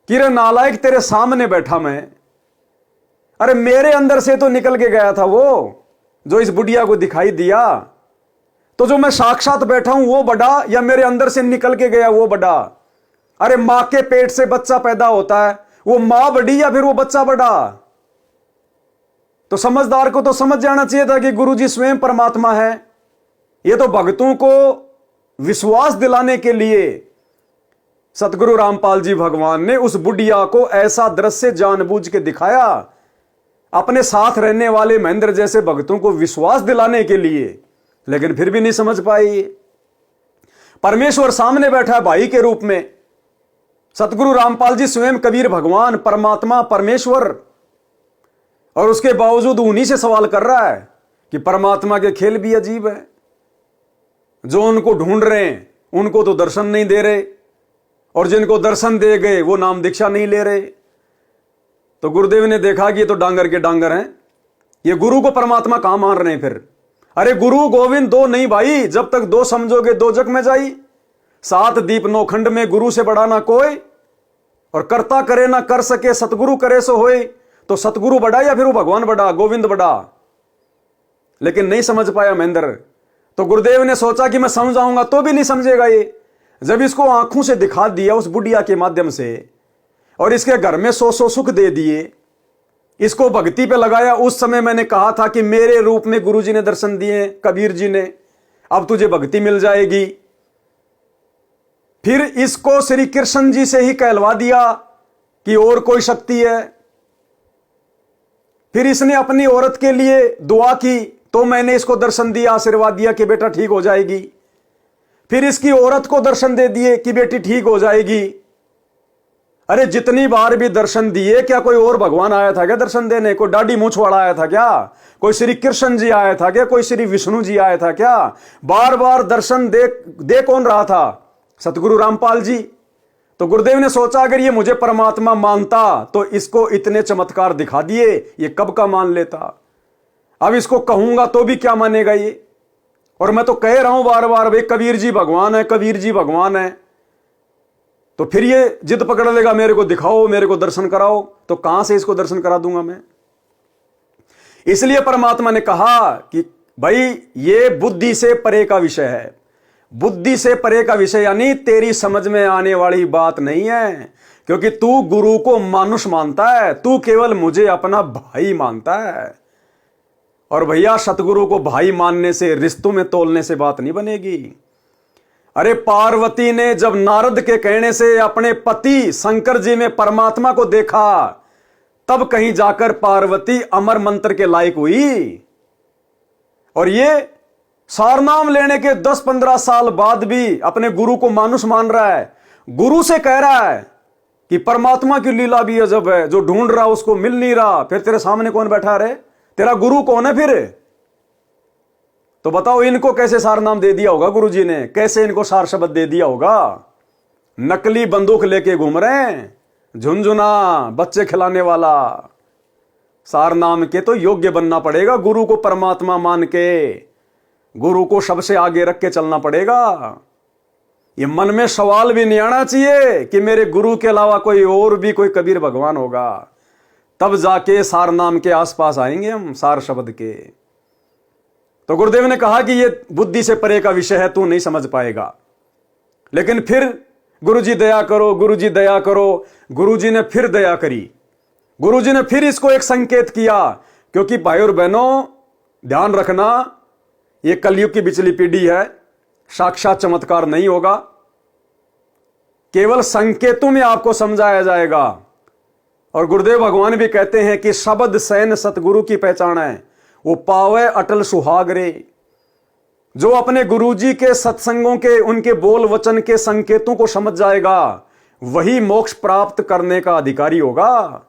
Speaker 1: कि रे नालायक, तेरे सामने बैठा मैं, अरे मेरे अंदर से तो निकल के गया था वो जो इस बुढ़िया को दिखाई दिया। तो जो मैं साक्षात बैठा हूं वो बड़ा, या मेरे अंदर से निकल के गया वो बड़ा? अरे मां के पेट से बच्चा पैदा होता है, वो मां बड़ी या फिर वो बच्चा बड़ा? तो समझदार को तो समझ जाना चाहिए था कि गुरुजी स्वयं परमात्मा है। ये तो भक्तों को विश्वास दिलाने के लिए सतगुरु रामपाल जी भगवान ने उस बुढ़िया को ऐसा दृश्य जानबूझ के दिखाया, अपने साथ रहने वाले महेंद्र जैसे भक्तों को विश्वास दिलाने के लिए, लेकिन फिर भी नहीं समझ पाए। परमेश्वर सामने बैठा है भाई के रूप में, सतगुरु रामपाल जी स्वयं कबीर भगवान, परमात्मा, परमेश्वर, और उसके बावजूद उन्हीं से सवाल कर रहा है कि परमात्मा के खेल भी अजीब है। जो उनको ढूंढ रहे हैं उनको तो दर्शन नहीं दे रहे, और जिनको दर्शन दे गए वो नाम दीक्षा नहीं ले रहे। तो गुरुदेव ने देखा कि ये तो डांगर के डांगर हैं, ये गुरु को परमात्मा कहां मान रहे हैं फिर? अरे गुरु गोविंद दो नहीं भाई, जब तक दो समझोगे दो जग में जाई। 7 दीप 9 खंड में गुरु से बड़ा ना कोई, और करता करे ना कर सके, सतगुरु करे सो होए। तो सतगुरु बड़ा या फिर वो भगवान बड़ा, गोविंद बड़ा? लेकिन नहीं समझ पाया महेंद्र। तो गुरुदेव ने सोचा कि मैं समझाऊंगा तो भी नहीं समझेगा ये। जब इसको आंखों से दिखा दिया उस बुढ़िया के माध्यम से, और इसके घर में 100 सुख दे दिए, इसको भक्ति पे लगाया। उस समय मैंने कहा था कि मेरे रूप में गुरुजी ने दर्शन दिए, कबीर जी ने, अब तुझे भक्ति मिल जाएगी। फिर इसको श्री कृष्ण जी से ही कहलवा दिया कि और कोई शक्ति है। फिर इसने अपनी औरत के लिए दुआ की, तो मैंने इसको दर्शन दिया, आशीर्वाद दिया कि बेटा ठीक हो जाएगी। फिर इसकी औरत को दर्शन दे दिए कि बेटी ठीक हो जाएगी। अरे जितनी बार भी दर्शन दिए, क्या कोई और भगवान आया था क्या दर्शन देने? कोई डाडी मूछ वाला आया था क्या? कोई श्री कृष्ण जी आया था क्या? कोई श्री विष्णु जी आया था क्या? बार बार दर्शन दे कौन रहा था? सतगुरु रामपाल जी। तो गुरुदेव ने सोचा अगर ये मुझे परमात्मा मानता तो इसको इतने चमत्कार दिखा दिए, ये कब का मान लेता। अब इसको कहूंगा तो भी क्या मानेगा ये? और मैं तो कह रहा हूं बार बार, भाई कबीर जी भगवान है, कबीर जी भगवान है। तो फिर ये जिद पकड़ लेगा, मेरे को दिखाओ, मेरे को दर्शन कराओ। तो कहां से इसको दर्शन करा दूंगा मैं? इसलिए परमात्मा ने कहा कि भाई ये बुद्धि से परे का विषय है। बुद्धि से परे का विषय यानी तेरी समझ में आने वाली बात नहीं है, क्योंकि तू गुरु को मानुष मानता है, तू केवल मुझे अपना भाई मानता है। और भैया सतगुरु को भाई मानने से, रिश्तों में तोलने से बात नहीं बनेगी। अरे पार्वती ने जब नारद के कहने से अपने पति शंकर जी में परमात्मा को देखा, तब कहीं जाकर पार्वती अमर मंत्र के लायक हुई। और ये सारनाम लेने के 10-15 साल बाद भी अपने गुरु को मानुष मान रहा है, गुरु से कह रहा है कि परमात्मा की लीला भी अजब है, जो ढूंढ रहा उसको मिल नहीं रहा। फिर तेरे सामने कौन बैठा रे? तेरा गुरु कौन है फिर? तो बताओ इनको कैसे सारनाम दे दिया होगा गुरु जी ने, कैसे इनको सार शब्द दे दिया होगा? नकली बंदूक लेके घूम रहे हैं, झुनझुना बच्चे खिलाने वाला। सारनाम के तो योग्य बनना पड़ेगा, गुरु को परमात्मा मान के, गुरु को सबसे आगे रख के चलना पड़ेगा। ये मन में सवाल भी नहीं आना चाहिए कि मेरे गुरु के अलावा कोई और भी कोई कबीर भगवान होगा। तब जाके सार नाम के आसपास आएंगे हम, सार शब्द के। तो गुरुदेव ने कहा कि ये बुद्धि से परे का विषय है, तू नहीं समझ पाएगा। लेकिन फिर गुरुजी दया करो, गुरुजी दया करो। गुरुजी ने फिर दया करी, गुरुजी ने फिर इसको एक संकेत किया। क्योंकि भाई और बहनों ध्यान रखना, ये कलयुग की बिचली पीढ़ी है, साक्षात चमत्कार नहीं होगा, केवल संकेतों में आपको समझाया जाएगा। और गुरुदेव भगवान भी कहते हैं कि शब्द सैन सतगुरु की पहचान है, वो पावे अटल सुहाग रे। जो अपने गुरुजी के सत्संगों के, उनके बोल वचन के संकेतों को समझ जाएगा, वही मोक्ष प्राप्त करने का अधिकारी होगा।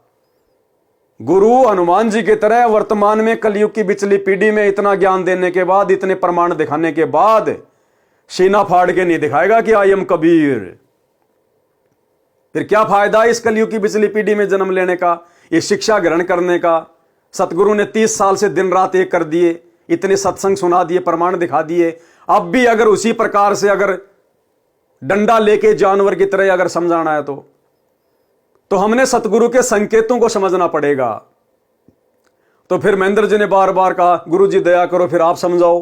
Speaker 1: गुरु हनुमान जी की तरह वर्तमान में कलयुग की बिचली पीढ़ी में इतना ज्ञान देने के बाद, इतने प्रमाण दिखाने के बाद सीना फाड़ के नहीं दिखाएगा कि आई एम कबीर। फिर क्या फायदा इस कलयुग की बिचली पीढ़ी में जन्म लेने का, ये शिक्षा ग्रहण करने का? सतगुरु ने 30 साल से दिन रात एक कर दिए, इतने सत्संग सुना दिए, प्रमाण दिखा दिए। अब भी अगर उसी प्रकार से अगर डंडा लेके जानवर की तरह अगर समझाना है तो हमने सतगुरु के संकेतों को समझना पड़ेगा। तो फिर महेंद्र जी ने बार बार कहा, गुरु जी दया करो, फिर आप समझाओ।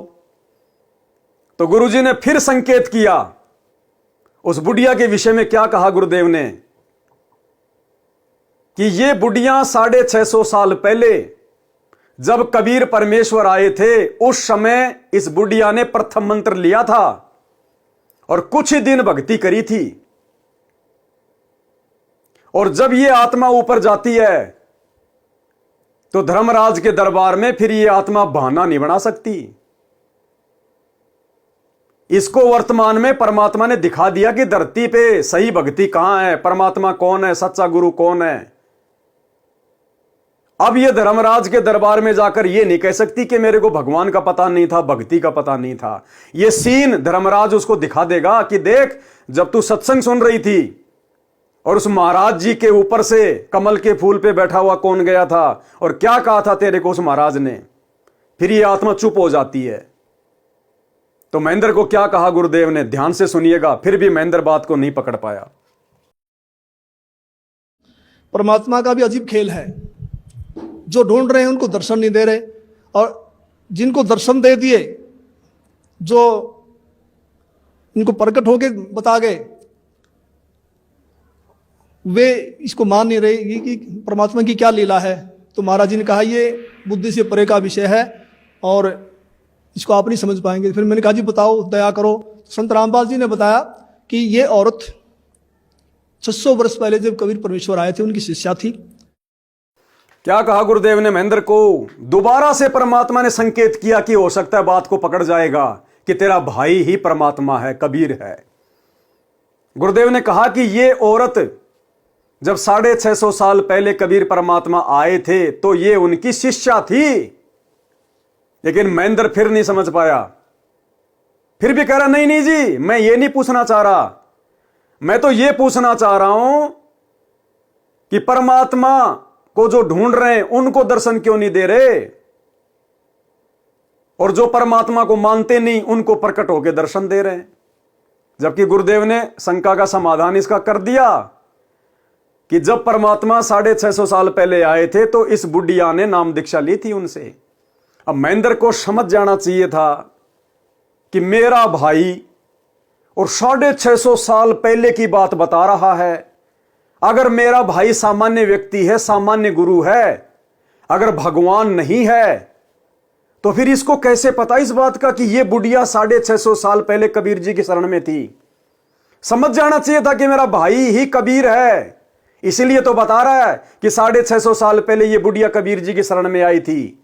Speaker 1: तो गुरु जी ने फिर संकेत किया। उस बुढ़िया के विषय में क्या कहा गुरुदेव ने कि ये बुढ़िया 650 साल पहले जब कबीर परमेश्वर आए थे, उस समय इस बुढ़िया ने प्रथम मंत्र लिया था और कुछ ही दिन भक्ति करी थी। और जब ये आत्मा ऊपर जाती है तो धर्मराज के दरबार में फिर ये आत्मा बहाना नहीं बना सकती। इसको वर्तमान में परमात्मा ने दिखा दिया कि धरती पे सही भक्ति कहां है, परमात्मा कौन है, सच्चा गुरु कौन है। अब ये धर्मराज के दरबार में जाकर ये नहीं कह सकती कि मेरे को भगवान का पता नहीं था, भक्ति का पता नहीं था। ये सीन धर्मराज उसको दिखा देगा कि देख, जब तू सत्संग सुन रही थी और उस महाराज जी के ऊपर से कमल के फूल पे बैठा हुआ कौन गया था और क्या कहा था तेरे को उस महाराज ने, फिर ये आत्मा चुप हो जाती है। तो महेंद्र को क्या कहा गुरुदेव ने, ध्यान से सुनिएगा। फिर भी महेंद्र बात को नहीं पकड़ पाया।
Speaker 3: परमात्मा का भी अजीब खेल है, जो ढूंढ रहे हैं उनको दर्शन नहीं दे रहे, और जिनको दर्शन दे दिए, जो इनको प्रकट होके बता गए, वे इसको मान नहीं रहे कि परमात्मा की क्या लीला है। तो महाराज जी ने कहा ये बुद्धि से परे का विषय है और इसको आप नहीं समझ पाएंगे। फिर मैंने कहा जी बताओ, दया करो। संत रामपाल जी ने बताया कि ये औरत 600 वर्ष पहले जब कबीर परमेश्वर आए थे, उनकी शिष्या थी।
Speaker 1: क्या कहा गुरुदेव ने महेंद्र को? दोबारा से परमात्मा ने संकेत किया कि हो सकता है बात को पकड़ जाएगा कि तेरा भाई ही परमात्मा है, कबीर है। गुरुदेव ने कहा कि ये औरत जब 650 साल पहले कबीर परमात्मा आए थे तो ये उनकी शिष्या थी। लेकिन महेंद्र फिर नहीं समझ पाया, फिर भी कह रहा नहीं नहीं जी, मैं ये नहीं पूछना चाह रहा, मैं तो ये पूछना चाह रहा हूं कि परमात्मा को जो ढूंढ रहे हैं उनको दर्शन क्यों नहीं दे रहे, और जो परमात्मा को मानते नहीं उनको प्रकट होकर दर्शन दे रहे हैं। जबकि गुरुदेव ने शंका का समाधान इसका कर दिया कि जब परमात्मा 650 साल पहले आए थे तो इस बुढ़िया ने नाम दीक्षा ली थी उनसे। अब महेंद्र को समझ जाना चाहिए था कि मेरा भाई और 650 साल पहले की बात बता रहा है। अगर मेरा भाई सामान्य व्यक्ति है, सामान्य गुरु है, अगर भगवान नहीं है, तो फिर इसको कैसे पता इस बात का कि यह बुढ़िया 650 साल पहले कबीर जी की शरण में थी। समझ जाना चाहिए था कि मेरा भाई ही कबीर है, इसीलिए तो बता रहा है कि 650 साल पहले यह बुढ़िया कबीर जी की शरण में आई थी।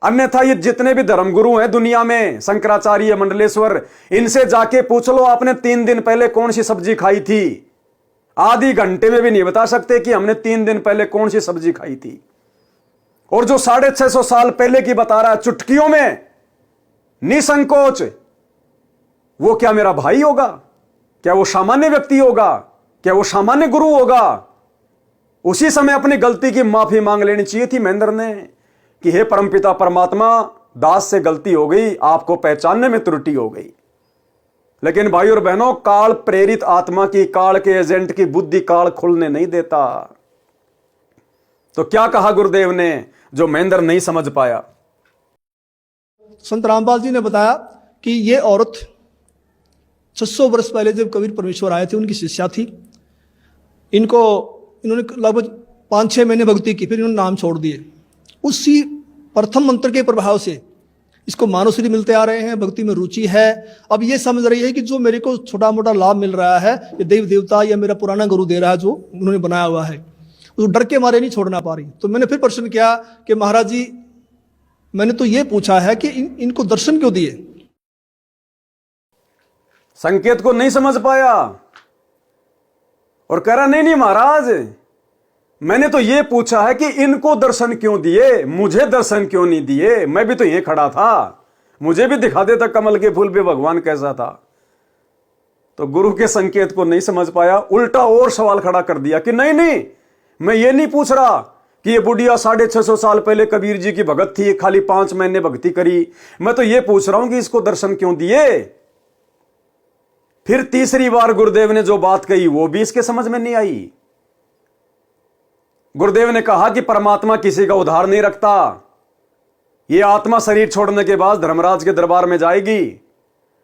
Speaker 1: अन्यथा ये जितने भी धर्मगुरु हैं दुनिया में, शंकराचार्य, मंडलेश्वर, इनसे जाके पूछ लो आपने 3 दिन पहले कौन सी सब्जी खाई थी। आधी घंटे में भी नहीं बता सकते कि हमने 3 दिन पहले कौन सी सब्जी खाई थी। और जो 650 साल पहले की बता रहा है चुटकियों में, निसंकोच, वो क्या मेरा भाई होगा? क्या वो सामान्य व्यक्ति होगा? क्या वो सामान्य गुरु होगा? उसी समय अपनी गलती की माफी मांग लेनी चाहिए थी महेंद्र ने कि हे परमपिता परमात्मा, दास से गलती हो गई, आपको पहचानने में त्रुटि हो गई। लेकिन भाई और बहनों, काल प्रेरित आत्मा की, काल के एजेंट की बुद्धि काल खुलने नहीं देता। तो क्या कहा गुरुदेव ने जो महेंद्र नहीं समझ पाया?
Speaker 3: संत रामपाल जी ने बताया कि ये औरत 600 वर्ष पहले जब कबीर परमेश्वर आए थे उनकी शिष्या थी। इन्होंने लगभग 5-6 महीने भक्ति की, फिर इन्होंने नाम छोड़ दिए। उसी प्रथम मंत्र के प्रभाव से इसको मानवश्री मिलते आ रहे हैं, भक्ति में रुचि है। अब ये समझ रही है कि जो मेरे को छोटा मोटा लाभ मिल रहा है ये देव देवता या मेरा पुराना गुरु दे रहा है, जो उन्होंने बनाया हुआ है, उस डर के मारे नहीं छोड़ना पा रही। तो मैंने फिर प्रश्न किया कि महाराज जी, मैंने तो ये पूछा है कि इनको दर्शन क्यों दिए?
Speaker 1: संकेत को नहीं समझ पाया और कह रहा नहीं महाराज, मैंने तो ये पूछा है कि इनको दर्शन क्यों दिए, मुझे दर्शन क्यों नहीं दिए? मैं भी तो यहीं खड़ा था, मुझे भी दिखा देता कमल के फूल पे भगवान कैसा था। तो गुरु के संकेत को नहीं समझ पाया, उल्टा और सवाल खड़ा कर दिया कि नहीं, मैं ये नहीं पूछ रहा कि ये बुढ़िया 650 साल पहले कबीर जी की भगत थी, खाली 5 महीने भक्ति करी। मैं तो ये पूछ रहा हूं कि इसको दर्शन क्यों दिए। फिर तीसरी बार गुरुदेव ने जो बात कही वो भी इसके समझ में नहीं आई। गुरुदेव ने कहा कि परमात्मा किसी का उधार नहीं रखता। ये आत्मा शरीर छोड़ने के बाद धर्मराज के दरबार में जाएगी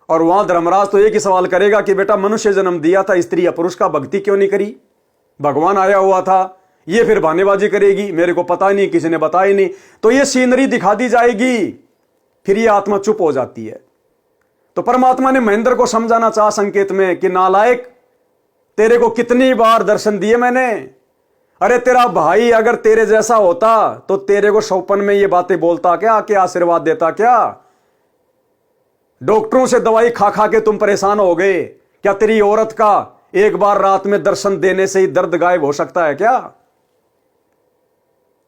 Speaker 1: और वहां धर्मराज तो एक ही सवाल करेगा कि बेटा, मनुष्य जन्म दिया था, स्त्री या पुरुष का, भक्ति क्यों नहीं करी? भगवान आया हुआ था। ये फिर बहानेबाजी करेगी, मेरे को पता ही नहीं, किसी ने बताया ही नहीं। तो ये सीनरी दिखा दी जाएगी, फिर ये आत्मा चुप हो जाती है। तो परमात्मा ने महेंद्र को समझाना चाहा संकेत में कि नालायक, तेरे को कितनी बार दर्शन दिए मैंने। अरे तेरा भाई अगर तेरे जैसा होता तो तेरे को सौपन में ये बातें बोलता क्या आशीर्वाद देता क्या? डॉक्टरों से दवाई खा खा के तुम परेशान हो गए। क्या तेरी औरत का एक बार रात में दर्शन देने से ही दर्द गायब हो सकता है क्या?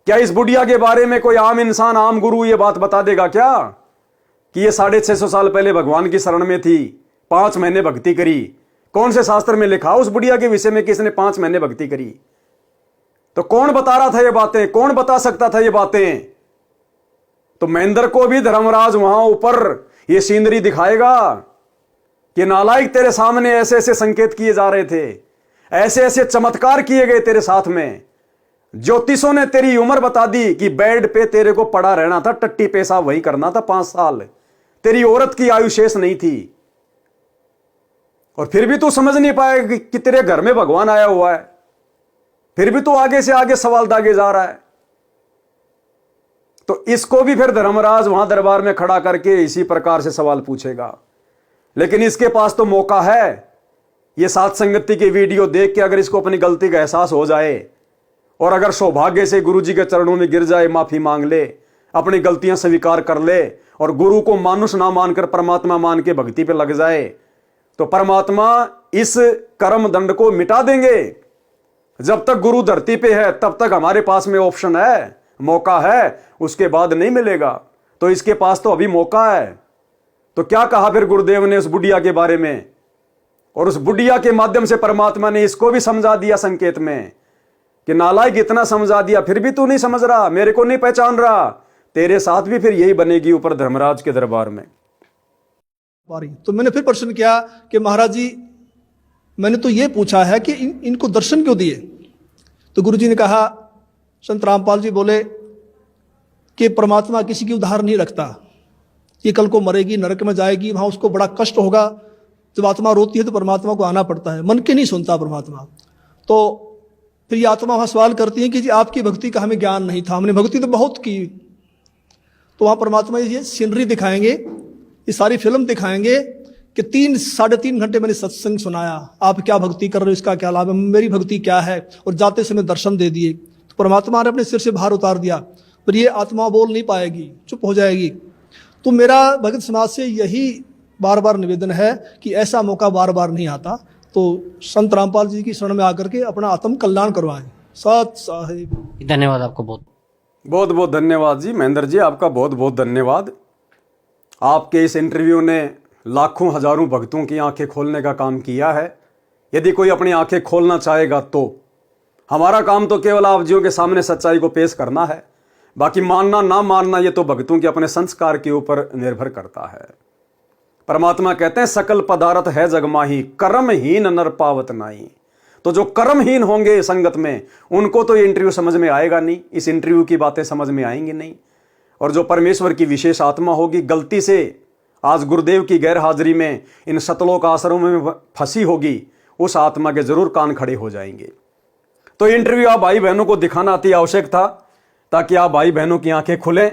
Speaker 1: क्या इस बुढ़िया के बारे में कोई आम इंसान, आम गुरु ये बात बता देगा क्या कि ये 650 साल पहले भगवान की शरण में थी, 5 महीने भक्ति करी? कौन से शास्त्र में लिखा उस बुढ़िया के विषय में किसने 5 महीने भक्ति करी? तो कौन बता रहा था ये बातें? कौन बता सकता था ये बातें? तो महेंद्र को भी धर्मराज वहां ऊपर ये सीनरी दिखाएगा कि नालायक, तेरे सामने ऐसे ऐसे संकेत किए जा रहे थे, ऐसे ऐसे चमत्कार किए गए तेरे साथ में। ज्योतिषों ने तेरी उम्र बता दी कि बेड पे तेरे को पड़ा रहना था, टट्टी पेशाब वही करना था 5 साल। तेरी औरत की आयु शेष नहीं थी और फिर भी तू समझ नहीं पाया कि तेरे घर में भगवान आया हुआ है। फिर भी तू आगे से आगे सवाल दागे जा रहा है। तो इसको भी फिर धर्मराज वहां दरबार में खड़ा करके इसी प्रकार से सवाल पूछेगा। लेकिन इसके पास तो मौका है, ये सात संगति की वीडियो देख के अगर इसको अपनी गलती का एहसास हो जाए और अगर सौभाग्य से गुरु जी के चरणों में गिर जाए, माफी मांग ले, अपनी गलतियां स्वीकार कर ले और गुरु को मानुष ना मानकर परमात्मा मान के भक्ति पे लग जाए, तो परमात्मा इस कर्म दंड को मिटा देंगे। जब तक गुरु धरती पे है तब तक हमारे पास में ऑप्शन है, मौका है, उसके बाद नहीं मिलेगा। तो इसके पास तो अभी मौका है। तो क्या कहा फिर गुरुदेव ने उस बुढ़िया के बारे में, और उस बुढ़िया के माध्यम से परमात्मा ने इसको भी समझा दिया संकेत में कि नालायक, इतना समझा दिया फिर भी तू नहीं समझ रहा, मेरे को नहीं पहचान रहा, तेरे साथ भी फिर यही बनेगी ऊपर धर्मराज के दरबार में।
Speaker 3: तो मैंने फिर प्रश्न किया कि महाराज जी, मैंने तो ये पूछा है कि इनको दर्शन क्यों दिए? तो गुरुजी ने कहा, संत रामपाल जी बोले कि परमात्मा किसी की उधार नहीं रखता। ये कल को मरेगी, नरक में जाएगी, वहां उसको बड़ा कष्ट होगा। जब आत्मा रोती है तो परमात्मा को आना पड़ता है, मन के नहीं सुनता परमात्मा। तो फिर ये आत्मा वहां सवाल करती है कि जी आपकी भक्ति का हमें ज्ञान नहीं था, हमने भक्ति तो बहुत की। तो वहां परमात्मा ये सीनरी दिखाएंगे, ये सारी फिल्म दिखाएंगे कि 3-3.5 घंटे मैंने सत्संग सुनाया, आप क्या भक्ति कर रहे हो, इसका क्या लाभ है, मेरी भक्ति क्या है, और जाते समय दर्शन दे दिए। तो परमात्मा ने अपने सिर से भार उतार दिया, पर ये आत्मा बोल नहीं पाएगी, चुप हो जाएगी। तो मेरा भगत समाज से यही बार बार निवेदन है कि ऐसा मौका बार बार नहीं आता, तो संत रामपाल जी की शरण में आकर के अपना आत्म कल्याण करवाएं। सत साहिब।
Speaker 2: धन्यवाद आपको बहुत
Speaker 1: बहुत बहुत धन्यवाद जी। महेंद्र जी, आपका बहुत बहुत धन्यवाद। आपके इस इंटरव्यू ने लाखों हजारों भक्तों की आंखें खोलने का काम किया है। यदि कोई अपनी आंखें खोलना चाहेगा तो हमारा काम तो केवल आप जियों के सामने सच्चाई को पेश करना है। बाकी मानना ना मानना ये तो भक्तों के अपने संस्कार के ऊपर निर्भर करता है। परमात्मा कहते हैं, सकल पदार्थ है जगमाही, कर्महीन नर पावत नाई। तो जो कर्महीन होंगे संगत में, उनको तो ये इंटरव्यू समझ में आएगा नहीं, इस इंटरव्यू की बातें समझ में आएंगी नहीं। और जो परमेश्वर की विशेष आत्मा होगी, गलती से आज गुरुदेव की गैर हाजिरी में इन सतलोक आश्रमों में फंसी होगी, उस आत्मा के जरूर कान खड़े हो जाएंगे। तो इंटरव्यू आप भाई बहनों को दिखाना अति आवश्यक था, ताकि आप भाई बहनों की आंखें खुलें